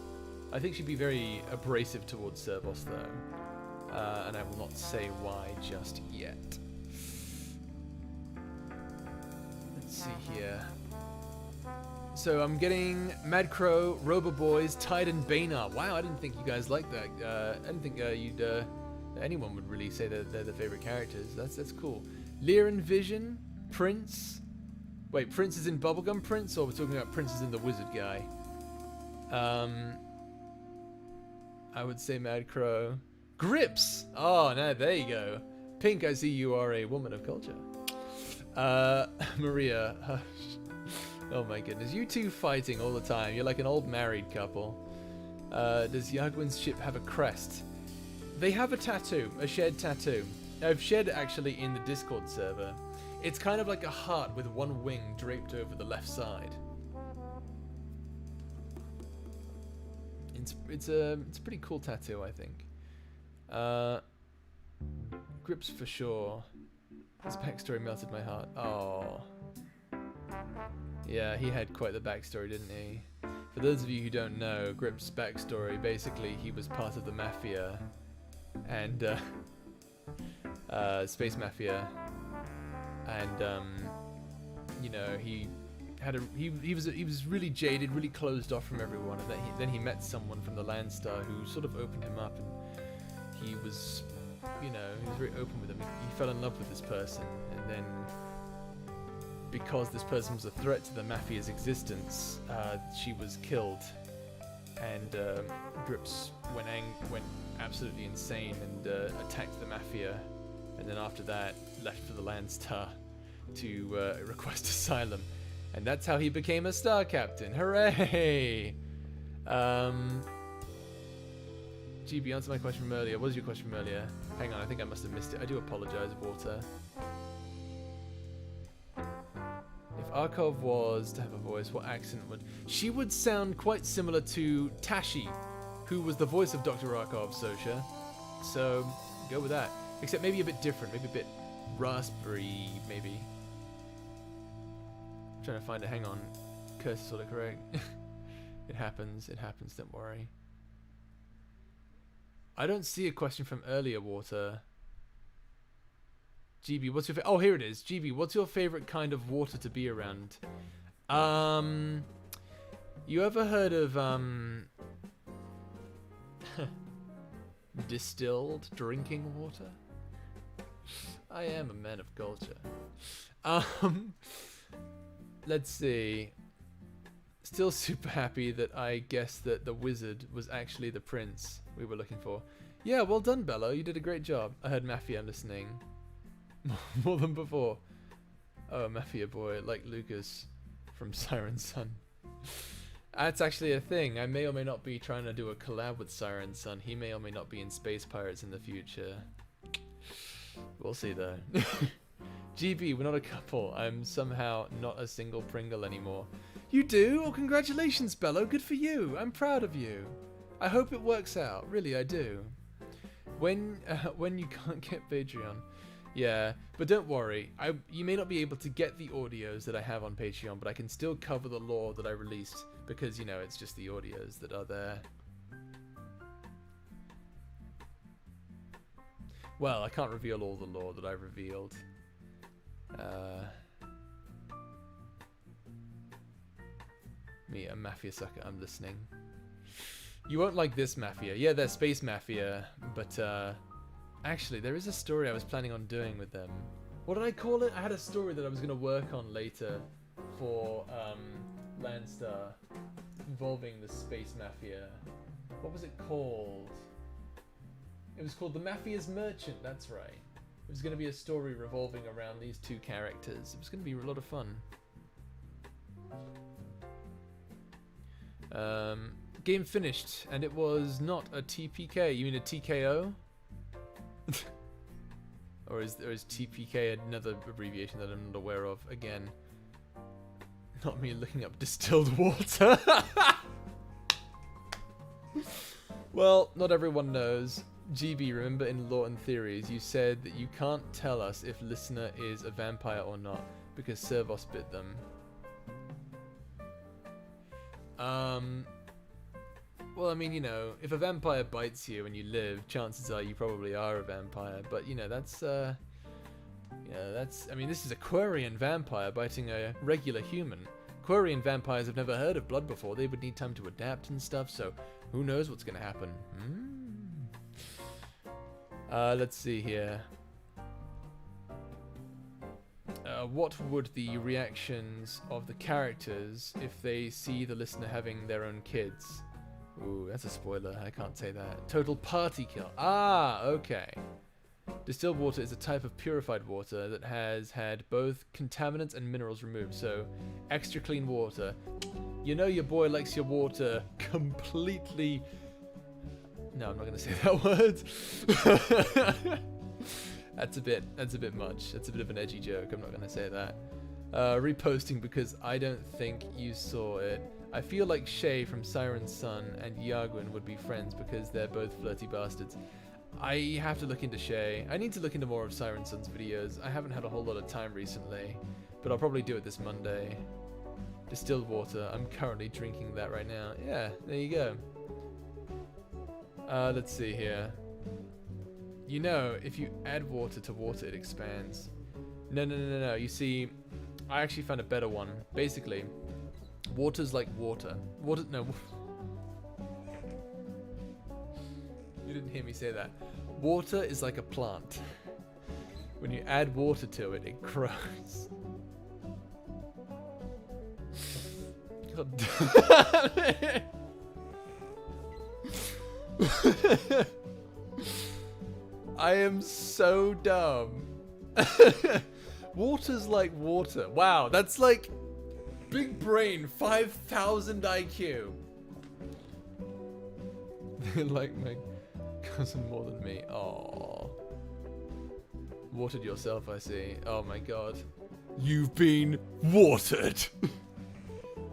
I think she'd be very abrasive towards Servos, though. And I will not say why just yet. Let's see here. So I'm getting Mad Crow, Robo Boys, Tide, and Banar. Wow, I didn't think you guys liked that. I didn't think anyone would really say that they're the favorite characters. That's cool. Lear and Vision, Prince. Wait, Prince is in Bubblegum Prince, or we're talking about Prince is in the Wizard guy? I would say Mad Crow. Grips! Oh, no, there you go. Pink, I see you are a woman of culture. Maria. Oh my goodness. You two fighting all the time. You're like an old married couple. Does Yagwin's ship have a crest? They have a tattoo. A shared tattoo. I've shared it actually in the Discord server. It's kind of like a heart with one wing draped over the left side. It's a pretty cool tattoo, I think. Grips for sure. His backstory melted my heart. Oh. Yeah, he had quite the backstory, didn't he? For those of you who don't know, Grips' backstory, basically he was part of the Mafia and Space Mafia, and you know, he was really jaded, really closed off from everyone, and then he met someone from the Landstar who sort of opened him up, and he was you know, he was very open with them. He fell in love with this person, and then because this person was a threat to the mafia's existence, she was killed. And Drips went absolutely insane and attacked the mafia, and then after that left for the Landstar to request asylum, and that's how he became a star captain. Hooray! GB, answer my question from earlier. What was your question from earlier? Hang on, I think I must have missed it. I do apologize, Water. If Arkov was to have a voice, what accent would... She would sound quite similar to Tashi, who was the voice of Dr. Arkov, Sosha. So, go with that. Except maybe a bit different, maybe a bit raspberry, maybe. I'm trying to find it, hang on. Curse is sort of correct. It happens, don't worry. I don't see a question from earlier, Water. GB, what's your oh, here it is. GB, what's your favorite kind of water to be around? You ever heard of distilled drinking water? I am a man of culture. Let's see. Still super happy that I guessed that the wizard was actually the prince we were looking for. Yeah, well done, Bello. You did a great job. I heard Mafia listening. More than before. Oh, Mafia boy, like Lucas from Siren Sun. That's actually a thing. I may or may not be trying to do a collab with Siren Sun. He may or may not be in Space Pirates in the future. We'll see though. GB, we're not a couple. I'm somehow not a single Pringle anymore. You do? Oh, congratulations, Bello. Good for you. I'm proud of you. I hope it works out. Really, I do. When you can't get Patreon. Yeah, but don't worry. You may not be able to get the audios that I have on Patreon, but I can still cover the lore that I released because, you know, it's just the audios that are there. Well, I can't reveal all the lore that I revealed. Me, a Mafia sucker, I'm listening. You won't like this Mafia. Yeah, they're Space Mafia, but actually, there is a story I was planning on doing with them. What did I call it? I had a story that I was going to work on later for Landstar involving the Space Mafia. What was it called? It was called The Mafia's Merchant, that's right. It was going to be a story revolving around these two characters. It was going to be a lot of fun. Game finished, and it was not a TPK. You mean a TKO? or is TPK another abbreviation that I'm not aware of? Again, not me looking up distilled water. Well, not everyone knows. GB, remember in Lore and Theories, you said that you can't tell us if listener is a vampire or not because Servos bit them. Well, I mean, you know, if a vampire bites you and you live, chances are you probably are a vampire. But, you know, that's, I mean, this is a Quarian vampire biting a regular human. Quarian vampires have never heard of blood before. They would need time to adapt and stuff, so who knows what's going to happen. Let's see here. What would the reactions of the characters if they see the listener having their own kids? Ooh, that's a spoiler. I can't say that. Total party kill. Ah, okay. Distilled water is a type of purified water that has had both contaminants and minerals removed, so extra clean water. You know your boy likes your water completely... No, I'm not going to say that word. That's a bit much. That's a bit of an edgy joke. I'm not going to say that. Reposting because I don't think you saw it. I feel like Shay from Siren Sun and Yagwin would be friends because they're both flirty bastards. I have to look into Shay. I need to look into more of Siren Sun's videos. I haven't had a whole lot of time recently, but I'll probably do it this Monday. Distilled water. I'm currently drinking that right now. Yeah, there you go. Let's see here. You know, if you add water to water, it expands. No. You see, I actually found a better one. Basically, water's like water. No. You didn't hear me say that. Water is like a plant. When you add water to it, it grows. God damn it. I am so dumb. Water's like water. Wow, that's like big brain, 5,000 IQ. They like my cousin more than me. Aww. Watered yourself, I see. Oh my god. You've been watered.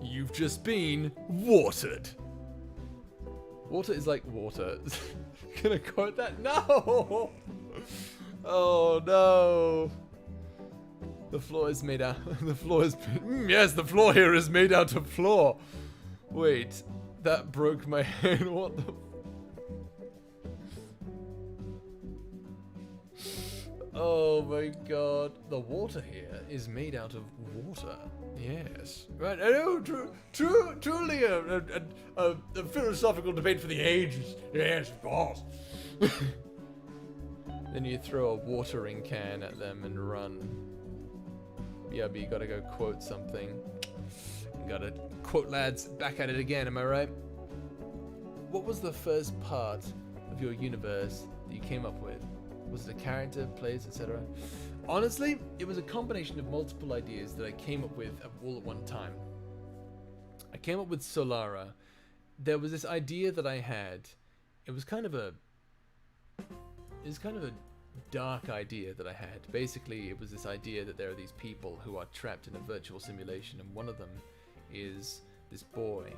You've just been watered. Water is like water. Can I quote that? No! Oh no. The floor is made out. The floor is. Yes, the floor here is made out of floor. Wait, that broke my head. What the. Oh my god. The water here is made out of water. Yes. Right. Oh, truly a philosophical debate for the ages. Yes, of course. Then you throw a watering can at them and run. Yeah, but you gotta go quote something. You gotta quote lads back at it again, am I right? What was the first part of your universe that you came up with? Was it a character, place, etc.? Honestly, it was a combination of multiple ideas that I came up with all at one time. I came up with Solara. There was this idea that I had. It was kind of a dark idea that I had. Basically, it was this idea that there are these people who are trapped in a virtual simulation, and one of them is this boy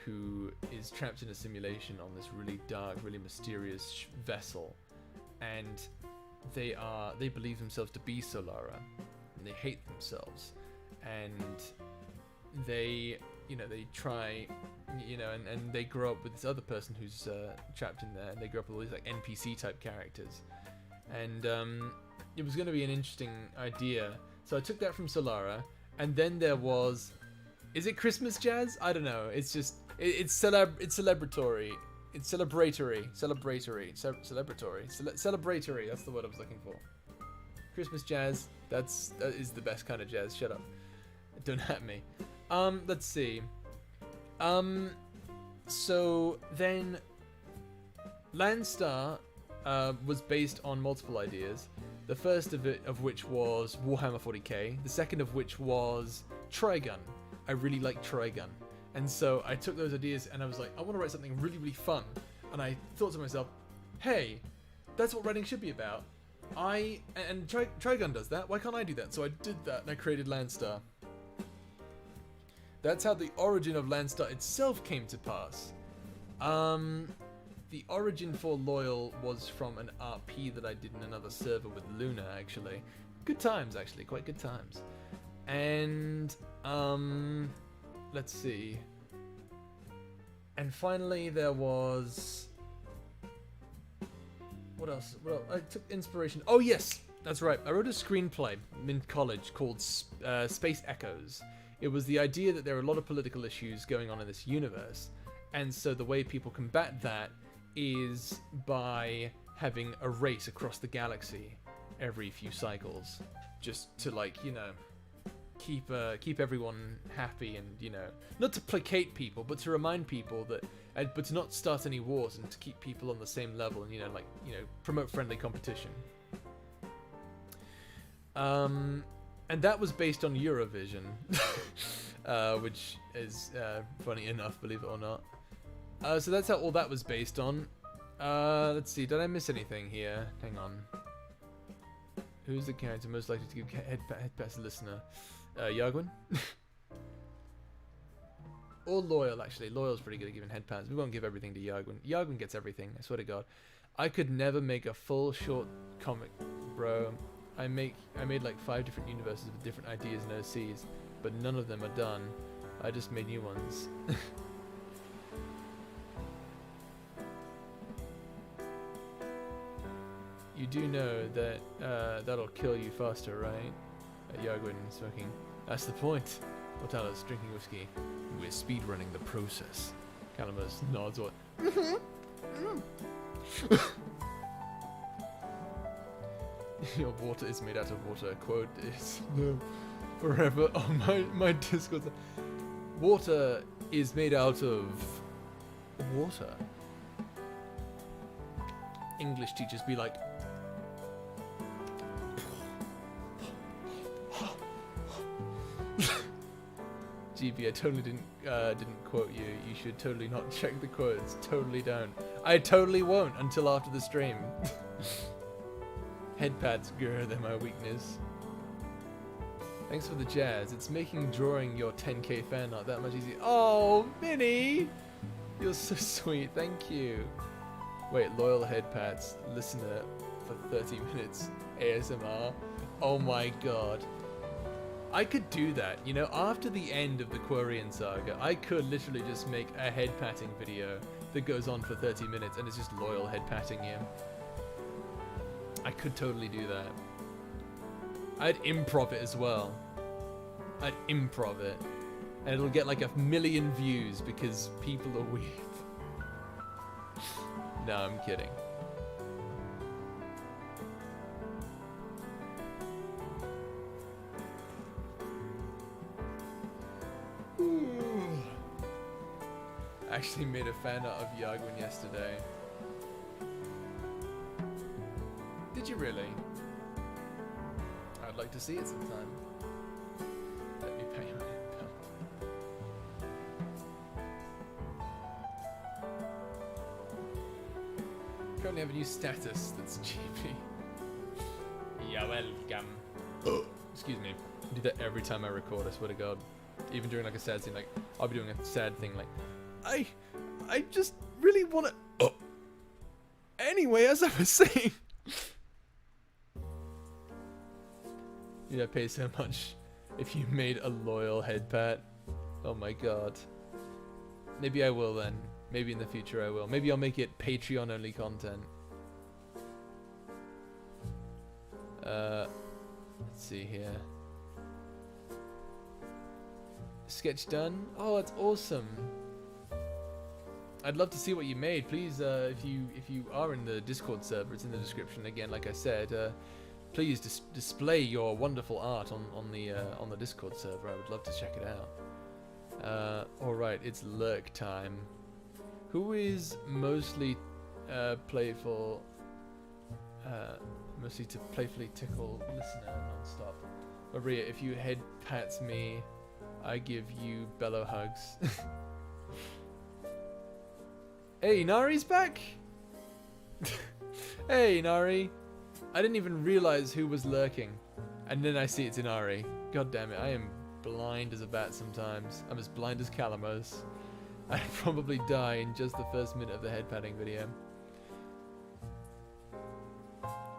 who is trapped in a simulation on this really dark, really mysterious vessel, and they believe themselves to be Solara, and they hate themselves, and they try, and they grow up with this other person who's trapped in there, and they grow up with all these like NPC type characters, and it was going to be an interesting idea. So I took that from Solara, and then there was, is it Christmas jazz? I don't know. It's just it's celebratory. It's celebratory. That's the word I was looking for. Christmas jazz. That is the best kind of jazz. Shut up. Don't at me. Let's see. So then, Landstar was based on multiple ideas. The first of which was Warhammer 40k. The second of which was Trigun. I really like Trigun. And so I took those ideas and I was like, I want to write something really, really fun. And I thought to myself, hey, that's what writing should be about. And Trigun does that. Why can't I do that? So I did that and I created Landstar. That's how the origin of Landstar itself came to pass. The origin for Loyal was from an RP that I did in another server with Luna, actually. Good times, actually. Quite good times. And, let's see. And finally, there was... What else? Well, I took inspiration. Oh, yes! That's right. I wrote a screenplay in college called Space Echoes. It was the idea that there are a lot of political issues going on in this universe. And so the way people combat that is by having a race across the galaxy every few cycles. Just to, like, keep everyone happy and, not to placate people, but to remind people that, but to not start any wars and to keep people on the same level and, promote friendly competition. And that was based on Eurovision, which is funny enough, believe it or not. So that's how all that was based on. Let's see, did I miss anything here? Hang on. Who's the character most likely to give head pats to listener? Yargwin? Or Loyal, actually. Loyal's pretty good at giving head pats. We won't give everything to Yargwin. Yargwin gets everything, I swear to God. I could never make a full short comic, bro. I made like 5 different universes with different ideas and OCs, but none of them are done. I just made new ones. You do know that that'll kill you faster, right? Yargwin smoking. That's the point. Mortalis drinking whiskey. We're speedrunning the process. Calamus nods what? Your water is made out of water. Quote is no forever on my Discord. Water is made out of water. English teachers be like, GB, I totally didn't quote you. You should totally not check the quotes. Totally don't. I totally won't until after the stream. Head pads, grr, they're my weakness. Thanks for the jazz. It's making drawing your 10k fan art that much easier. Oh, Minnie! You're so sweet. Thank you. Wait, loyal head pads. Listener for 30 minutes. ASMR. Oh my god. I could do that, you know, after the end of the Quarian saga, I could literally just make a head patting video that goes on for 30 minutes and it's just loyal head patting you. I could totally do that. I'd improv it as well. I'd improv it. And it'll get like 1 million views because people are weird. No, I'm kidding. I actually made a fan art of Yagwin yesterday. Did you really? I'd like to see it sometime. Let me pay my bill. Currently have a new status that's GP. You're welcome. Excuse me. I do that every time I record, I swear to God. Even during like a sad scene, like I'll be doing a sad thing like I just really want to. Oh. Anyway, as I was saying, you'd pay so much if you made a loyal head pat. Oh my god. Maybe I will then. Maybe in the future I will. Maybe I'll make it Patreon only content. Let's see here. Sketch done. Oh, that's awesome. I'd love to see what you made. Please, if you are in the Discord server, it's in the description again. Like I said, please display your wonderful art on the Discord server. I would love to check it out. All right, it's lurk time. Who is mostly playful? Mostly to playfully tickle listener non-stop. Maria, if you head pats me, I give you bellow hugs. Hey, Nari's back! Hey, Nari! I didn't even realize who was lurking. And then I see it's Inari. God damn it, I am blind as a bat sometimes. I'm as blind as Calamos. I'd probably die in just the first minute of the head patting video.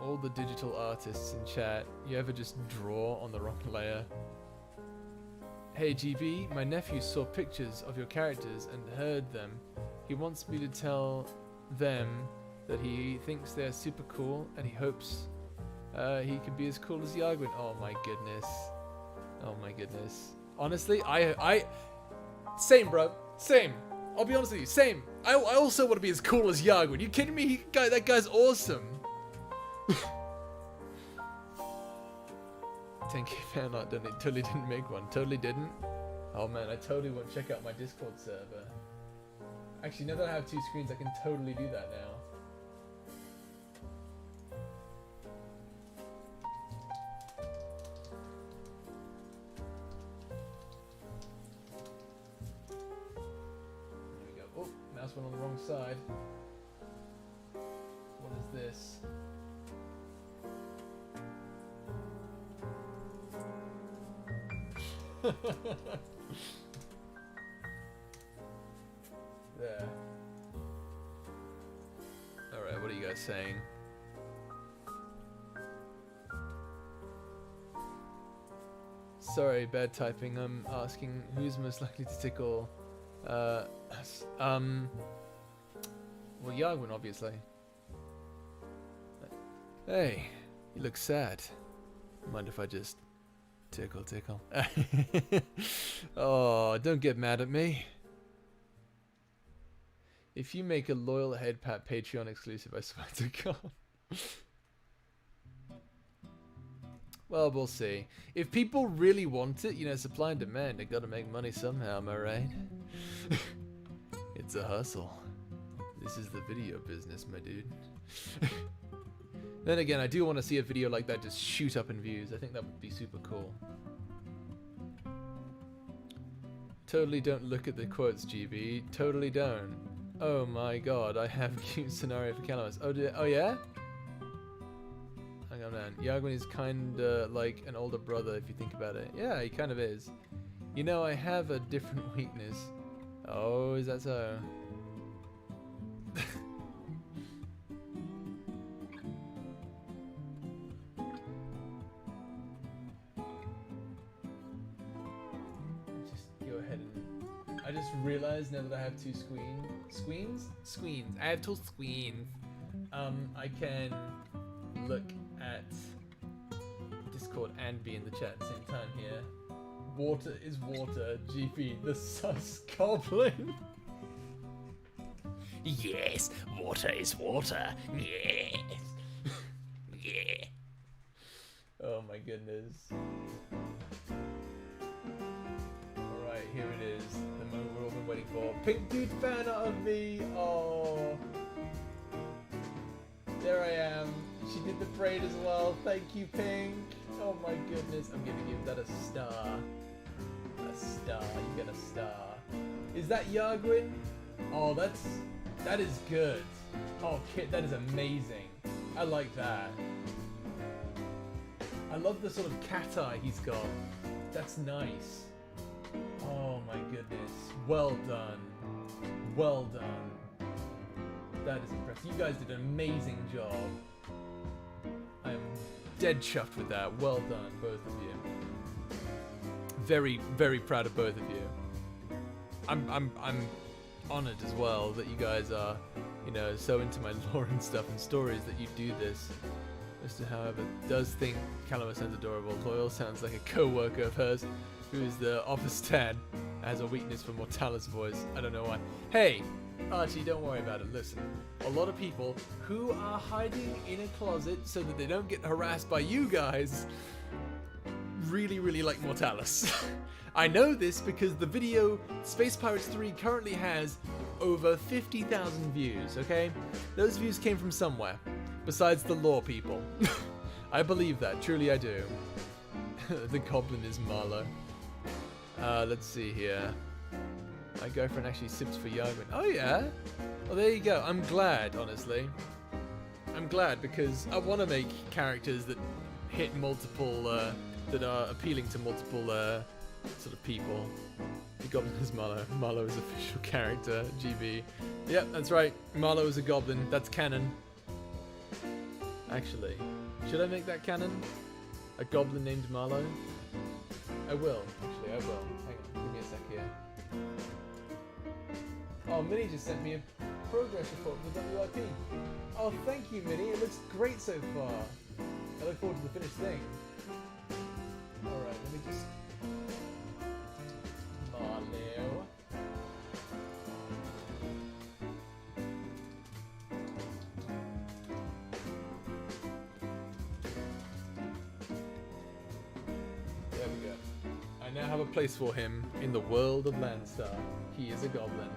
All the digital artists in chat, you ever just draw on the wrong layer? Hey GB, my nephew saw pictures of your characters and heard them. He wants me to tell them that he thinks they're super cool and he hopes he can be as cool as Yagwin. Oh my goodness. Oh my goodness. Honestly, I same, bro. Same. I'll be honest with you. Same. I also want to be as cool as Yagwin. You kidding me? That guy's awesome. 10k fan art, totally didn't make one. Totally didn't. Oh man, I totally won't check out my Discord server. Actually, now that I have 2 screens, I can totally do that now. There we go. Oh, mouse went on the wrong side. What is this? There. Alright, what are you guys saying? Sorry, bad typing. I'm asking who's most likely to tickle. Well, Yagwin, obviously. Hey, you look sad. Mind if I just tickle? Oh, don't get mad at me. If you make a loyal head pat Patreon exclusive, I swear to God. Well, we'll see. If people really want it, you know, supply and demand, they gotta make money somehow, am I right? It's a hustle. This is the video business, my dude. Then again, I do want to see a video like that just shoot up in views. I think that would be super cool. Totally don't look at the quotes, GB. Totally don't. Oh my god, I have a cute scenario for Calamus. Oh yeah? Hang on, man. Yagwin is kinda like an older brother if you think about it. Yeah, he kind of is. You know, I have a different weakness. Oh, is that so? I just realized now that I have two screens. I have two screens. I can look at Discord and be in the chat at the same time here. Water is water. GP, the sus goblin. Yes, water is water. Yes. Yeah. Oh my goodness. Alright, here it is. The moment we've all been waiting for. Pink dude fan out of me. Oh. There I am. She did the braid as well. Thank you, Pink. Oh my goodness. I'm gonna give that a star. A star. You get a star. Is that Yagwin? Oh, that is good. Oh, Kit, that is amazing. I like that. I love the sort of cat eye he's got. That's nice. Oh my goodness. Well done. Well done. That is impressive. You guys did an amazing job. I am dead chuffed with that. Well done, both of you. Very, very proud of both of you. I'm honored as well that you guys are, you know, so into my lore and stuff and stories that you do this. Mr. However does think Calamus sounds adorable. Loyal sounds like a co-worker of hers who is the office dad, has a weakness for Mortalis voice. I don't know why. Hey, Archie, don't worry about it. Listen, a lot of people who are hiding in a closet so that they don't get harassed by you guys really, really like Mortalis. I know this because the video Space Pirates 3 currently has over 50,000 views, okay? Those views came from somewhere, besides the lore people. I believe that, truly I do. The goblin is Marlowe. Let's see here. My girlfriend actually sips for Yagwin. Oh yeah? Well, there you go. I'm glad, honestly. I'm glad because I want to make characters that hit multiple, that are appealing to multiple sort of people. The goblin is Marlowe. Marlowe is official character. GB. Yep, that's right. Marlowe is a goblin. That's canon. Actually, should I make that canon? A goblin named Marlowe? I will. Actually, I will. Hang on. Give me a sec here. Oh, Minnie just sent me a progress report for the WIP. Oh, thank you, Minnie. It looks great so far. I look forward to the finished thing. Alright, let me just... Marlowe. There we go. I now have a place for him in the world of Landstar. He is a goblin.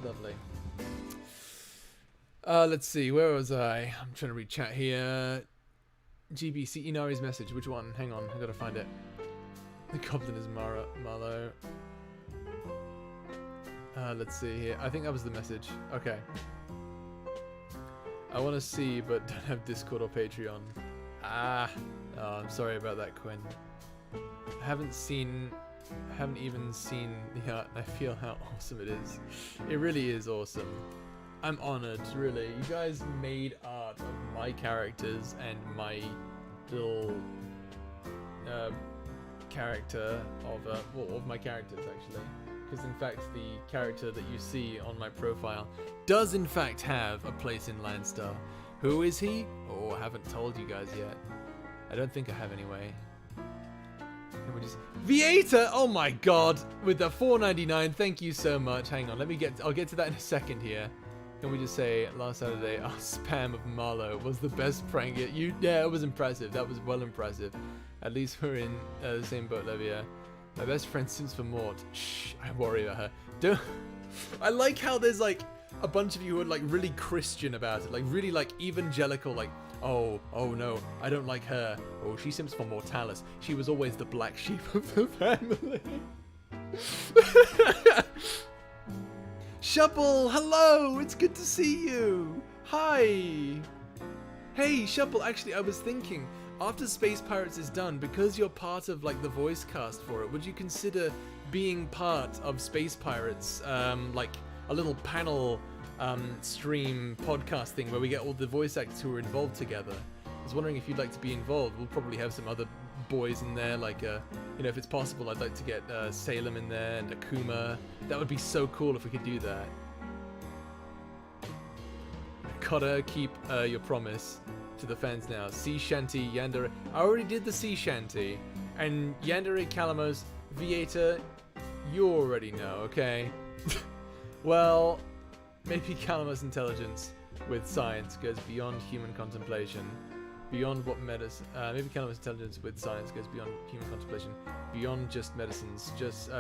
Lovely. Let's see, where was I? I'm trying to read chat here. GBC Inari's message, which one? Hang on, I gotta find it. The goblin is Marlowe. Let's see here. I think that was the message. Okay. I want to see, but don't have Discord or Patreon. Ah. Oh, I'm sorry about that, Quinn. I haven't even seen the art, and I feel how awesome it is. It really is awesome. I'm honored, really. You guys made art of my characters and my little character of my characters, actually. Because in fact, the character that you see on my profile does in fact have a place in Landstar. Who is he? Oh, I haven't told you guys yet. I don't think I have anyway. And we just Vieta! Oh my god! With the $4.99, thank you so much. Hang on, I'll get to that in a second here. Can we just say last Saturday our spam of Marlowe was the best prank yet? Yeah, it was impressive. That was well impressive. At least we're in the same boat, Levia. My best friend sims for Mort. Shh, I worry about her. Don't. I like how there's like a bunch of you who are like really Christian about it, like really like evangelical, like oh no, I don't like her. Oh, she sims for Mortalis. She was always the black sheep of the family. Shuple, hello! It's good to see you! Hi! Hey, Shuple, actually, I was thinking, after Space Pirates is done, because you're part of, like, the voice cast for it, would you consider being part of Space Pirates, like, a little panel, stream podcast thing where we get all the voice actors who are involved together? I was wondering if you'd like to be involved. We'll probably have some other boys in there, like, you know, if it's possible, I'd like to get Salem in there and Akuma. That would be so cool if we could do that. Gotta keep your promise to the fans now. Sea Shanty, Yandere. I already did the Sea Shanty. And Yandere, Calamos, Vieta, you already know, okay? Well, maybe Calamos' intelligence with science goes beyond human contemplation. Beyond what medicine, maybe Calamos' intelligence with science goes beyond human contemplation, beyond just medicines, just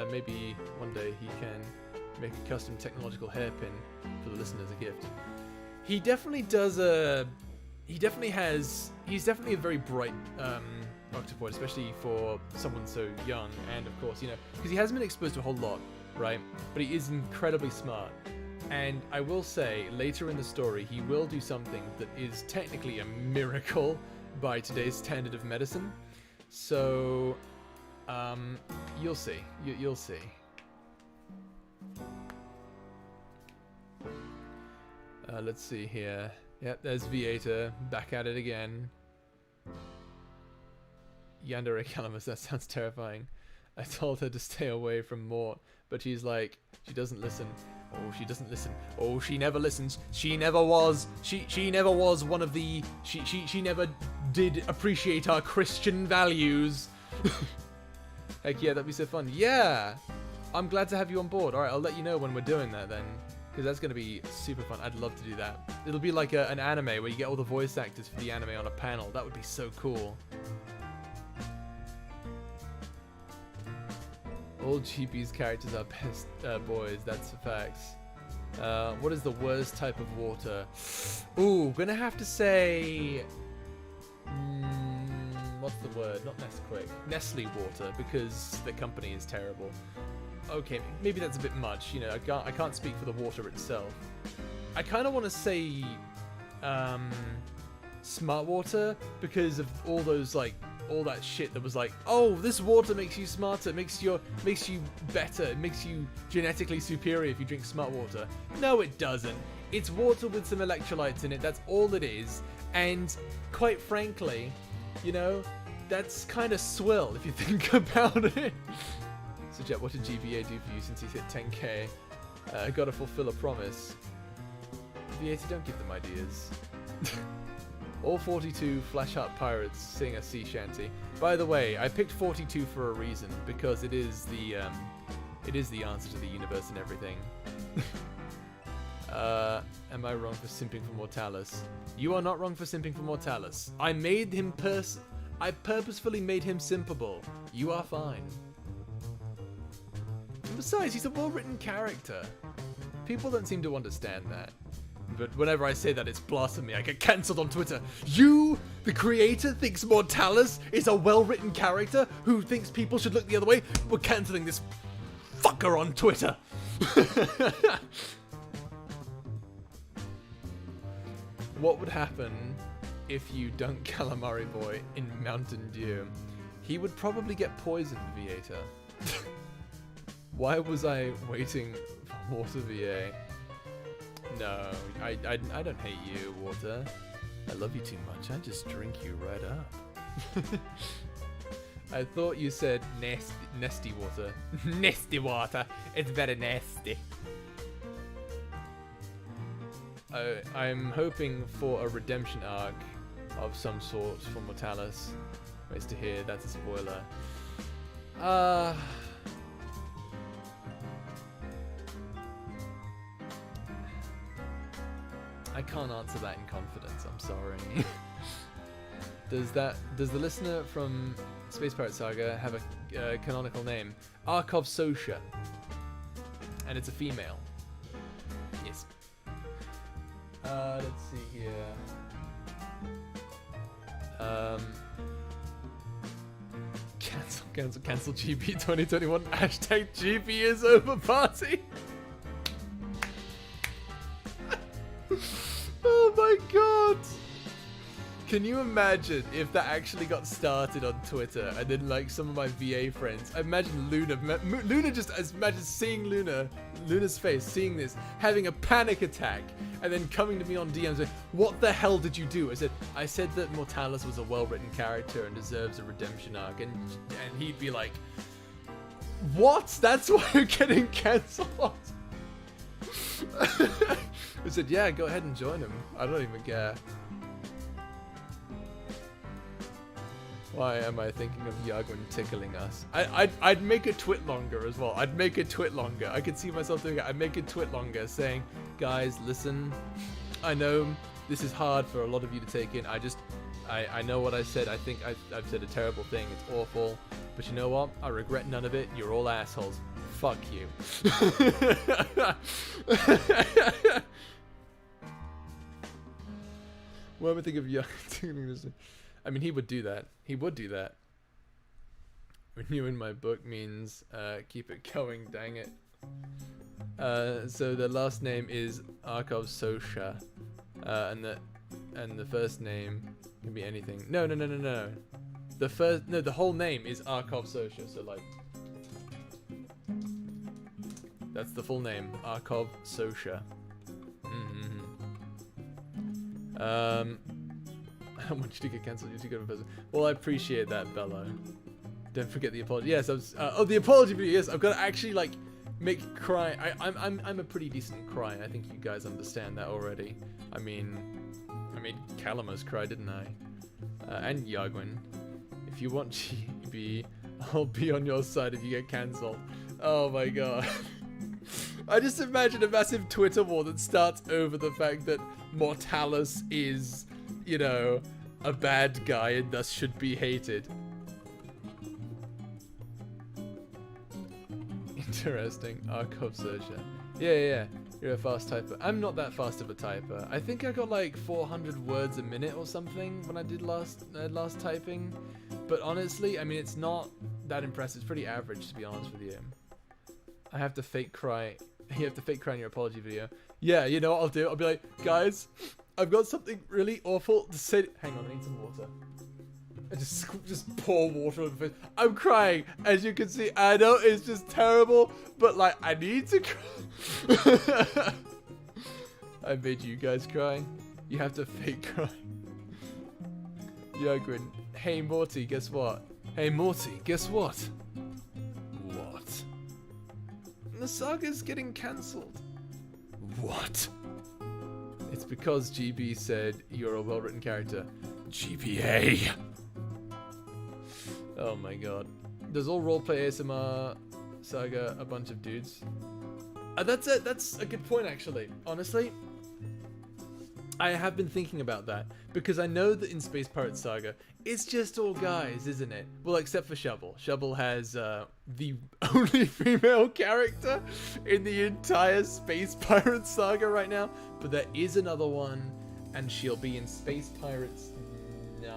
maybe one day he can make a custom technological hairpin for the listener as a gift. He definitely does he's definitely a very bright octopoid, especially for someone so young, and of course, you know, because he hasn't been exposed to a whole lot, right? But he is incredibly smart. And I will say, later in the story, he will do something that is technically a miracle by today's standard of medicine. So, you'll see. You'll see. Let's see here. Yep, there's Vieta, back at it again. Yandere Calamus, that sounds terrifying. I told her to stay away from Mort, but she's like, she doesn't listen. Oh, she doesn't listen. Oh, she never listens. She never was. She never was one of the. She never did appreciate our Christian values. Heck yeah, that'd be so fun. Yeah, I'm glad to have you on board. All right, I'll let you know when we're doing that then, because that's gonna be super fun. I'd love to do that. It'll be like an anime where you get all the voice actors for the anime on a panel. That would be so cool. All GP's characters are best boys, that's a fact. What is the worst type of water? Ooh, gonna have to say... what's the word? Not Nesquik. Nestle water, because the company is terrible. Okay, maybe that's a bit much, you know, I can't speak for the water itself. I kind of want to say... smart water, because of all those, like, all that shit that was like, oh, this water makes you smarter, makes you better, it makes you genetically superior if you drink smart water. No, it doesn't. It's water with some electrolytes in it, that's all it is. And quite frankly, you know, that's kind of swill if you think about it. So Jet, what did GBA do for you since he's hit 10k? Gotta fulfill a promise. V8, don't give them ideas. All 42 Flash Heart Pirates sing a sea shanty. By the way, I picked 42 for a reason, because it is the answer to the universe and everything. Am I wrong for simping for Mortalis? You are not wrong for simping for Mortalis. I made him I purposefully made him simpable. You are fine. And besides, he's a well-written character. People don't seem to understand that. But whenever I say that, it's blasphemy. I get cancelled on Twitter. You, the creator, thinks Mortalis is a well-written character who thinks people should look the other way? We're cancelling this fucker on Twitter. What would happen if you dunk Calamari Boy in Mountain Dew? He would probably get poisoned, Vieta. Why was I waiting for Water VA? No, I don't hate you, Water. I love you too much. I just drink you right up. I thought you said nasty water. Nasty water. It's very nasty. I'm hoping for a redemption arc of some sort for Mortalis. Nice to hear. That's a spoiler. I can't answer that in confidence. I'm sorry. Does the listener from Space Pirate Saga have a canonical name? Arkov Sosha, and it's a female. Yes. Let's see here. Cancel GP 2021. Hashtag GP is over party. Oh my god. Can you imagine if that actually got started on Twitter and then like some of my VA friends, imagine Luna just, imagine seeing Luna's face, seeing this, having a panic attack, and then coming to me on DMs saying, what the hell did you do? I said that Mortalis was a well-written character and deserves a redemption arc, and he'd be like, what? That's why you're getting cancelled? I said, yeah, go ahead and join him. I don't even care. Why am I thinking of Yagwin tickling us? I'd make a twit longer as well. I'd make a twit longer. I could see myself doing it. I'd make a twit longer saying, guys, listen, I know this is hard for a lot of you to take in. I know what I said. I think I've said a terrible thing. It's awful. But you know what? I regret none of it. You're all assholes. Fuck you. Why am I thinking of Yagwin? I mean, he would do that. He would do that. Renew in my book means keep it going, dang it. So the last name is Arkov Sosha. And the first name can be anything. No. The whole name is Arkov Sosha. So like, that's the full name, Arkov Sosha. I want you to get cancelled. You're too good of a person. Well, I appreciate that, Bello. Don't forget the apology. Yes, the apology video. Yes, I've got to actually like make cry. I'm a pretty decent cry. I think you guys understand that already. I made Calamus cry, didn't I? And Yagwin. If you want GB, I'll be on your side if you get cancelled. Oh my god. I just imagine a massive Twitter war that starts over the fact that Mortalis is, you know, a bad guy and thus should be hated. Interesting. Arkov Searcher. Yeah. You're a fast typer. I'm not that fast of a typer. I think I got like 400 words a minute or something when I did last typing. But honestly, I mean, it's not that impressive. It's pretty average, to be honest with you. I have to fake cry. You have to fake cry in your apology video. Yeah, you know what I'll do? I'll be like, guys, I've got something really awful to say. Hang on, I need some water. I just pour water on the face. I'm crying, as you can see. I know it's just terrible, but like, I need to cry. I made you guys cry. You have to fake cry. Yogrin, hey Morty, guess what? Hey Morty, guess what? What? The saga's getting cancelled. What? It's because GB said you're a well-written character. GBA. Oh my god. Does all roleplay ASMR saga a bunch of dudes? That's a good point, actually. Honestly, I have been thinking about that because I know that in Space Pirate Saga, it's just all guys, isn't it? Well, except for Shovel. Shovel has the only female character in the entire Space Pirate Saga right now, but there is another one, and she'll be in Space Pirates 9.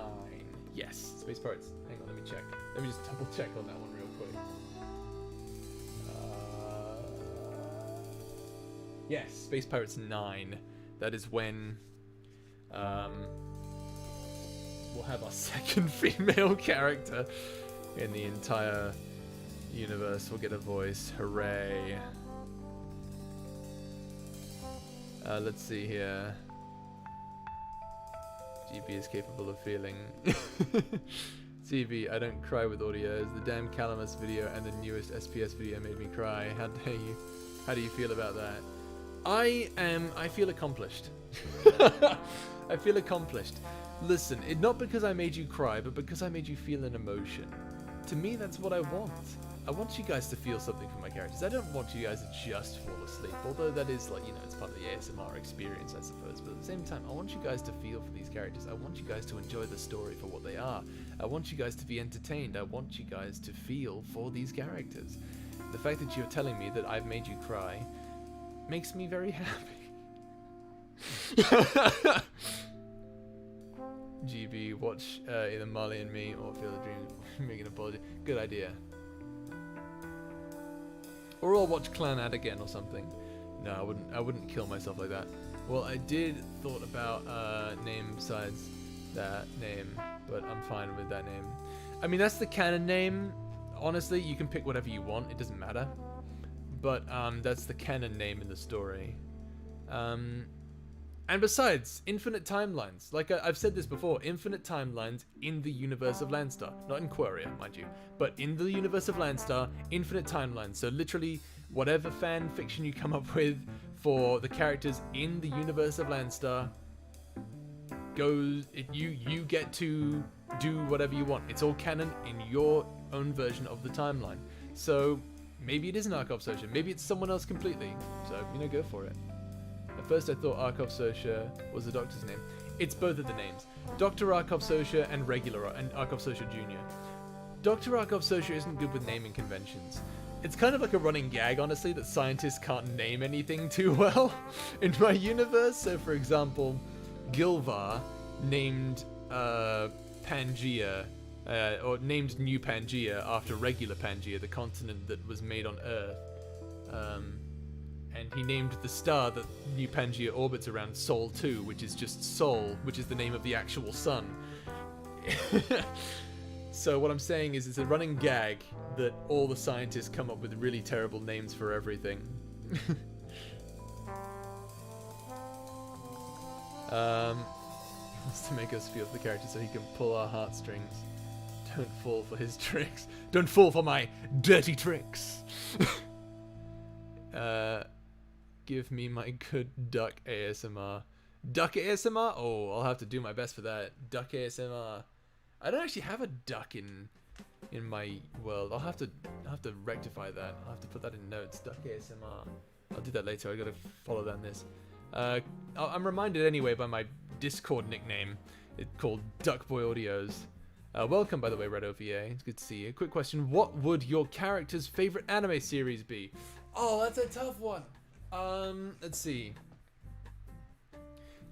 Yes, Space Pirates. Hang on, let me check. Let me just double check on that one real quick. Yes, Space Pirates 9. That is when we'll have our second female character in the entire universe. We'll get a voice. Hooray. Let's see here. GB is capable of feeling. CB, I don't cry with audios. The damn Calamus video and the newest SPS video made me cry. How dare you? How do you feel about that? I feel accomplished. I feel accomplished. Listen, not because I made you cry, but because I made you feel an emotion. To me, that's what I want. I want you guys to feel something for my characters. I don't want you guys to just fall asleep, although that is like, you know, it's part of the ASMR experience, I suppose. But at the same time, I want you guys to feel for these characters. I want you guys to enjoy the story for what they are. I want you guys to be entertained. I want you guys to feel for these characters. The fact that you're telling me that I've made you cry makes me very happy. GB, watch either Marley and Me or Feel the Dream, make an apology. Good idea. Or I'll watch Clan Ad again or something. No, I wouldn't kill myself like that. Well, I did thought about name besides that name, but I'm fine with that name. I mean, that's the canon name. Honestly, you can pick whatever you want. It doesn't matter. But that's the canon name in the story. And besides, infinite timelines. Like I've said this before, infinite timelines in the universe of Landstar. Not in Queria, mind you, but in the universe of Landstar, infinite timelines. So literally, whatever fan fiction you come up with for the characters in the universe of Landstar goes. You get to do whatever you want. It's all canon in your own version of the timeline. So maybe it is an Ark of Sosha. Maybe it's someone else completely. So you know, go for it. At first I thought Ark of Sosha was the Doctor's name. It's both of the names. Dr. Ark of Sosha and Ark of Sosha Jr. Dr. Ark of Sosha isn't good with naming conventions. It's kind of like a running gag, honestly, that scientists can't name anything too well in my universe. So for example, Gilvar named Pangea, or named New Pangea after regular Pangea, the continent that was made on Earth. And he named the star that New Pangea orbits around Sol 2, which is just Sol, which is the name of the actual sun. So what I'm saying is it's a running gag that all the scientists come up with really terrible names for everything. Wants to make us feel the character so he can pull our heartstrings. Don't fall for his tricks. Don't fall for my dirty tricks. Give me my good duck ASMR. Duck ASMR? Oh, I'll have to do my best for that. Duck ASMR. I don't actually have a duck in my world. I'll have to rectify that. I'll have to put that in notes. Duck ASMR. I'll do that later. I gotta follow that in this. I'm reminded anyway by my Discord nickname. It's called Duckboy Audios. Welcome, by the way, Red OVA. It's good to see you. Quick question: what would your character's favorite anime series be? Oh, that's a tough one. Let's see.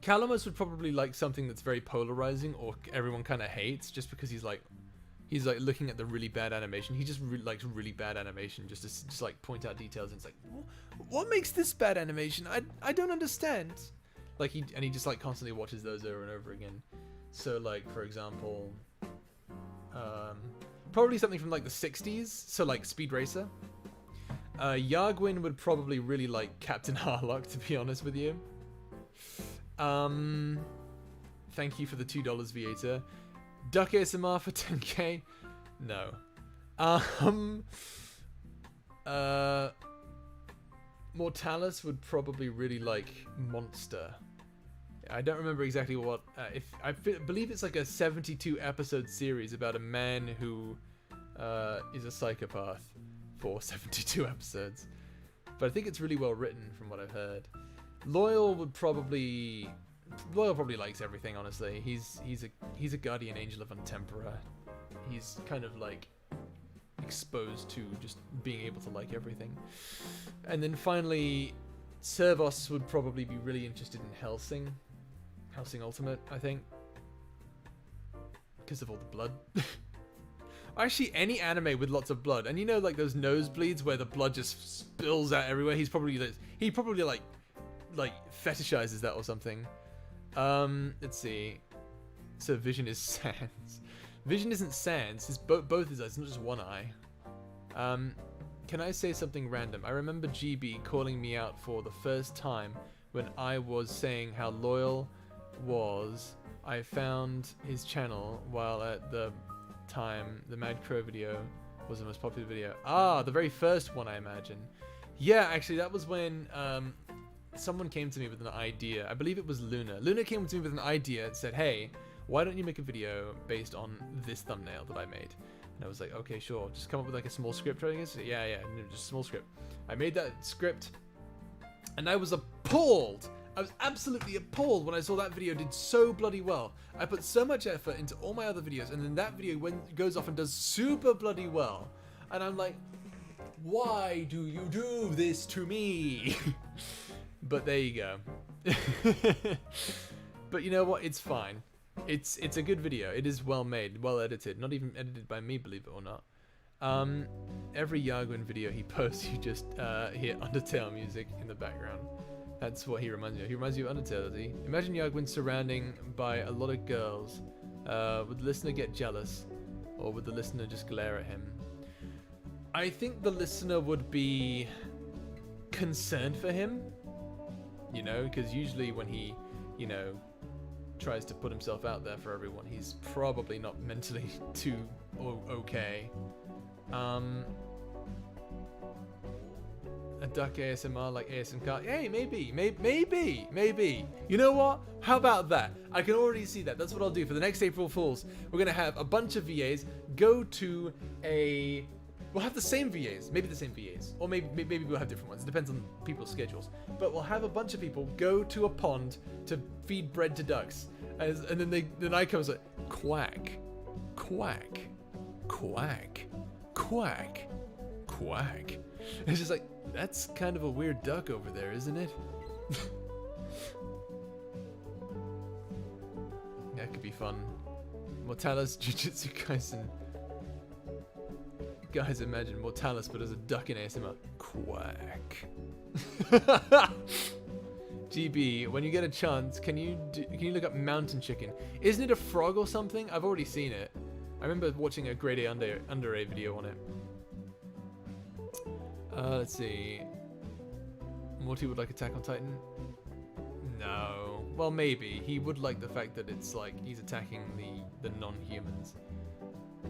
Calamus would probably like something that's very polarizing or everyone kind of hates, just because he's like looking at the really bad animation. He just likes really bad animation, just to just like point out details. And it's like, what makes this bad animation? I don't understand. Like he just like constantly watches those over and over again. So like, for example, probably something from like the 60s. So like Speed Racer. Yargwin would probably really like Captain Harlock, to be honest with you. Thank you for the $2 Viator. Duck ASMR for 10k? No. Mortalis would probably really like Monster. I don't remember exactly what. Believe it's like a 72 episode series about a man who is a psychopath for 72 episodes. But I think it's really well written from what I've heard. Loyal probably likes everything, honestly. He's a guardian angel of Untempera. He's kind of like exposed to just being able to like everything. And then finally, Servos would probably be really interested in Helsing Ultimate, I think, because of all the blood. Actually, any anime with lots of blood, and you know, like those nosebleeds where the blood just spills out everywhere. He probably like fetishizes that or something. Let's see. So Vision is Sans. Vision isn't Sans. It's both his eyes, not just one eye. Can I say something random? I remember GB calling me out for the first time when I was saying how loyal was. I found his channel while at the time the Mad Crow video was the most popular video. Ah, the very first one, I imagine. Yeah, actually, that was when someone came to me with an idea. I believe it was Luna. Luna came to me with an idea and said, hey, why don't you make a video based on this thumbnail that I made? And I was like, okay, sure, just come up with like a small script, I guess. Yeah, no, just a small script. I made that script, and I was appalled. I was absolutely appalled when I saw that video did so bloody well. I put so much effort into all my other videos, and then that video goes off and does super bloody well. And I'm like, why do you do this to me? But there you go. But you know what? It's fine. It's a good video. It is well made, well edited. Not even edited by me, believe it or not. Every Yagwin video he posts, you just hear Undertale music in the background. That's what he reminds me of. He reminds you of Undertale, does he? Imagine Yagwin surrounding by a lot of girls. Would the listener get jealous? Or would the listener just glare at him? I think the listener would be concerned for him. You know, because usually when he, you know, tries to put himself out there for everyone, he's probably not mentally too okay. A duck ASMR like ASMR. Hey, maybe. You know what? How about that? I can already see that. That's what I'll do for the next April Fools. We're gonna have a bunch of VAs go to a. We'll have the same VAs, maybe the same VAs, or maybe we'll have different ones. It depends on people's schedules. But we'll have a bunch of people go to a pond to feed bread to ducks, and then I come and say, quack, quack, quack, quack, quack. And it's just like, that's kind of a weird duck over there, isn't it? That could be fun. Mortalis Jujutsu Kaisen. Guys, imagine Mortalis but as a duck in ASMR. Quack. GB, when you get a chance, can you look up mountain chicken? Isn't it a frog or something? I've already seen it. I remember watching a grade A under A video on it. Let's see. Morty would like Attack on Titan? No. Well, maybe. He would like the fact that it's like he's attacking the non-humans.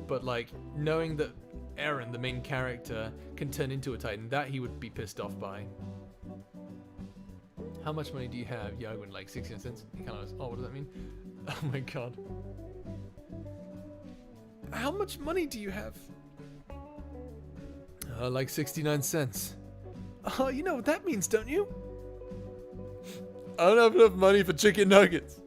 But like, knowing that Eren, the main character, can turn into a Titan, that he would be pissed off by. How much money do you have? Yagwin, like 69 cents? He kind of was, oh, what does that mean? Oh my god. How much money do you have? Like 69 cents. Oh, you know what that means, don't you? I don't have enough money for chicken nuggets.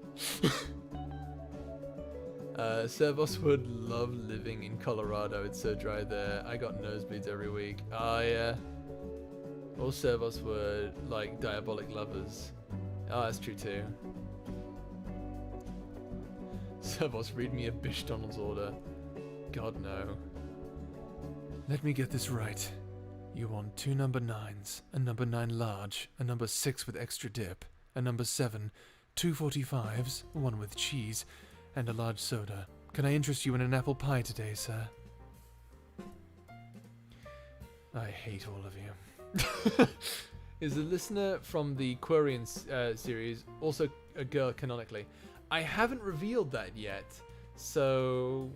Servos would love living in Colorado. It's so dry there. I got nosebleeds every week. Oh, yeah. All Servos were like diabolic lovers. Oh, that's true too. Servos, read me a Bish Donald's order. God, no. Let me get this right. You want 2 number 9s, a number 9 large, a number 6 with extra dip, a number 7, 2 45s, 1 with cheese, and a large soda. Can I interest you in an apple pie today, sir? I hate all of you. Is the listener from the Quarian series also a girl canonically? I haven't revealed that yet, so...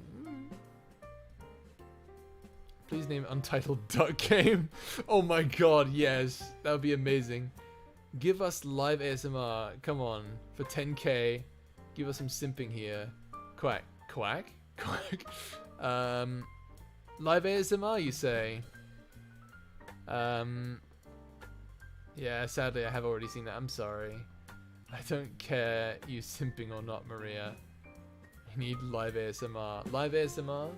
Please name Untitled Duck Game. Oh my god, yes. That would be amazing. Give us live ASMR. Come on. For 10k. Give us some simping here. Quack. Quack? Quack. Live ASMR, you say? Yeah, sadly I have already seen that. I'm sorry. I don't care you simping or not, Maria. I need live ASMR. Live ASMR?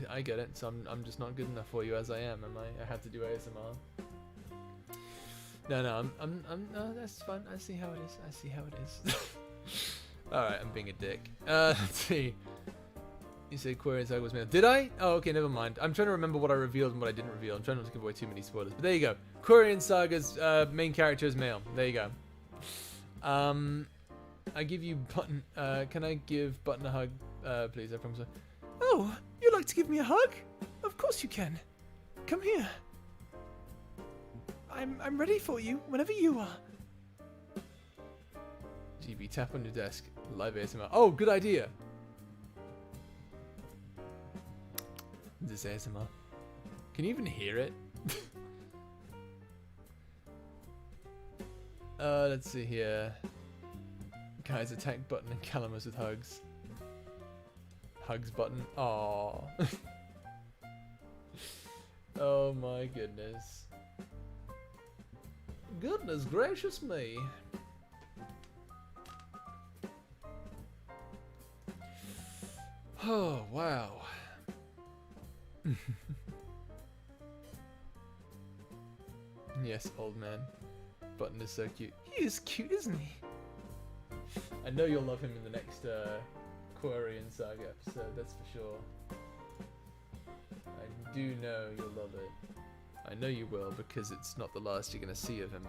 I get it, so I'm just not good enough for you as I am I? I have to do ASMR. No, no, that's fine. I see how it is. I see how it is. Alright, I'm being a dick. Let's see. You said Quarian Saga was male. Did I? Oh, okay, never mind. I'm trying to remember what I revealed and what I didn't reveal. I'm trying not to give away too many spoilers. But there you go. Quarian Saga's main character is male. There you go. I give you Button. Can I give Button a hug, please? I promise. Oh, you'd like to give me a hug? Of course you can. Come here. I'm ready for you whenever you are. GB, tap on your desk. Live ASMR. Oh, good idea. Is this ASMR? Can you even hear it? Let's see here. Guys, attack Button and Calamus with hugs. Hugs button. Aww. Oh my goodness. Goodness gracious me. Oh, wow. Yes, old man. Button is so cute. He is cute, isn't he? I know you'll love him in the next Quarian Saga episode, that's for sure. I do know you'll love it. I know you will, because it's not the last you're going to see of him.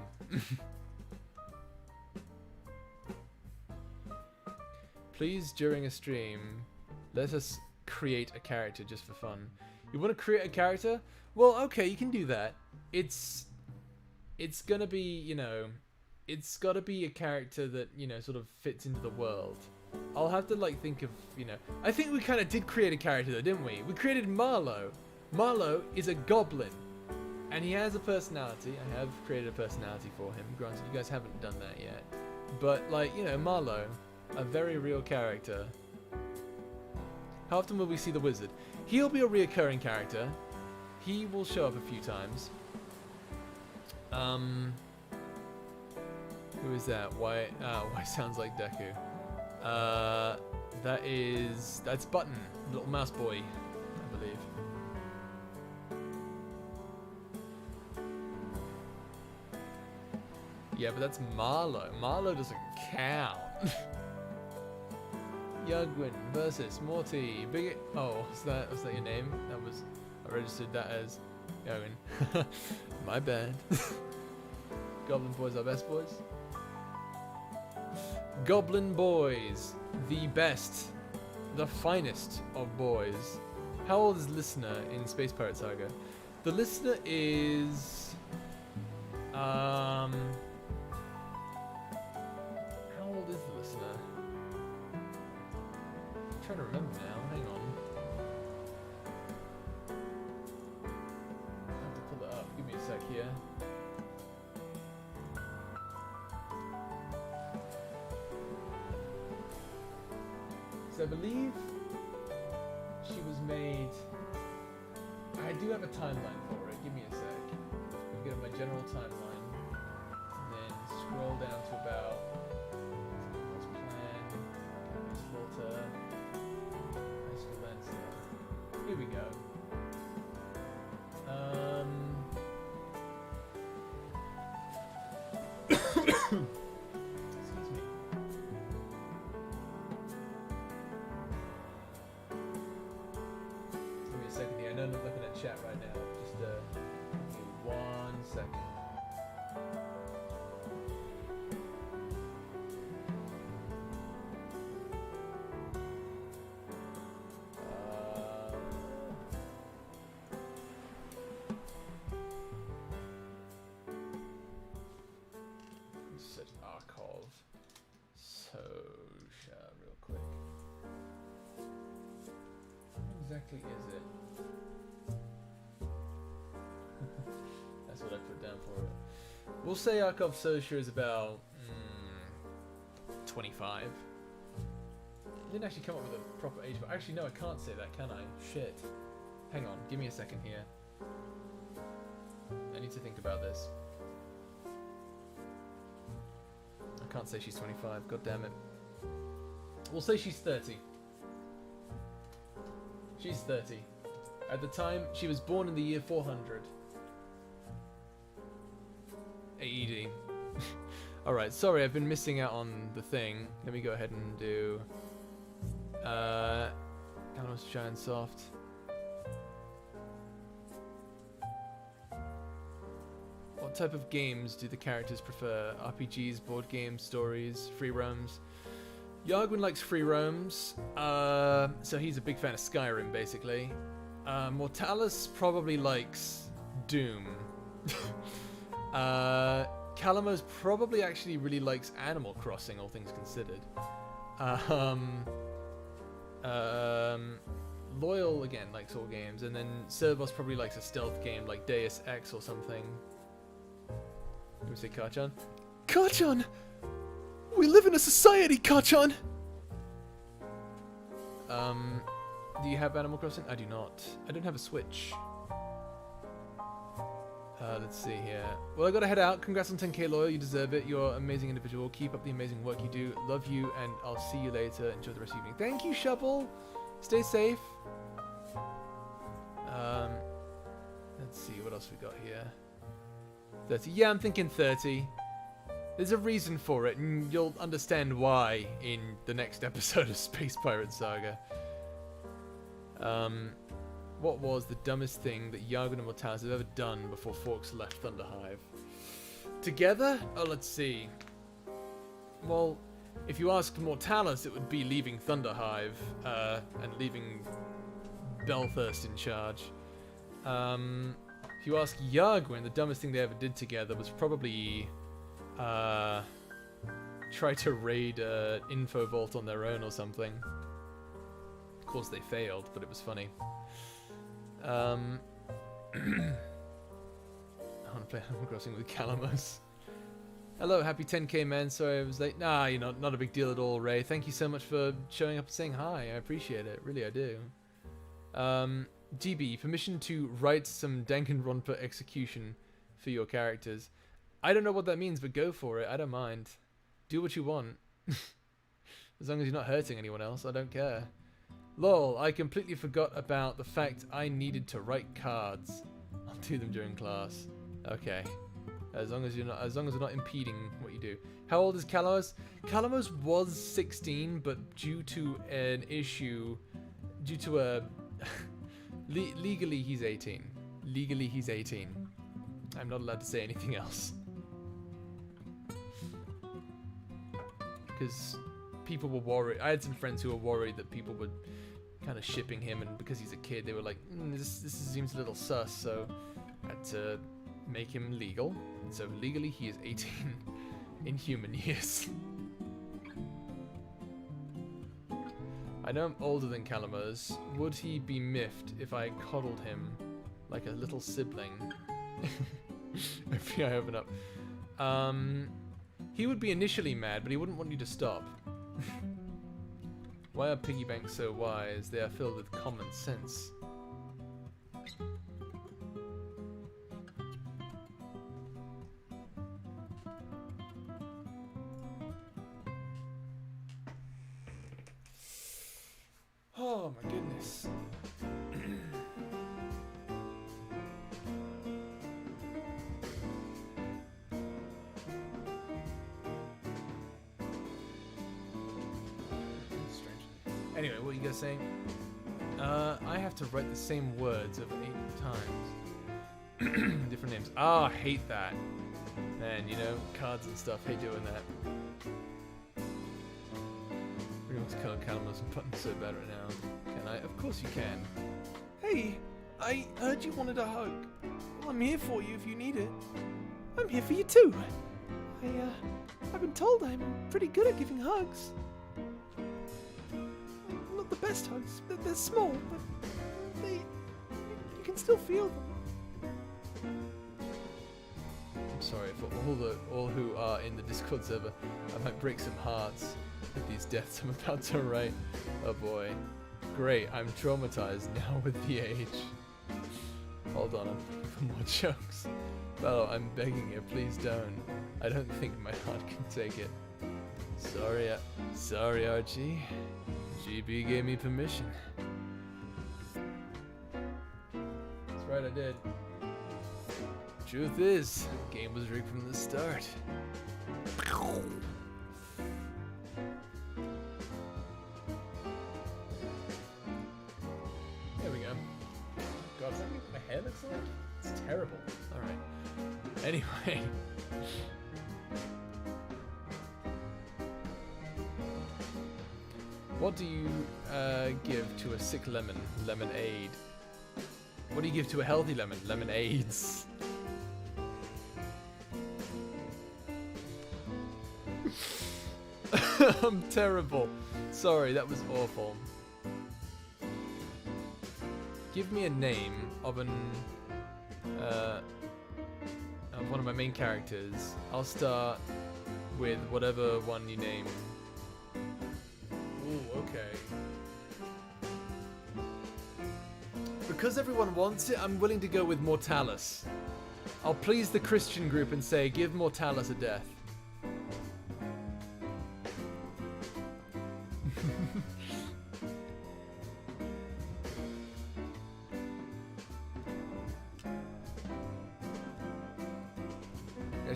Please, during a stream, let us create a character just for fun. You want to create a character? Well, okay, you can do that. It's gonna be, you know, it's gotta be a character that, you know, sort of fits into the world. I'll have to, like, think of, you know, I think we kind of did create a character though, didn't we? We created Marlowe. Marlowe is a goblin, and he has a personality. I have created a personality for him. Granted, you guys haven't done that yet. But, like, you know, Marlowe, a very real character. How often will we see the wizard? He'll be a reoccurring character. He will show up a few times. Who is that? Why sounds like Deku? That's Button, little mouse boy, I believe. Yeah, but that's Marlowe. Marlowe doesn't count. Yugwin versus Morty. Oh, was that your name? I registered that as Yugwin. My bad. Goblin boys are best boys. Goblin boys, the best, the finest of boys. How old is Listener in Space Pirate Saga? The Listener is how old is the Listener? I'm trying to remember now. Hang on. I have to pull it up. Give me a sec here. So I believe she was made. I do have a timeline for it. Give me a sec. I'm gonna get my general timeline, and then scroll down to about what's planned. Slaughter. High school Lancer. Here we go. Excuse me. Give me a second here. I know I'm not looking at chat right now. Just give me 1 second. Such Archov. So, real quick. What exactly is it? That's what I put down for it. We'll say Archov Social is about 25. I didn't actually come up with a proper age, but actually no, I can't say that, can I? Shit. Hang on, give me a second here. I need to think about this. I can't say she's 25, god damn it. We'll say she's 30. She's 30. At the time, she was born in the year 400. AED. Alright, sorry, I've been missing out on the thing. Let me go ahead and do... Gallows Giant Soft. What type of games do the characters prefer? RPGs, board games, stories, free roams? Yargwin likes free roams, so he's a big fan of Skyrim, basically. Mortalis probably likes Doom. Calamos probably actually really likes Animal Crossing, all things considered. Loyal, again, likes all games, and then Servos probably likes a stealth game like Deus Ex or something. Let me say Kachan. Kachan! We live in a society, Kachan! Do you have Animal Crossing? I do not. I don't have a Switch. Let's see here. Well, I gotta head out. Congrats on 10k loyal. You deserve it. You're an amazing individual. Keep up the amazing work you do. Love you, and I'll see you later. Enjoy the rest of the evening. Thank you, Shovel. Stay safe. Let's see what else we got here. 30. Yeah, I'm thinking 30. There's a reason for it, and you'll understand why in the next episode of Space Pirate Saga. What was the dumbest thing that Yargo and Mortalis have ever done before Forks left Thunderhive? Together? Oh, let's see. Well, if you ask Mortalis, it would be leaving Thunderhive, and leaving Belthurst in charge. If you ask Yargwin, the dumbest thing they ever did together was probably try to raid Info Vault on their own or something. Of course they failed, but it was funny. I want to play Animal Crossing with Calamos. Hello, happy 10k man. Sorry I was late. Nah, you're not a big deal at all, Ray. Thank you so much for showing up and saying hi. I appreciate it. Really, I do. GB, permission to write some Danganronpa execution for your characters. I don't know what that means, but go for it. I don't mind. Do what you want. As long as you're not hurting anyone else, I don't care. Lol, I completely forgot about the fact I needed to write cards. I'll do them during class. Okay. As long as we're not impeding what you do. How old is Calamos? Calamos was 16, but due to an issue, due to a legally he's 18. Legally he's 18. I'm not allowed to say anything else. Because people were worried. I had some friends who were worried that people were kind of shipping him, and because he's a kid, they were like, this seems a little sus, so I had to make him legal. And so legally he is 18 in human years. I know I'm older than Calamos. Would he be miffed if I coddled him like a little sibling? Maybe I open up. He would be initially mad, but he wouldn't want you to stop. Why are piggy banks so wise? They are filled with common sense. Oh my goodness. Anyway, what are you guys saying? I have to write the same words over 8 times. Different names. Ah, I hate that. Man, you know, cards and stuff, hate doing that. Really want to color Calamos and button so bad right now. Can I? Of course you can. Hey, I heard you wanted a hug. Well, I'm here for you if you need it. I'm here for you too. I've been told I'm pretty good at giving hugs. The best hugs. They're small, but you can still feel them. I'm sorry for all who are in the Discord server. I might break some hearts with these deaths I'm about to write. Oh boy. Great, I'm traumatized now with the age. Hold on, I'm looking for more jokes. Bello, I'm begging you, please don't. I don't think my heart can take it. Sorry, Archie. GB gave me permission. That's right, I did. Truth is, the game was rigged from the start. There we go. God, is that what my hair looks like? It's terrible. Alright. Anyway. What do you give to a sick lemon? Lemonade. What do you give to a healthy lemon? Lemonades. I'm terrible. Sorry, that was awful. Give me a name of an of one of my main characters. I'll start with whatever one you name. Ooh, okay. because everyone wants it, I'm willing to go with Mortalis. I'll please the Christian group and say, give Mortalis a death.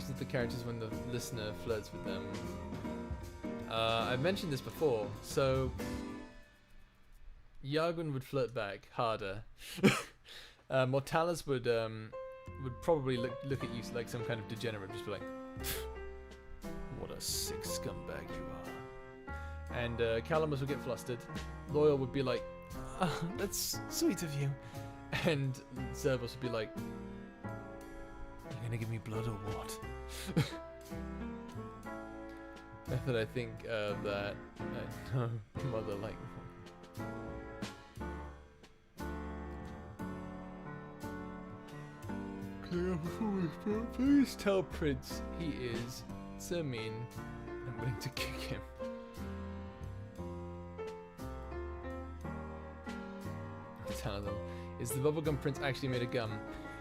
Reactions of the characters when the listener flirts with them. I've mentioned this before, so Yargwin would flirt back harder. Mortalis would probably look at you like some kind of degenerate, just be like, "What a sick scumbag you are." And Calamus would get flustered. Loyal would be like, "Oh, that's sweet of you," and Zervos would be like, "You're gonna give me blood or what?" That I think of that. No, mother like. Please tell Prince he is so mean. I'm willing to kick him. Tell them. Is the bubblegum prince actually made of gum?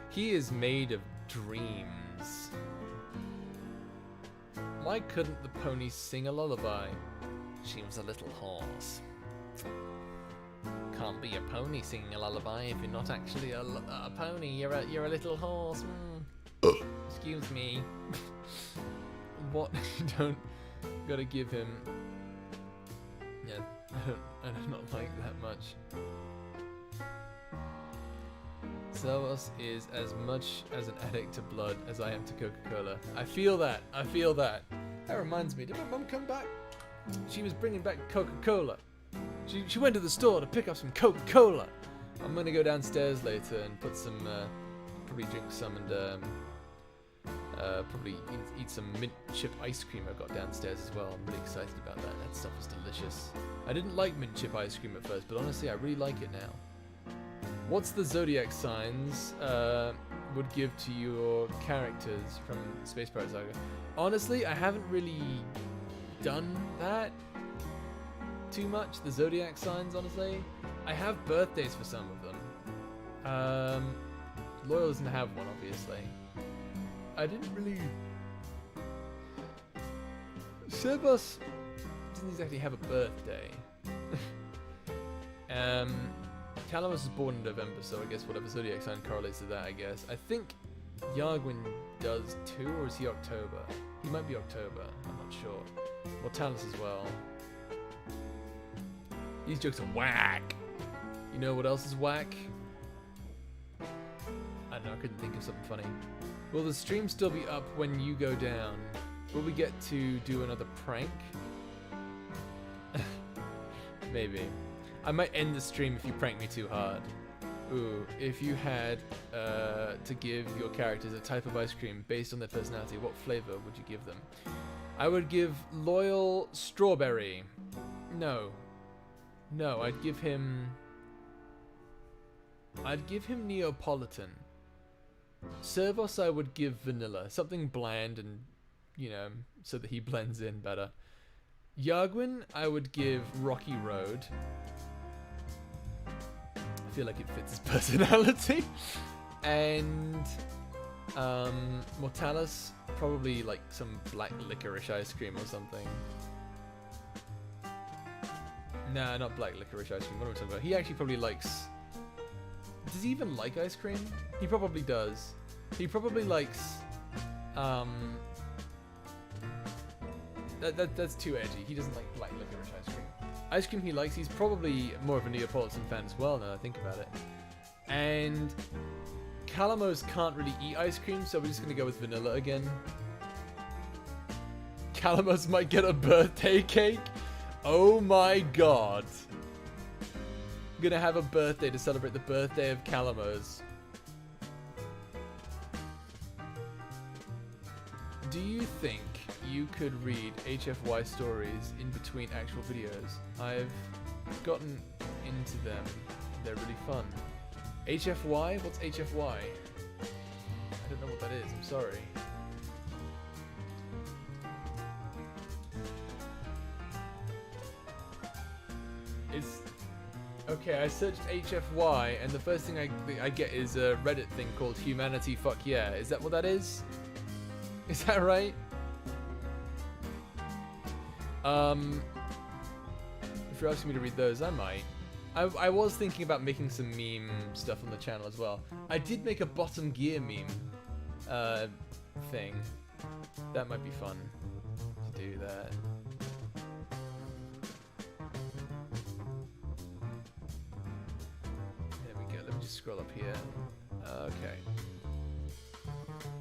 He is made of dreams. Why couldn't the pony sing a lullaby? She was a little horse. Can't be a pony singing a lullaby if you're not actually a pony. You're a little horse. Excuse me. What? You don't gotta give him. Yeah, I do not like that much. Zelos is as much as an addict to blood as I am to Coca-Cola. I feel that. I feel that. That reminds me. Did my mum come back? She was bringing back Coca-Cola. She went to the store to pick up some Coca-Cola. I'm gonna go downstairs later and put some, probably drink some and probably eat some mint chip ice cream I've got downstairs as well. I'm really excited about that. That stuff is delicious. I didn't like mint chip ice cream at first, but honestly, I really like it now. What's the zodiac signs would give to your characters from Space Pirate Saga? Honestly, I haven't really done that too much. The zodiac signs, honestly. I have birthdays for some of them. Loyal doesn't have one, obviously. I didn't really. Sebas didn't exactly have a birthday. Calamus was born in November, so I guess whatever zodiac sign correlates to that, I guess. I think Yargwin does too, or is he October? He might be October, I'm not sure. Mortalis as well. These jokes are whack. You know what else is whack? I don't know, I couldn't think of something funny. Will the stream still be up when you go down? Will we get to do another prank? Maybe. I might end the stream if you prank me too hard. Ooh, if you had to give your characters a type of ice cream based on their personality, what flavor would you give them? I would give Loyal strawberry. No, I'd give him Neapolitan. Servos I would give vanilla, something bland and, you know, so that he blends in better. Yargwin I would give Rocky Road. I feel like it fits his personality. And Mortalis, probably like some black licorice ice cream or something. Nah, not black licorice ice cream. What am I talking about? He actually probably likes... Does he even like ice cream? He probably does. He probably likes... That's too edgy. He doesn't like black licorice ice cream. Ice cream he likes, he's probably more of a Neapolitan fan as well, now that I think about it. And Calamos can't really eat ice cream, so we're just going to go with vanilla again. Calamos might get a birthday cake? Oh my god. I'm going to have a birthday to celebrate the birthday of Calamos. Do you think you could read HFY stories in between actual videos? I've gotten into them. They're really fun. HFY? What's HFY? I don't know what that is. I'm sorry. It's... Okay, I searched HFY, and the first thing I get is a Reddit thing called Humanity Fuck Yeah. Is that what that is? Is that right? If you're asking me to read those, I might. I was thinking about making some meme stuff on the channel as well. I did make a bottom gear meme thing. That might be fun to do that. There we go. Let me just scroll up here. Okay.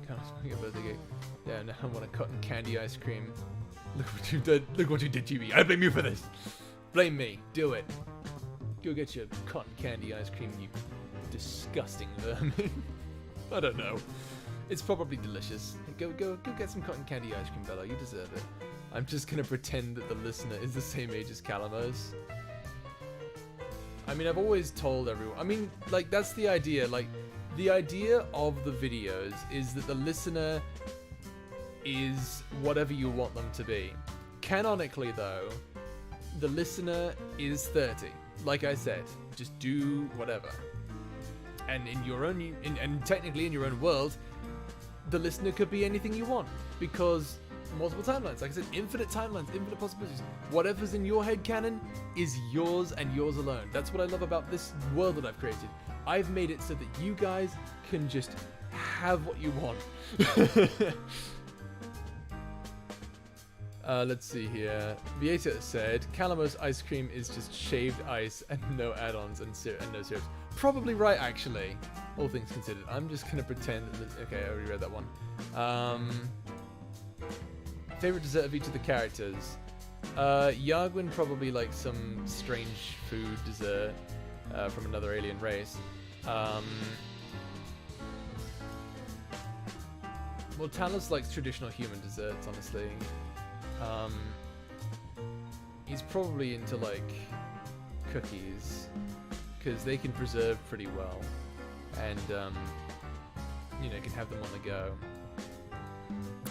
Can't make a birthday cake. Yeah, now I want a cotton candy ice cream. Look what you did. Look what you did, GB. I blame you for this. Blame me. Do it. Go get your cotton candy ice cream, you disgusting vermin. I don't know. It's probably delicious. Go get some cotton candy ice cream, Bella. You deserve it. I'm just gonna pretend that the listener is the same age as Calamos. I mean, I've always told everyone. I mean, like, that's the idea. Like, the idea of the videos is that the listener is whatever you want them to be. Canonically, though, the listener is 30. Like I said, just do whatever. And in your own, and technically in your own world, the listener could be anything you want, because multiple timelines. Like I said, infinite timelines, infinite possibilities. Whatever's in your head canon is yours and yours alone. That's what I love about this world that I've created. I've made it so that you guys can just have what you want. Let's see here. Vieta said, Calamos ice cream is just shaved ice and no add-ons and no syrups. Probably right, actually. All things considered. I'm just going to pretend that... Okay, I already read that one. Favorite dessert of each of the characters? Yargwin probably like some strange food dessert from another alien race. Mortalis likes traditional human desserts, honestly. He's probably into like cookies because they can preserve pretty well, and you know, can have them on the go,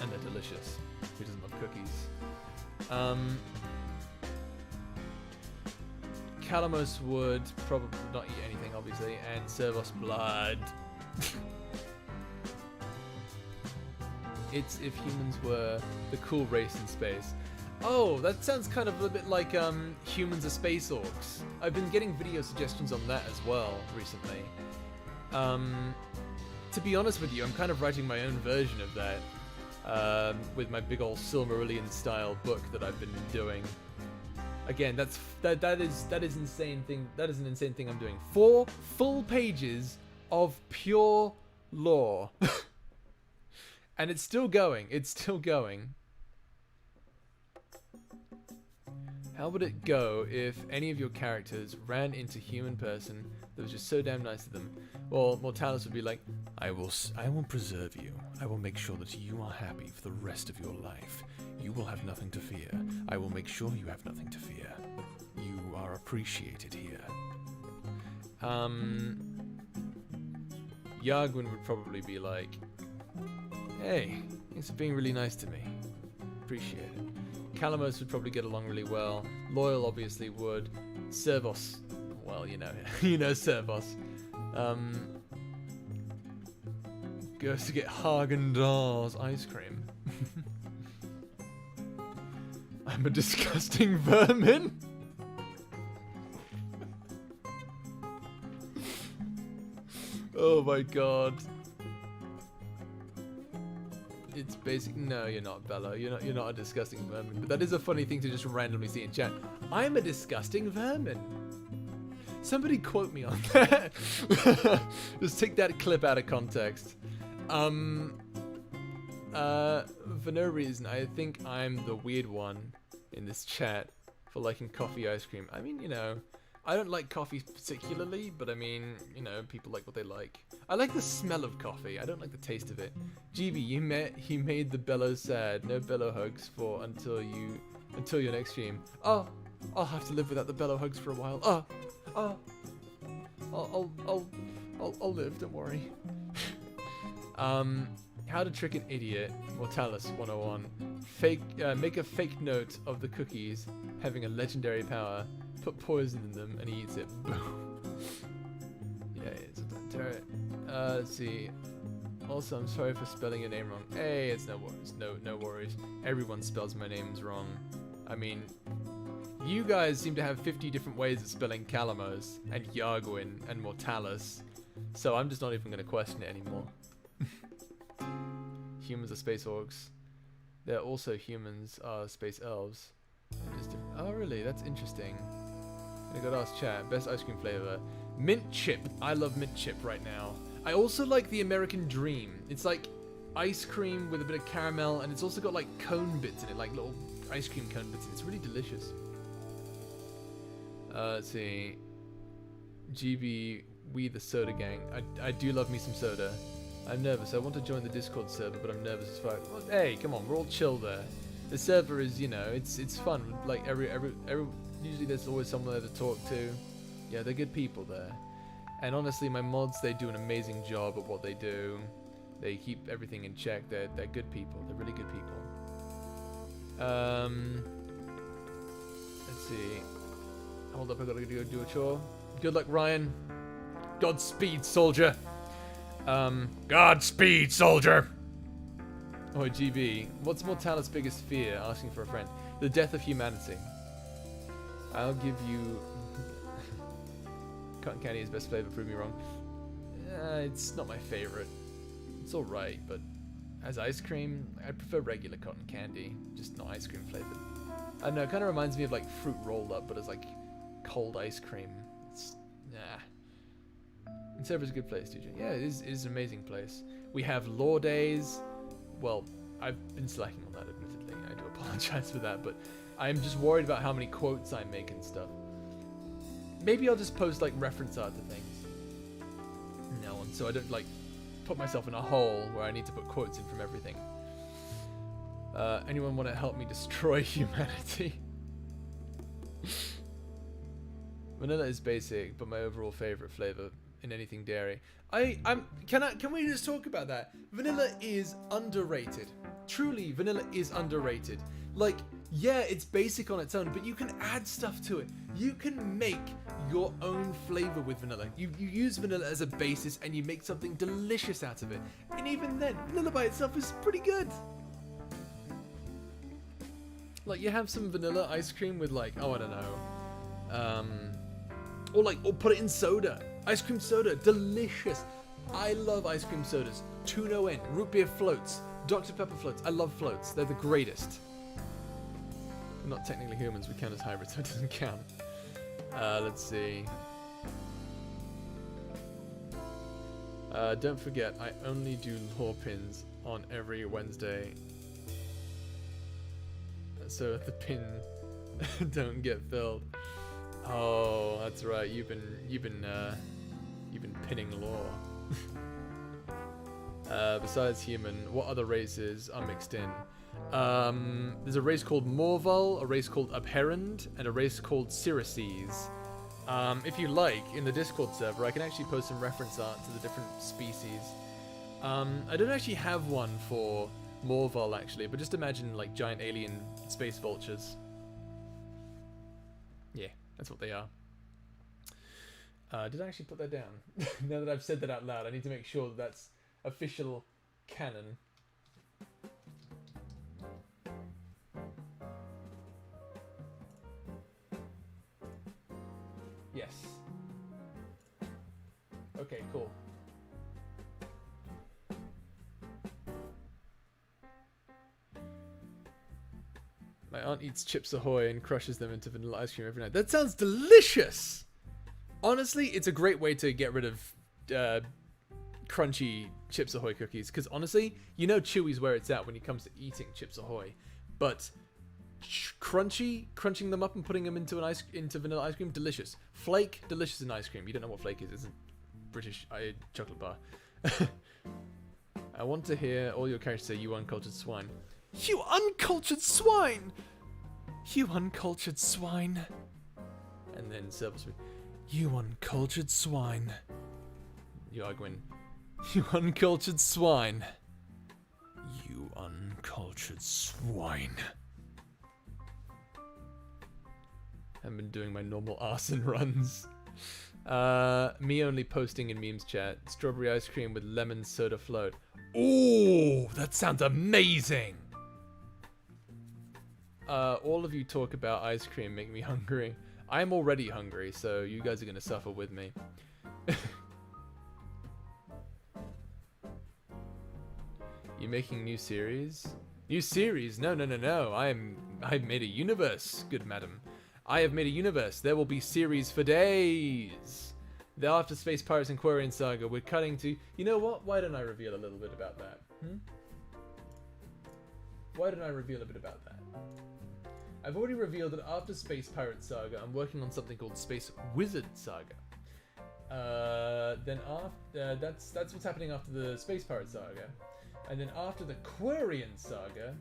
and they're delicious. Who doesn't love cookies? Calamos would probably not eat anything, obviously, and serve us blood. It's if humans were the cool race in space. Oh, that sounds kind of a bit like humans are space orcs. I've been getting video suggestions on that as well recently. To be honest with you, I'm kind of writing my own version of that with my big old Silmarillion style book that I've been doing. Again, that is insane thing. That is an insane thing I'm doing. 4 full pages of pure lore. And it's still going. It's still going. How would it go if any of your characters ran into a human person that was just so damn nice to them? Well, Mortalis would be like, I will preserve you. I will make sure that you are happy for the rest of your life. You will have nothing to fear. I will make sure you have nothing to fear. You are appreciated here. Yargwin would probably be like, hey, thanks for being really nice to me. Appreciate it. Calamos would probably get along really well. Loyal obviously would. Servos, well, you know, Servos. Goes to get Haagen-Dazs ice cream. I'm a disgusting vermin. Oh my god. It's basic. No, you're not, Bella. You're not a disgusting vermin. But that is a funny thing to just randomly see in chat. I'm a disgusting vermin. Somebody quote me on that. Just take that clip out of context. For no reason, I think I'm the weird one in this chat for liking coffee ice cream. I mean, you know, I don't like coffee particularly, but I mean, you know, people like what they like. I like the smell of coffee. I don't like the taste of it. GB, he made the bellow sad. No bellow hugs for until your next stream. Oh, I'll have to live without the bellow hugs for a while. I'll live. Don't worry. How to trick an idiot. Mortalis 101. Make a fake note of the cookies having a legendary power. Put poison in them and he eats it. Boom. Yeah, it's a banter. Let's see. Also, I'm sorry for spelling your name wrong. Hey, it's no worries. No worries. Everyone spells my names wrong. I mean, you guys seem to have 50 different ways of spelling Calamos and Yargwin and Mortalis. So I'm just not even going to question it anymore. Humans are space orcs. They're also humans are space elves. Oh, really? That's interesting. I gotta ask chat. Best ice cream flavor. Mint chip. I love mint chip right now. I also like the American Dream. It's like ice cream with a bit of caramel, and it's also got like cone bits in it, like little ice cream cone bits in it. It's really delicious. Let's see. GB, we the soda gang. I do love me some soda. I'm nervous. I want to join the Discord server, but I'm nervous as fuck. Well, hey, come on, we're all chill there. The server is, you know, it's fun. Like usually there's always someone there to talk to. Yeah, they're good people there. And honestly, my mods, they do an amazing job at what they do. They keep everything in check. They're good people. They're really good people. Let's see. Hold up, I gotta go do a chore. Good luck, Ryan. Godspeed, soldier. Godspeed, soldier. Oh, GB. What's Mortalis' biggest fear? Asking for a friend. The death of humanity. I'll give you... Cotton candy is best flavor, prove me wrong. It's not my favorite. It's alright, but as ice cream, I prefer regular cotton candy, just not ice cream flavored. I don't know, it kind of reminds me of like fruit rolled up, but as like cold ice cream. It's, nah. And Server's a good place, DJ. Yeah, it is an amazing place. We have lore days. Well, I've been slacking on that, admittedly. I do apologize for that, but I'm just worried about how many quotes I make and stuff. Maybe I'll just post like reference art to things. No one, so I don't like put myself in a hole where I need to put quotes in from everything. Anyone want to help me destroy humanity? Vanilla is basic, but my overall favorite flavor in anything dairy. Can we just talk about that? Vanilla is underrated. Truly, vanilla is underrated. Like, yeah, it's basic on its own, but you can add stuff to it. You can make your own flavor with vanilla. You use vanilla as a basis and you make something delicious out of it. And even then, vanilla by itself is pretty good. Like, you have some vanilla ice cream with like, oh, I don't know. Or put it in soda. Ice cream soda, delicious. I love ice cream sodas. To no end. Root beer floats. Dr. Pepper floats. I love floats. They're the greatest. We're not technically humans, we count as hybrids, so it doesn't count. Let's see. Don't forget, I only do lore pins on every Wednesday. So the pin don't get filled. Oh, that's right. You've been pinning lore. Besides human, what other races are mixed in? There's a race called Morval, a race called Abherend, and a race called Siraces. If you like, in the Discord server, I can actually post some reference art to the different species. I don't actually have one for Morval, actually, but just imagine, like, giant alien space vultures. Yeah, that's what they are. Did I actually put that down? Now that I've said that out loud, I need to make sure that that's official canon. Yes. Okay, cool. My aunt eats Chips Ahoy and crushes them into vanilla ice cream every night. That sounds delicious! Honestly, it's a great way to get rid of crunchy Chips Ahoy cookies. Because honestly, you know Chewy's where it's at when it comes to eating Chips Ahoy. But crunching them up and putting them into vanilla ice cream, delicious. Flake, delicious in ice cream. You don't know what flake is. It's a British chocolate bar. I want to hear all your characters say, "You uncultured swine." You uncultured swine! You uncultured swine. And then service me. You uncultured swine. Yargwin. You uncultured swine. You uncultured swine. I've been doing my normal arson runs. Me only posting in memes chat. Strawberry ice cream with lemon soda float. Ooh, that sounds amazing. All of you talk about ice cream make me hungry. I'm already hungry, so you guys are gonna suffer with me. You making new series? New series? No, no, no, no. I've made a universe, good madam. I have made a universe. There will be series for days. The After Space Pirates and Quarian Saga. We're cutting to... You know what? Why don't I reveal a little bit about that? Why don't I reveal a bit about that? I've already revealed that after Space Pirate Saga, I'm working on something called Space Wizard Saga. Then after that's what's happening after the Space Pirate Saga, and then after the Quarian Saga.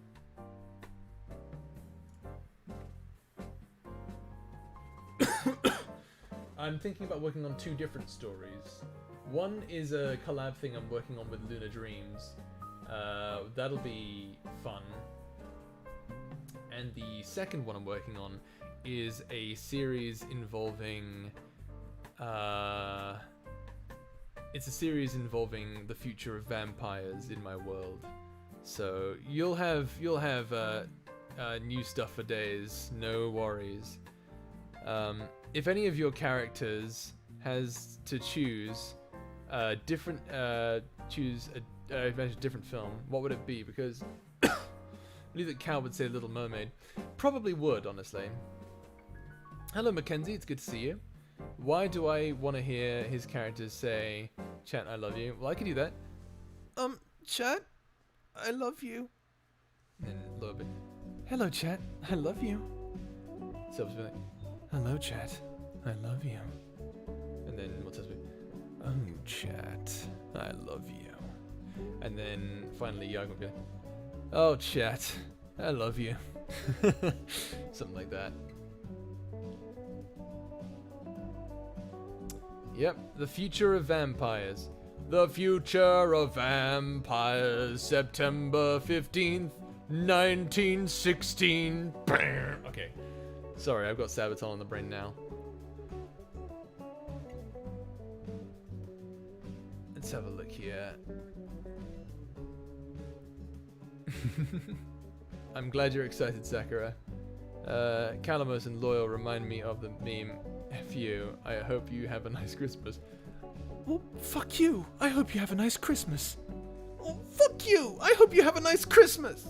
I'm thinking about working on 2 different stories. One is a collab thing I'm working on with Luna Dreams. That'll be fun. And the second one I'm working on is a series involving... it's a series involving the future of vampires in my world. So you'll have new stuff for days, no worries. If any of your characters has to choose a different different film, what would it be? Because I believe that Cal would say Little Mermaid. Probably would, honestly. Hello, Mackenzie. It's good to see you. Why do I want to hear his characters say, "Chat, I love you"? Well, I could do that. Chat, I love you. And a little bit. Hello, chat. I love you. So it's like, hello, chat. I love you. And then what's this? Oh, chat. I love you. And then finally, Yago will be like, oh, chat. I love you. Something like that. Yep, the future of vampires. The future of vampires, September 15th, 1916. Bam! Okay. Sorry, I've got Sabaton on the brain now. Let's have a look here. I'm glad you're excited, Sakura. Calamos and Loyal remind me of the meme, F you, I hope you have a nice Christmas. Well, fuck you, I hope you have a nice Christmas. Oh, fuck you, I hope you have a nice Christmas.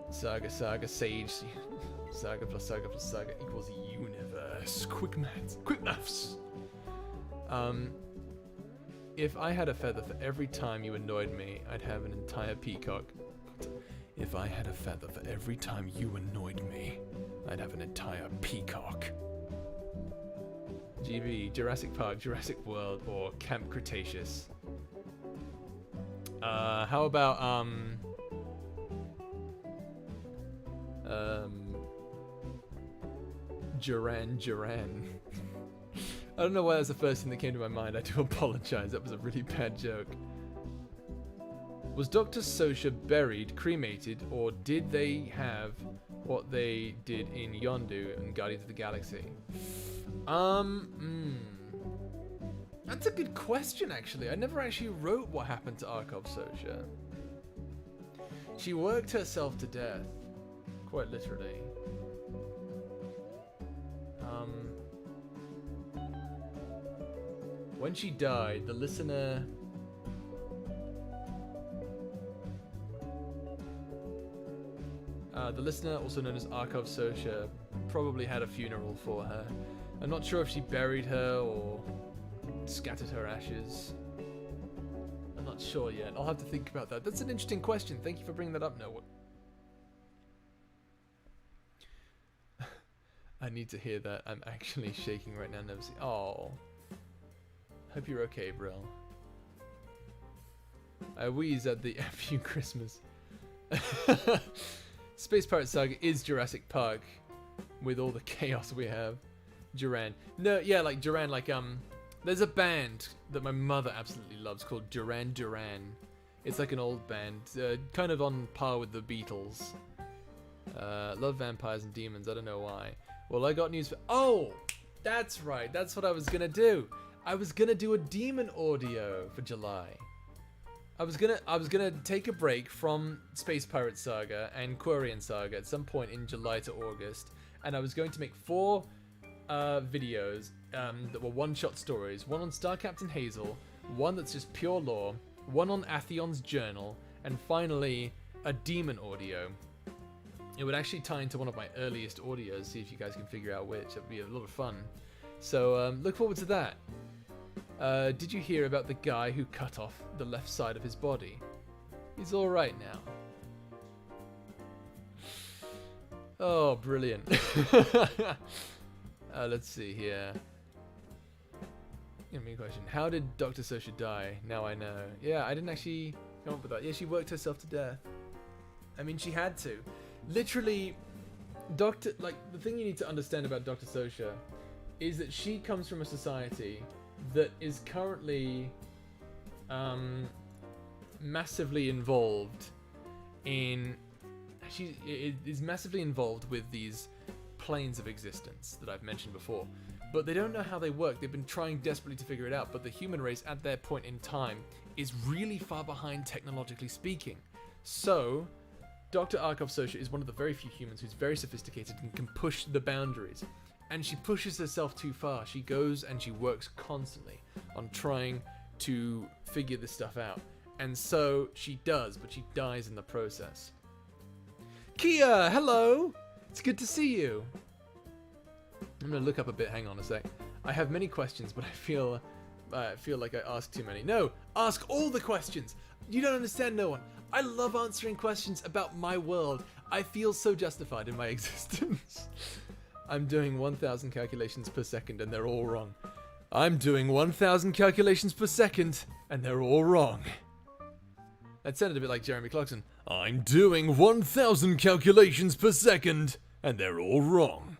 Saga, saga, sage. Saga plus saga plus saga equals universe. Quick maths. Quick maths. If I had a feather for every time you annoyed me, I'd have an entire peacock. If I had a feather for every time you annoyed me, I'd have an entire peacock. GB, Jurassic Park, Jurassic World, or Camp Cretaceous. How about, Duran. I don't know why that's the first thing that came to my mind. I do apologize. That was a really bad joke. Was Dr. Sosha buried, cremated, or did they have what they did in Yondu and Guardians of the Galaxy? That's a good question, actually. I never actually wrote what happened to Arkhov Sosha. She worked herself to death, quite literally. When she died, the listener... the listener, also known as Arkhov Sosha, probably had a funeral for her. I'm not sure if she buried her or scattered her ashes. I'm not sure yet. I'll have to think about that. That's an interesting question. Thank you for bringing that up, Noah. I need to hear that. I'm actually shaking right now, nervously. Oh. Hope you're okay, Brill. I wheeze at the FU Christmas. Space Pirate Saga is Jurassic Park with all the chaos we have. Duran. No, yeah, like Duran, like, there's a band that my mother absolutely loves called Duran Duran. It's like an old band, kind of on par with the Beatles. Love vampires and demons. I don't know why. Well, I got news for... Oh! That's right. That's what I was going to do. I was going to do a demon audio for July. I was gonna take a break from Space Pirate Saga and Quarian Saga at some point in July to August, and I was going to make 4 videos that were one-shot stories. One on Star Captain Hazel, one that's just pure lore, one on Atheon's journal, and finally a demon audio. It would actually tie into one of my earliest audios. See if you guys can figure out which. It'd be a lot of fun. So look forward to that. Did you hear about the guy who cut off the left side of his body? He's alright now. Oh, brilliant. Let's see here. Give me a question. How did Dr. Sosha die? Now I know. Yeah, I didn't actually come up with that. Yeah, she worked herself to death. I mean, she had to. Literally, the thing you need to understand about Dr. Sosha is that she comes from a society that is currently massively involved in... She is massively involved with these planes of existence that I've mentioned before. But they don't know how they work. They've been trying desperately to figure it out. But the human race at their point in time is really far behind technologically speaking. So, Dr. Arkov Sosha is one of the very few humans who's very sophisticated and can push the boundaries. And she pushes herself too far. She goes and she works constantly on trying to figure this stuff out. And so she does, but she dies in the process. Kia, hello! It's good to see you. I'm gonna look up a bit, hang on a sec. I have many questions, but I feel like I ask too many. No, ask all the questions! You don't understand, no one. I love answering questions about my world. I feel so justified in my existence. I'm doing 1,000 calculations per second and they're all wrong. I'm doing 1,000 calculations per second and they're all wrong. That sounded a bit like Jeremy Clarkson. I'm doing 1,000 calculations per second and they're all wrong.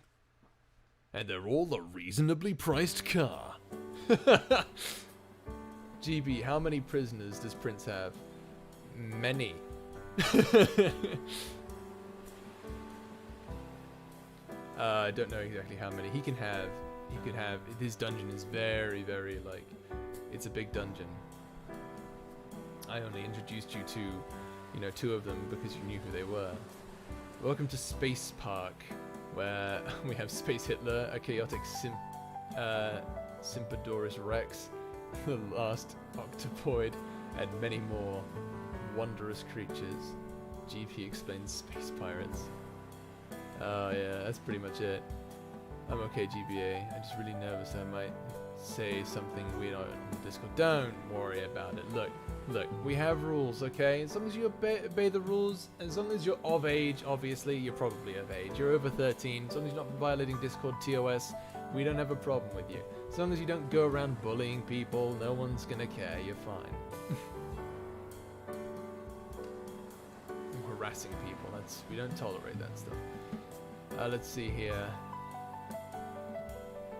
And they're all a reasonably priced car. GB, how many prisoners does Prince have? Many. I don't know exactly how many. He could have, his dungeon is very, very, like, it's a big dungeon. I only introduced you to, 2 of them because you knew who they were. Welcome to Space Park, where we have Space Hitler, a chaotic Sympodorus Rex, the last Octopoid, and many more wondrous creatures. GP explains Space Pirates. Oh yeah, that's pretty much it. I'm okay, GBA. I'm just really nervous I might say something weird on Discord. Don't worry about it. Look, we have rules, okay? As long as you obey the rules, as long as you're of age, obviously, you're probably of age. You're over 13, as long as you're not violating Discord TOS, we don't have a problem with you. As long as you don't go around bullying people, no one's gonna care, you're fine. Harassing people, we don't tolerate that stuff. Let's see here.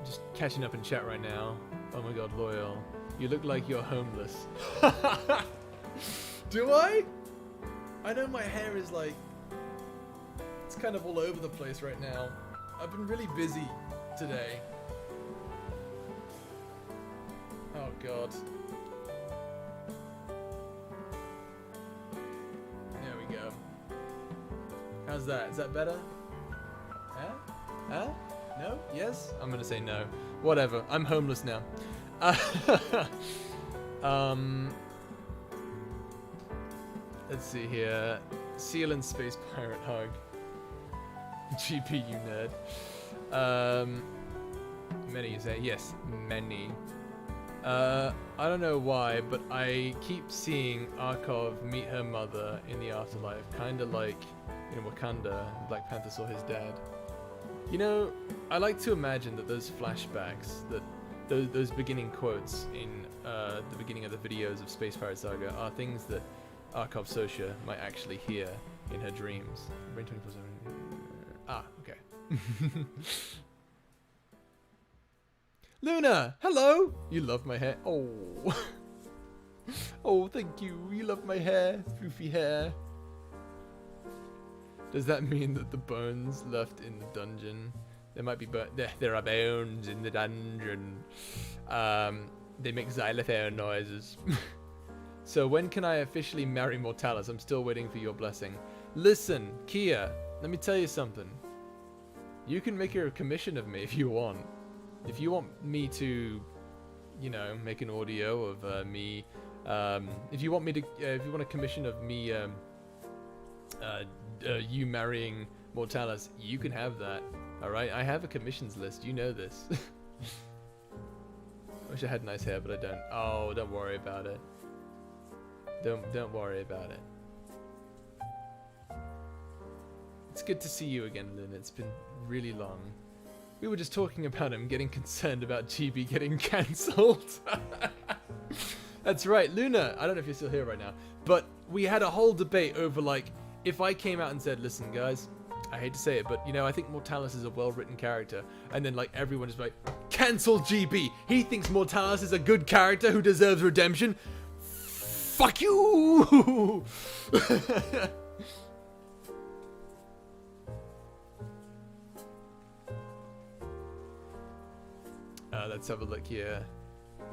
Just catching up in chat right now. Oh my god, Loyal. You look like you're homeless. Do I? I know my hair is like... It's kind of all over the place right now. I've been really busy today. Oh god. There we go. How's that? Is that better? Huh? Huh? No? Yes? I'm gonna say no. Whatever. I'm homeless now. Let's see here. Seal and Space Pirate hug. GP, you nerd. Many, you say? Yes, many. I don't know why, but I keep seeing Arkov meet her mother in the afterlife, kinda like in Wakanda, Black Panther saw his dad. You know, I like to imagine that those flashbacks, that those beginning quotes in the beginning of the videos of Space Pirate Saga are things that Arkov Sosha might actually hear in her dreams. Brain 24/7. Ah, okay. Luna, hello! You love my hair. Oh. Oh, thank you. You love my hair. Floofy hair. Does that mean that the bones left in the dungeon? There might be there are bones in the dungeon. They make xylophone noises. So when can I officially marry Mortalis? I'm still waiting for your blessing. Listen, Kia, let me tell you something. You can make a commission of me if you want. If you want me to, you know, make an audio of me, if you want a commission of me, you marrying Mortalis, you can have that. All right, I have a commissions list. You know this. I wish I had nice hair, but I don't. Oh, don't worry about it. Don't worry about it. It's good to see you again, Luna. It's been really long. We were just talking about him getting concerned about GB getting cancelled. That's right, Luna. I don't know if you're still here right now, but we had a whole debate over, like, if I came out and said, listen, guys, I hate to say it, but, you know, I think Mortalis is a well-written character. And then, like, everyone is like, cancel GB. He thinks Mortalis is a good character who deserves redemption. Fuck you! Let's have a look here.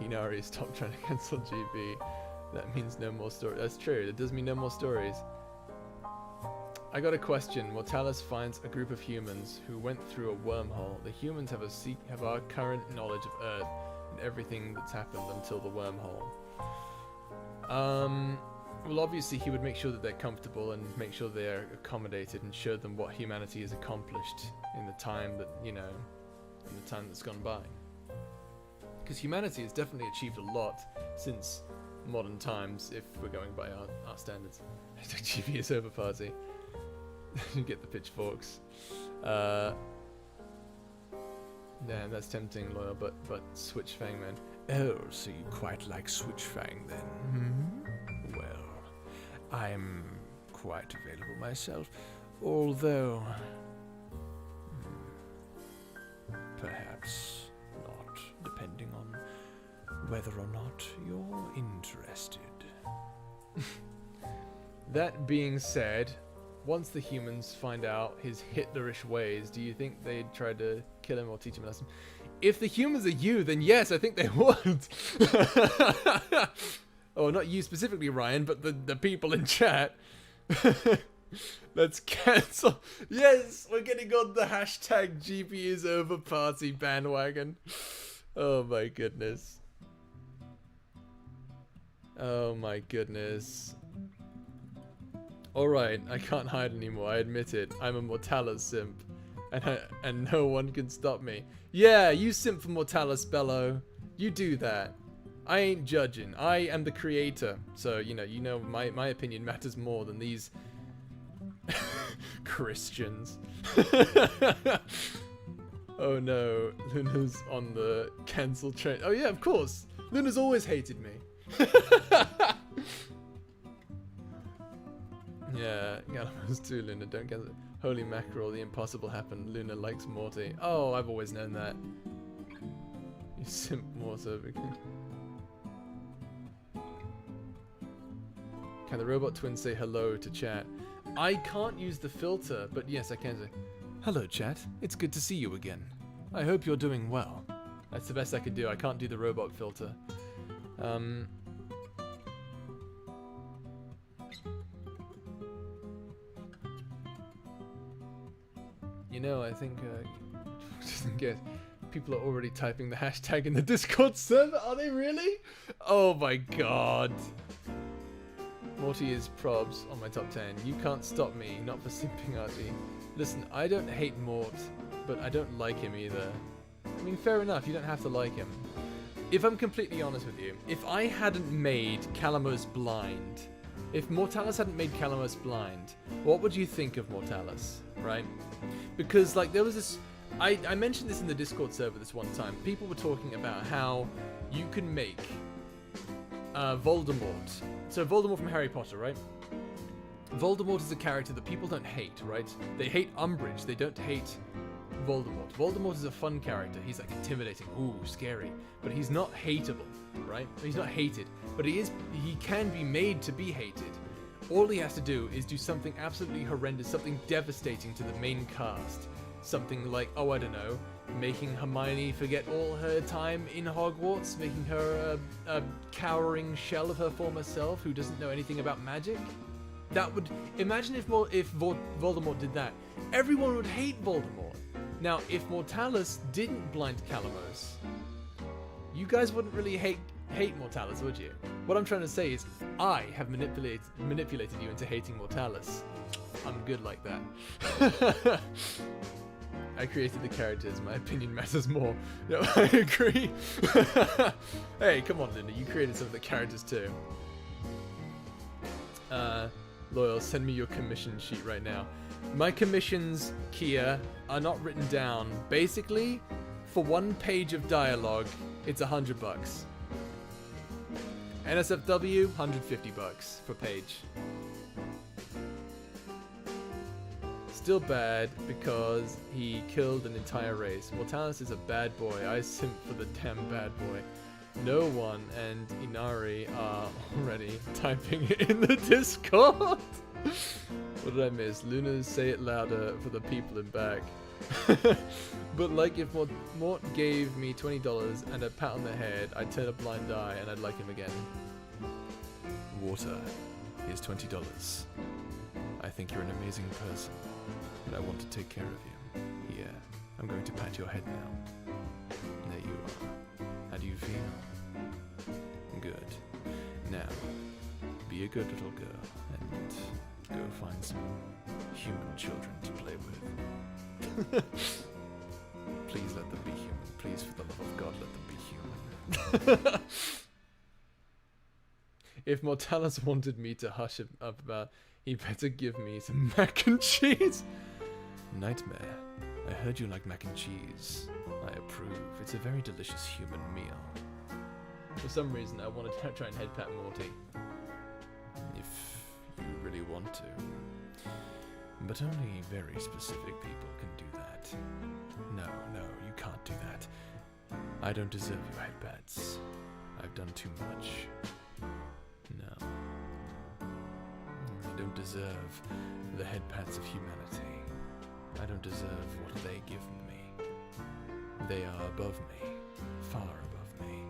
Inari, stop trying to cancel GB. That means no more stories. That's true. That does mean no more stories. I got a question. Mortalis finds a group of humans who went through a wormhole. The humans have our current knowledge of Earth and everything that's happened until the wormhole. Well, obviously he would make sure that they're comfortable and make sure they're accommodated and show them what humanity has accomplished in the time that, you know, in the time that's gone by. Because humanity has definitely achieved a lot since modern times, if we're going by our standards. GB is over party. You get the pitchforks. Damn, that's tempting, Loyal, but Switch Fang, man. Oh, so you quite like Switch Fang then? Hmm? Well, I'm quite available myself, although perhaps not, depending on whether or not you're interested. That being said, once the humans find out his Hitlerish ways, do you think they'd try to kill him or teach him a lesson? If the humans are you, then yes, I think they would. Oh, not you specifically, Ryan, but the people in chat. Let's cancel. Yes, we're getting on the hashtag GB is over party bandwagon. Oh my goodness. Oh my goodness. Alright, I can't hide anymore, I admit it. I'm a Mortalis simp. And no one can stop me. Yeah, you simp for Mortalis, Bello. You do that. I ain't judging. I am the creator. So, you know, my opinion matters more than these Christians. Oh no, Luna's on the cancel train. Oh yeah, of course. Luna's always hated me. Yeah, Gallimos too, Luna. Don't get it. Holy mackerel, the impossible happened. Luna likes Morty. Oh, I've always known that. You simp Mortar. Can the robot twins say hello to chat? I can't use the filter, but yes, I can say, hello chat, it's good to see you again. I hope you're doing well. That's the best I can do. I can't do the robot filter. You know, I think, just in case, people are already typing the hashtag in the Discord server. Are they really? Oh my god. Morty is probs on my top 10. You can't stop me, not for simping Archie. Listen, I don't hate Mort, but I don't like him either. I mean, fair enough, you don't have to like him. If I'm completely honest with you, if I hadn't made Calamos blind, if Mortalis hadn't made Calamos blind, what would you think of Mortalis, right? Because, like, there was this... I mentioned this in the Discord server this one time. People were talking about how you can make Voldemort. So Voldemort from Harry Potter, right? Voldemort is a character that people don't hate, right? They hate Umbridge, they don't hate Voldemort. Voldemort is a fun character. He's like intimidating, ooh, scary. But he's not hateable, right? He's not hated. But he can be made to be hated. All he has to do is do something absolutely horrendous, something devastating to the main cast. Something like, oh, I don't know, making Hermione forget all her time in Hogwarts, making her a cowering shell of her former self who doesn't know anything about magic. That would... Imagine if Voldemort did that. Everyone would hate Voldemort. Now, if Mortalis didn't blind Calamos, you guys wouldn't really hate Mortalis, would you? What I'm trying to say is, I have manipulated you into hating Mortalis. I'm good like that. I created the characters, my opinion matters more. Yeah, I agree. Hey, come on, Linda, you created some of the characters too. Loyal, send me your commission sheet right now. My commissions, Kia, are not written down. Basically, for 1 page of dialogue, it's $100. NSFW, $150 per page. Still bad because he killed an entire race. Mortalis is a bad boy. I simp for the damn bad boy. No one and Inari are already typing it in the Discord. What did I miss? Luna's say it louder for the people in back. But like if Mort gave me $20 and a pat on the head, I'd turn a blind eye and I'd like him again. Water, here's $20. I think you're an amazing person, and I want to take care of you. Here, I'm going to pat your head now. There you are. How do you feel? Good. Now, be a good little girl and go find some human children to play with. Please let them be human. Please, for the love of God, let them be human. If Mortalis wanted me to hush him up about, he better give me some mac and cheese. Nightmare, I heard you like mac and cheese. I approve. It's a very delicious human meal. For some reason, I wanted to try and head pat Morty. If you really want to. But only very specific people can do that. No, you can't do that. I don't deserve your head pats. I've done too much. No. I don't deserve the head pats of humanity. I don't deserve what they give me. They are above me, far above me,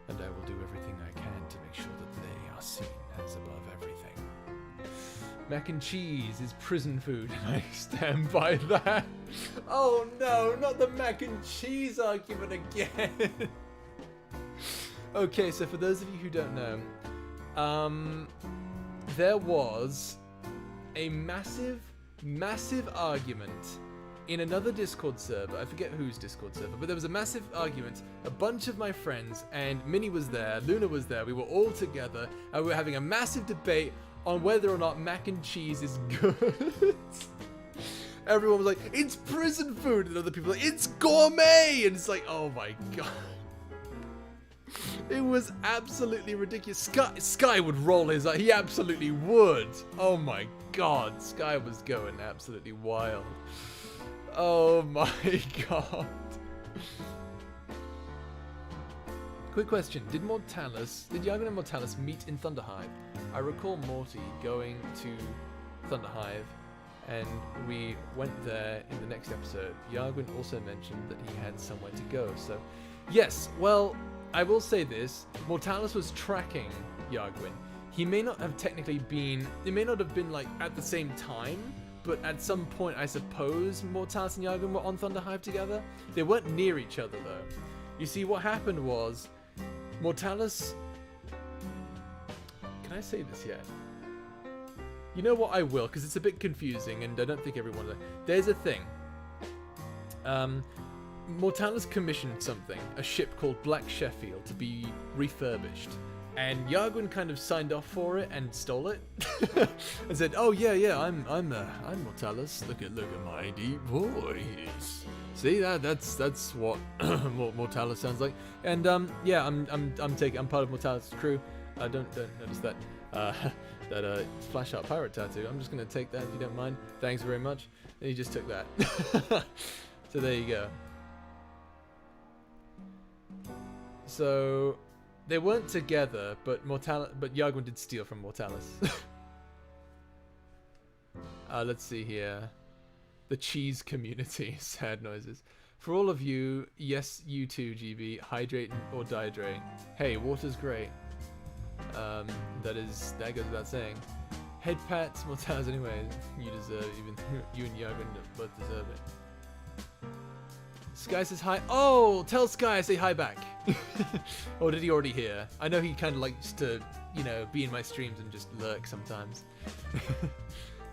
and I will do everything I can to make sure that they are seen as above everything. Mac and cheese is prison food, and I stand by that. Oh no, not the mac and cheese argument again. Okay, so for those of you who don't know, there was a massive argument in another Discord server. I forget whose Discord server, but there was a massive argument. A bunch of my friends, and Minnie was there, Luna was there, we were all together, and we were having a massive debate on whether or not mac and cheese is good. Everyone was like, it's prison food, and other people were like, it's gourmet, and it's like, oh my god. It was absolutely ridiculous. Sky would roll his eyes. He absolutely would. Oh my god. Sky was going absolutely wild. Oh my god. Quick question. Did Yargon and Mortalis meet in Thunderhive? I recall Morty going to Thunderhive and we went there in the next episode. Yargon also mentioned that he had somewhere to go. So, yes, well, I will say this, Mortalis was tracking Yargwin. He may not have technically been, it may not have been like at the same time, but at some point I suppose Mortalis and Yargwin were on Thunderhive together. They weren't near each other though. You see, what happened was, Mortalis... Can I say this yet? You know what, I will, because it's a bit confusing and I don't think everyone... There's a thing. Mortalis commissioned something, a ship called Black Sheffield, to be refurbished. And Yargwin kind of signed off for it and stole it. And said, oh yeah, I'm Mortalis. Look at my deep voice. See, that's what Mortalis sounds like. And yeah, I'm part of Mortalis' crew. Don't notice that that flash out pirate tattoo. I'm just gonna take that if you don't mind. Thanks very much. And he just took that. So there you go. So they weren't together, but Yargwin did steal from Mortalis. Let's see here. The cheese community. Sad noises. For all of you, yes, you too, GB. Hydrate or dihydrate. Hey, water's great. That goes without saying. Head pats, mortals anyway. You deserve, even you and Yagun both deserve it. Sky says hi. Oh, tell Sky I say hi back. Or did he already hear? I know he kind of likes to, you know, be in my streams and just lurk sometimes.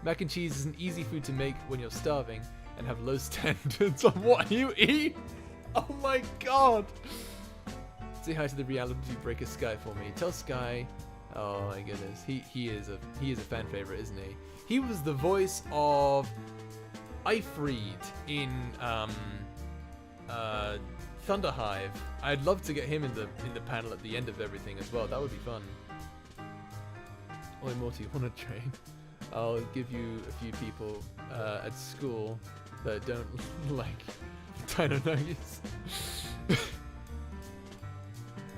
Mac and cheese is an easy food to make when you're starving and have low standards on what you eat. Oh my god. Say hi to the reality breaker Sky for me. Tell Sky. Oh my goodness. He is a fan favorite, isn't he? He was the voice of Ifreed in Thunderhive. I'd love to get him in the panel at the end of everything as well. That would be fun. Oi Morty, wanna train? I'll give you a few people at school that don't like Dino Nuggets.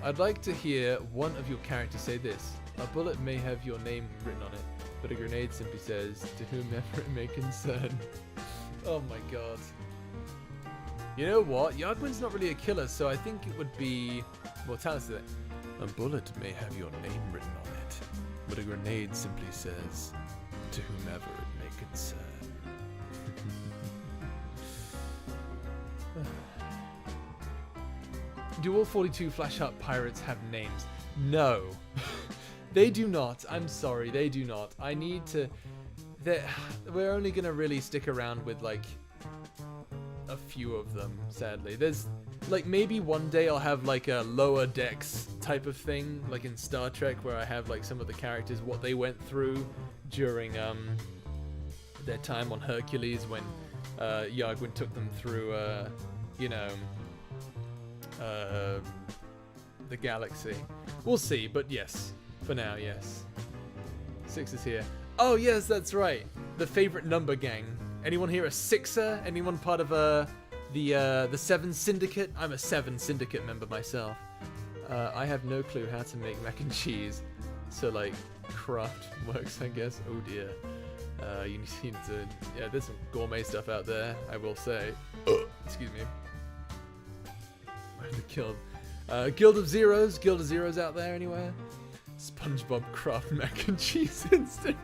I'd like to hear one of your characters say this. A bullet may have your name written on it, but a grenade simply says, to whomever it may concern. Oh my god. You know what? Yagwin's not really a killer, so I think it would be Mortality. A bullet may have your name written on it, but a grenade simply says, to whomever it may concern. Do all 42 Flash Hut pirates have names? No. They do not. I'm sorry, they do not. I need to... We're only going to really stick around with, like, a few of them, sadly. There's, like, maybe one day I'll have, like, a lower decks type of thing, like in Star Trek, where I have, like, some of the characters, what they went through during, their time on Hercules when, Yagwin took them through, you know... the galaxy. We'll see, but yes. For now, yes. 6 is here. Oh, yes, that's right. The favorite number gang. Anyone here a 6er? Anyone part of the 7 Syndicate? I'm a 7 Syndicate member myself. I have no clue how to make mac and cheese. So, like, craft works, I guess. Oh, dear. You need to... Yeah, there's some gourmet stuff out there, I will say. Excuse me. Guild of Zeros out there anywhere? SpongeBob craft mac and cheese instant.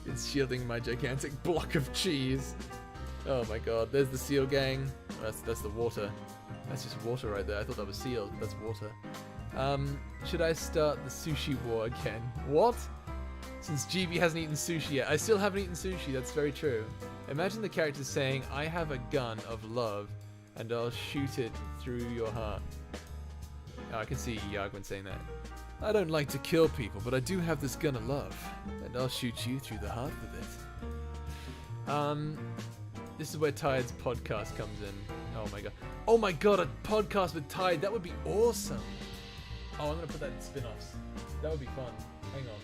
It's shielding my gigantic block of cheese. Oh my god, there's the seal gang. That's the water. That's just water right there. I thought that was sealed, but that's water. Should I start the sushi war again? What? Since GB hasn't eaten sushi yet. I still haven't eaten sushi, that's very true. Imagine the character saying, I have a gun of love and I'll shoot it through your heart. Oh, I can see Yagwin saying that. I don't like to kill people, but I do have this gun of love, and I'll shoot you through the heart with it. This is where Tide's podcast comes in. Oh my god. Oh my god, a podcast with Tide, that would be awesome. Oh, I'm gonna put that in spin-offs. That would be fun. Hang on.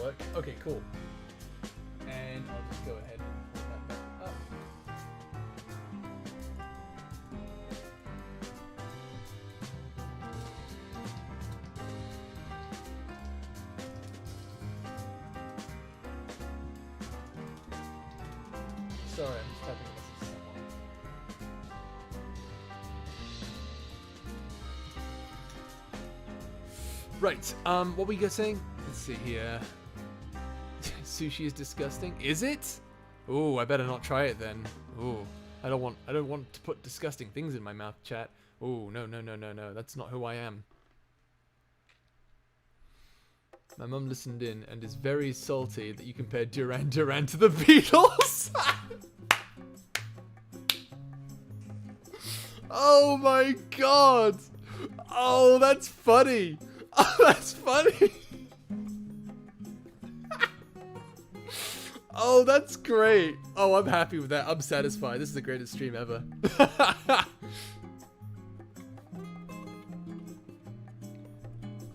Work. Okay, cool. And I'll just go ahead and put that back up. Sorry, I'm just typing a message to someone. Right, what were you guys saying? Let's see here. Sushi is disgusting. Is it? Oh, I better not try it then. Oh, I don't want to put disgusting things in my mouth, chat. Oh, no. That's not who I am. My mum listened in and is very salty that you compared Duran Duran to the Beatles. Oh my god. Oh, that's funny. Oh, that's funny. Oh, that's great. Oh, I'm happy with that. I'm satisfied. This is the greatest stream ever.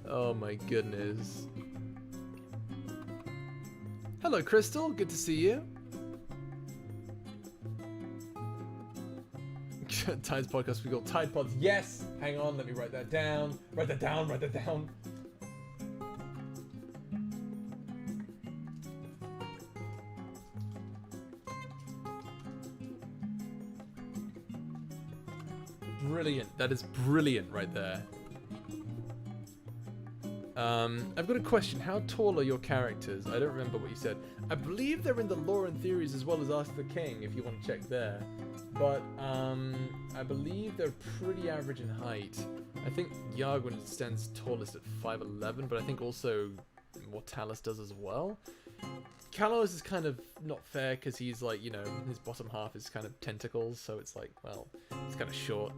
Oh my goodness. Hello, Crystal. Good to see you. Tides podcast we call Tide Pods. Yes! Hang on, let me write that down. Write that down, write that down. Brilliant. That is brilliant right there. I've got a question. How tall are your characters? I don't remember what you said. I believe they're in the lore and theories as well as Ask the King, if you want to check there. But, I believe they're pretty average in height. I think Yargwin stands tallest at 5'11", but I think also Mortalis does as well. Kalos is kind of not fair because he's like, you know, his bottom half is kind of tentacles, so it's like, well, it's kind of short.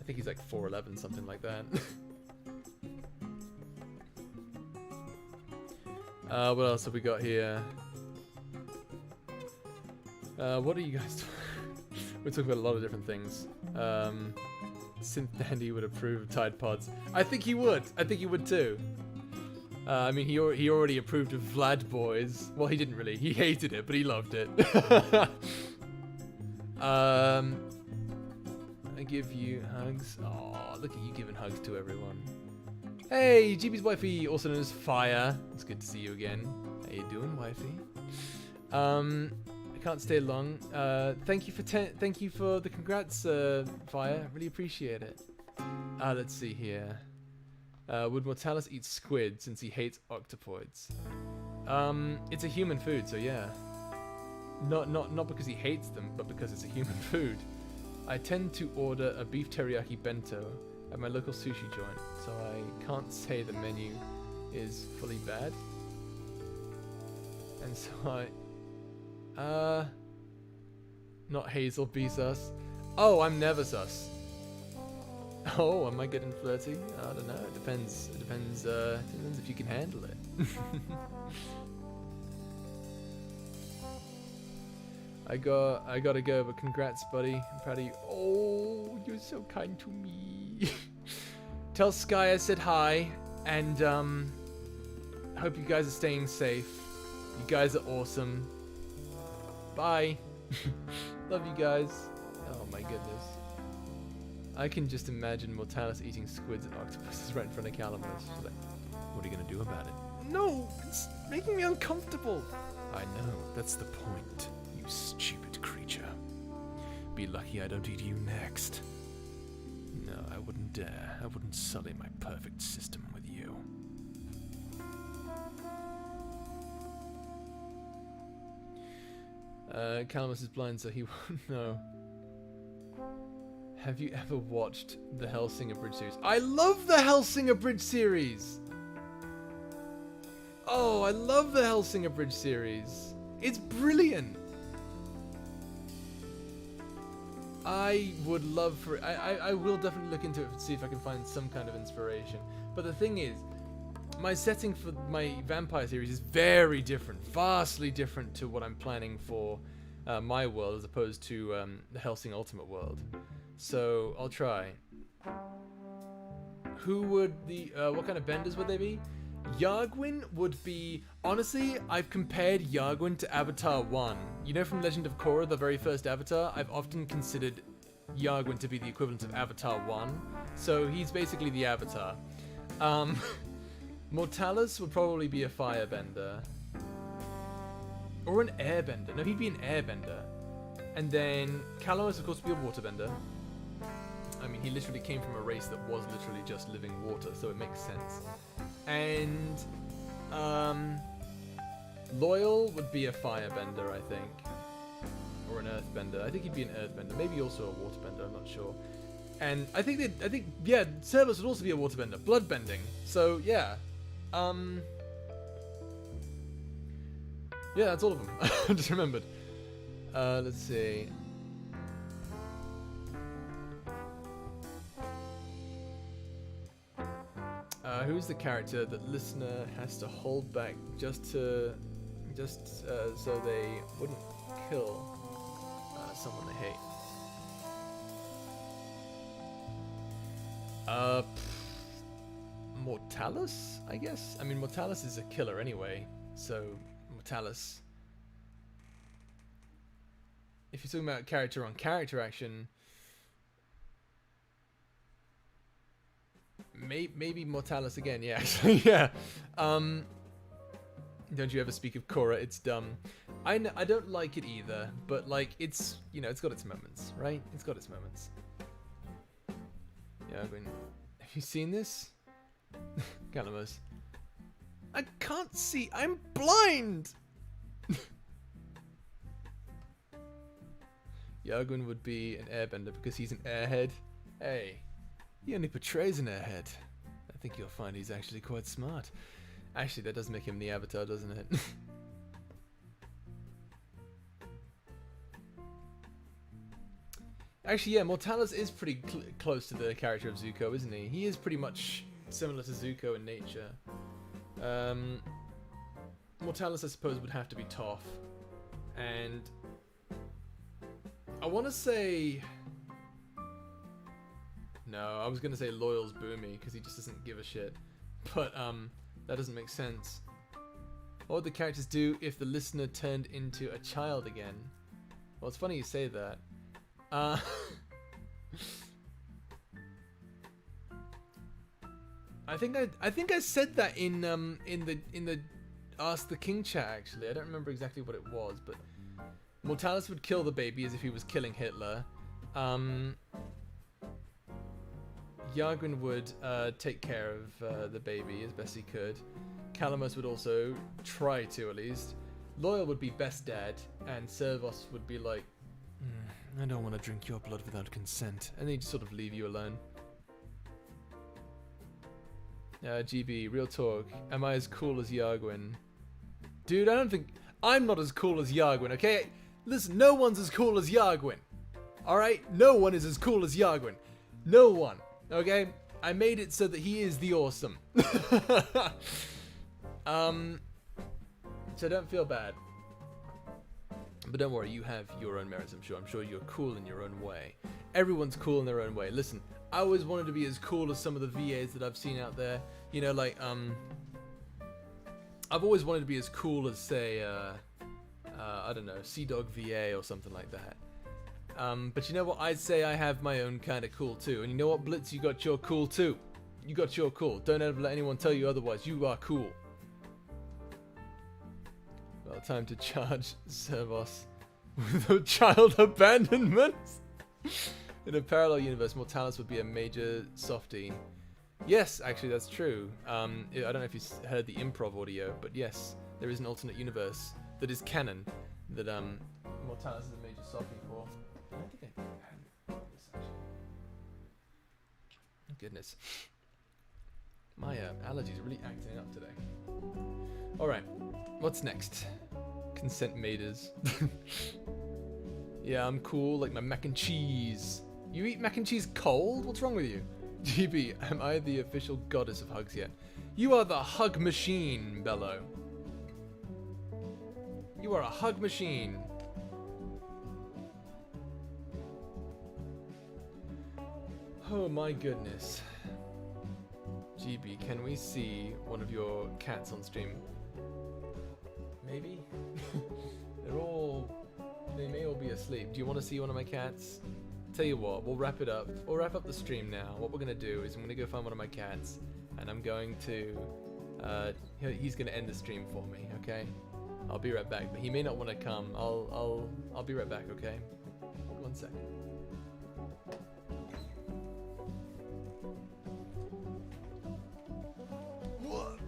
I think he's like 4'11", something like that. What else have we got here? What are you guys talking? We're talking about a lot of different things. Synth Dandy would approve of Tide Pods. I think he would. I think he would too. I mean, he already approved of Vlad Boys. Well, he didn't really. He hated it, but he loved it. I give you hugs. Oh, look at you giving hugs to everyone. Hey, GB's wifey, also known as Fire. It's good to see you again. How you doing, wifey? I can't stay long. Thank you for the congrats, Fire. Really appreciate it. Let's see here. Would Mortalis eat squid since he hates octopoids? It's a human food, so yeah. Not because he hates them, but because it's a human food. I tend to order a beef teriyaki bento at my local sushi joint, so I can't say the menu is fully bad. And so not Hazel, be sus. Oh, I'm never sus. Oh, am I getting flirty? I don't know. It depends. It depends if you can handle it. I gotta go, but congrats, buddy. I'm proud of you. Oh, you're so kind to me. Tell Sky I said hi, and hope you guys are staying safe. You guys are awesome. Bye. Love you guys. Oh my goodness. I can just imagine Mortalis eating squids and octopuses right in front of Calamus. She's like, what are you gonna do about it? No, it's making me uncomfortable. I know, that's the point, you stupid creature. Be lucky I don't eat you next. No, I wouldn't dare. I wouldn't sully my perfect system with you. Calamus is blind, so he won't know. Have you ever watched the Hellsinger Bridge series? I love the Hellsinger Bridge series! Oh, I love the Hellsinger Bridge series. It's brilliant. I would love for it. I will definitely look into it to see if I can find some kind of inspiration. But the thing is, my setting for my vampire series is very different, vastly different to what I'm planning for my world as opposed to the Hellsing Ultimate world. So I'll try. Who would what kind of benders would they be? Yargwin would be, honestly, I've compared Yargwin to Avatar 1. You know from Legend of Korra, the very first Avatar? I've often considered Yargwin to be the equivalent of Avatar 1. So he's basically the Avatar. Mortalis would probably be a firebender. Or an airbender. No, he'd be an airbender. And then Calamus, of course, would be a waterbender. I mean, he literally came from a race that was literally just living water, so it makes sense. And Loyal would be a firebender, I think. Or an earthbender. I think he'd be an earthbender. Maybe also a waterbender, I'm not sure. And I think yeah, Cerberus would also be a waterbender. Bloodbending. So yeah. Yeah, that's all of them. I just remembered. Let's see. Who's the character that listener has to hold back just so they wouldn't kill someone they hate? Mortalis, I guess? I mean, Mortalis is a killer anyway, so Mortalis. If you're talking about character on character action, maybe Mortalis again, yeah, actually, yeah. Don't you ever speak of Korra, it's dumb. I don't like it either, but like, it's, you know, it's got its moments, right? It's got its moments. Yeah, I mean, have you seen this? Galamos. I can't see, I'm blind! Yargwin would be an airbender because he's an airhead. Hey, he only portrays an airhead. I think you'll find he's actually quite smart. Actually, that does make him the Avatar, doesn't it? Actually, yeah, Mortalis is pretty close to the character of Zuko, isn't he? He is pretty much similar to Zuko in nature. Mortalis, I suppose, would have to be Toph. And I want to say... No, I was going to say Loyal's Boomy, because he just doesn't give a shit. But, that doesn't make sense. What would the characters do if the listener turned into a child again? Well, it's funny you say that. I think I said that in the Ask the King chat, actually. I don't remember exactly what it was, but Mortalis would kill the baby as if he was killing Hitler. Yargwin would take care of the baby as best he could. Calamos would also try to, at least. Loyal would be best dad, and Servos would be like, I don't want to drink your blood without consent, and he'd sort of leave you alone. GB, real talk, am I as cool as Yargwin? Dude, I don't think... I'm not as cool as Yargwin, okay? Listen, no one's as cool as Yargwin. Alright? No one is as cool as Yargwin. No one. Okay? I made it so that he is the awesome. So don't feel bad. But don't worry, you have your own merits, I'm sure. I'm sure you're cool in your own way. Everyone's cool in their own way. Listen, I always wanted to be as cool as some of the VAs that I've seen out there. You know, like, I've always wanted to be as cool as, say, I don't know, Sea Dog VA or something like that. But you know what? I'd say I have my own kind of cool too. And you know what, Blitz? You got your cool too. You got your cool. Don't ever let anyone tell you otherwise. You are cool. Well, time to charge Servos with a child abandonment. In a parallel universe, Mortalis would be a major softie. Yes, actually, that's true. I don't know if you heard the improv audio, but yes, there is an alternate universe that is canon that Mortalis is a major softie for. I don't think I had this actually. Goodness, my allergies are really acting up today. All right, what's next? Consent maiders. Yeah, I'm cool, like my mac and cheese. You eat mac and cheese cold? What's wrong with you? GB, am I the official goddess of hugs yet? You are the hug machine, Bello. You are a hug machine. Oh my goodness. GB, can we see one of your cats on stream? Maybe? They may all be asleep. Do you want to see one of my cats? Tell you what, we'll wrap it up. We'll wrap up the stream now. What we're going to do is I'm going to go find one of my cats, and I'm going to... he's going to end the stream for me, okay? I'll be right back, but he may not want to come. I'll be right back, okay? 1 second. What?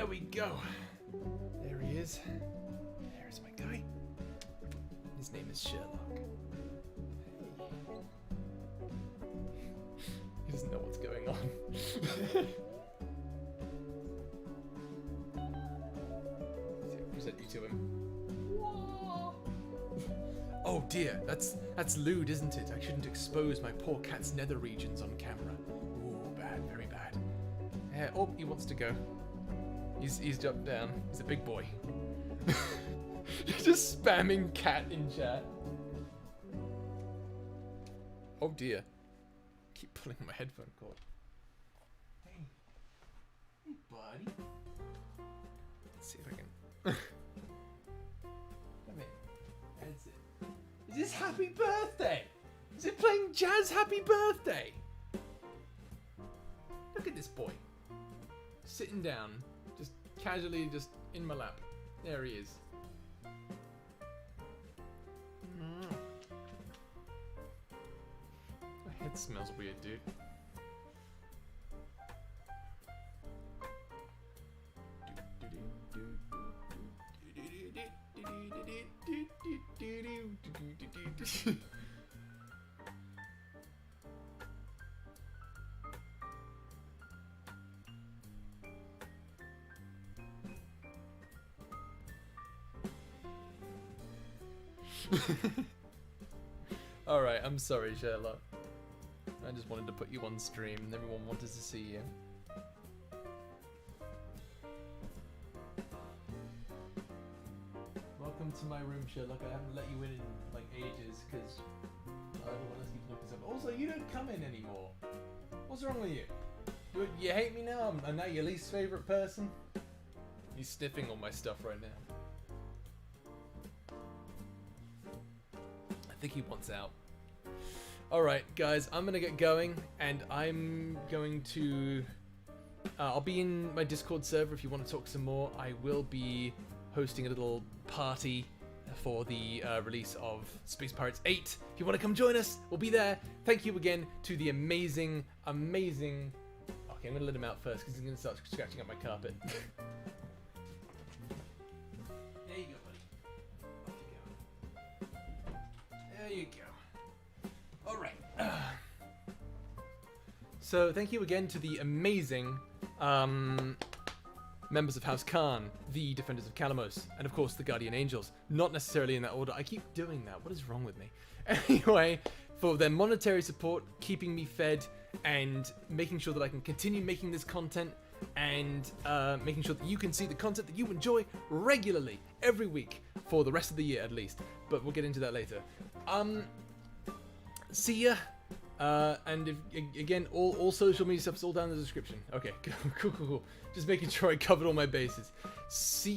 There we go. There he is. There's my guy. His name is Sherlock. He doesn't know what's going on. Present you to him. Oh dear, that's lewd, isn't it? I shouldn't expose my poor cat's nether regions on camera. Ooh, bad, very bad. Oh, he wants to go. He's jumped down. He's a big boy. Just spamming cat in chat. Oh dear. Keep pulling my headphone cord. Hey. Hey, buddy. Let's see if I can. Come here. That's it. Is this happy birthday? Is it playing jazz happy birthday? Look at this boy. Sitting down. Just casually just in my lap. There he is. My head smells weird, dude. Alright, I'm sorry, Sherlock. I just wanted to put you on stream and everyone wanted to see you. Welcome to my room, Sherlock. I haven't let you in like ages because everyone else keeps looking up. Also, you don't come in anymore. What's wrong with you? You hate me now? I'm now your least favorite person? He's sniffing on my stuff right now. I think he wants out. Alright, guys, I'm gonna get going, and I'm going to... I'll be in my Discord server if you want to talk some more. I will be hosting a little party for the release of Space Pirates 8. If you want to come join us, we'll be there. Thank you again to the amazing... Okay, I'm gonna let him out first, because he's gonna start scratching up my carpet. There you go, buddy. Off you go. There you go. Alright. So, thank you again to the amazing members of House Khan, the Defenders of Calamos, and of course the Guardian Angels. Not necessarily in that order. I keep doing that. What is wrong with me? Anyway, for their monetary support, keeping me fed, and making sure that I can continue making this content, and making sure that you can see the content that you enjoy regularly, every week, for the rest of the year at least. But we'll get into that later. See ya. And if, again, all social media stuff is all down in the description. Okay, cool. Just making sure I covered all my bases. See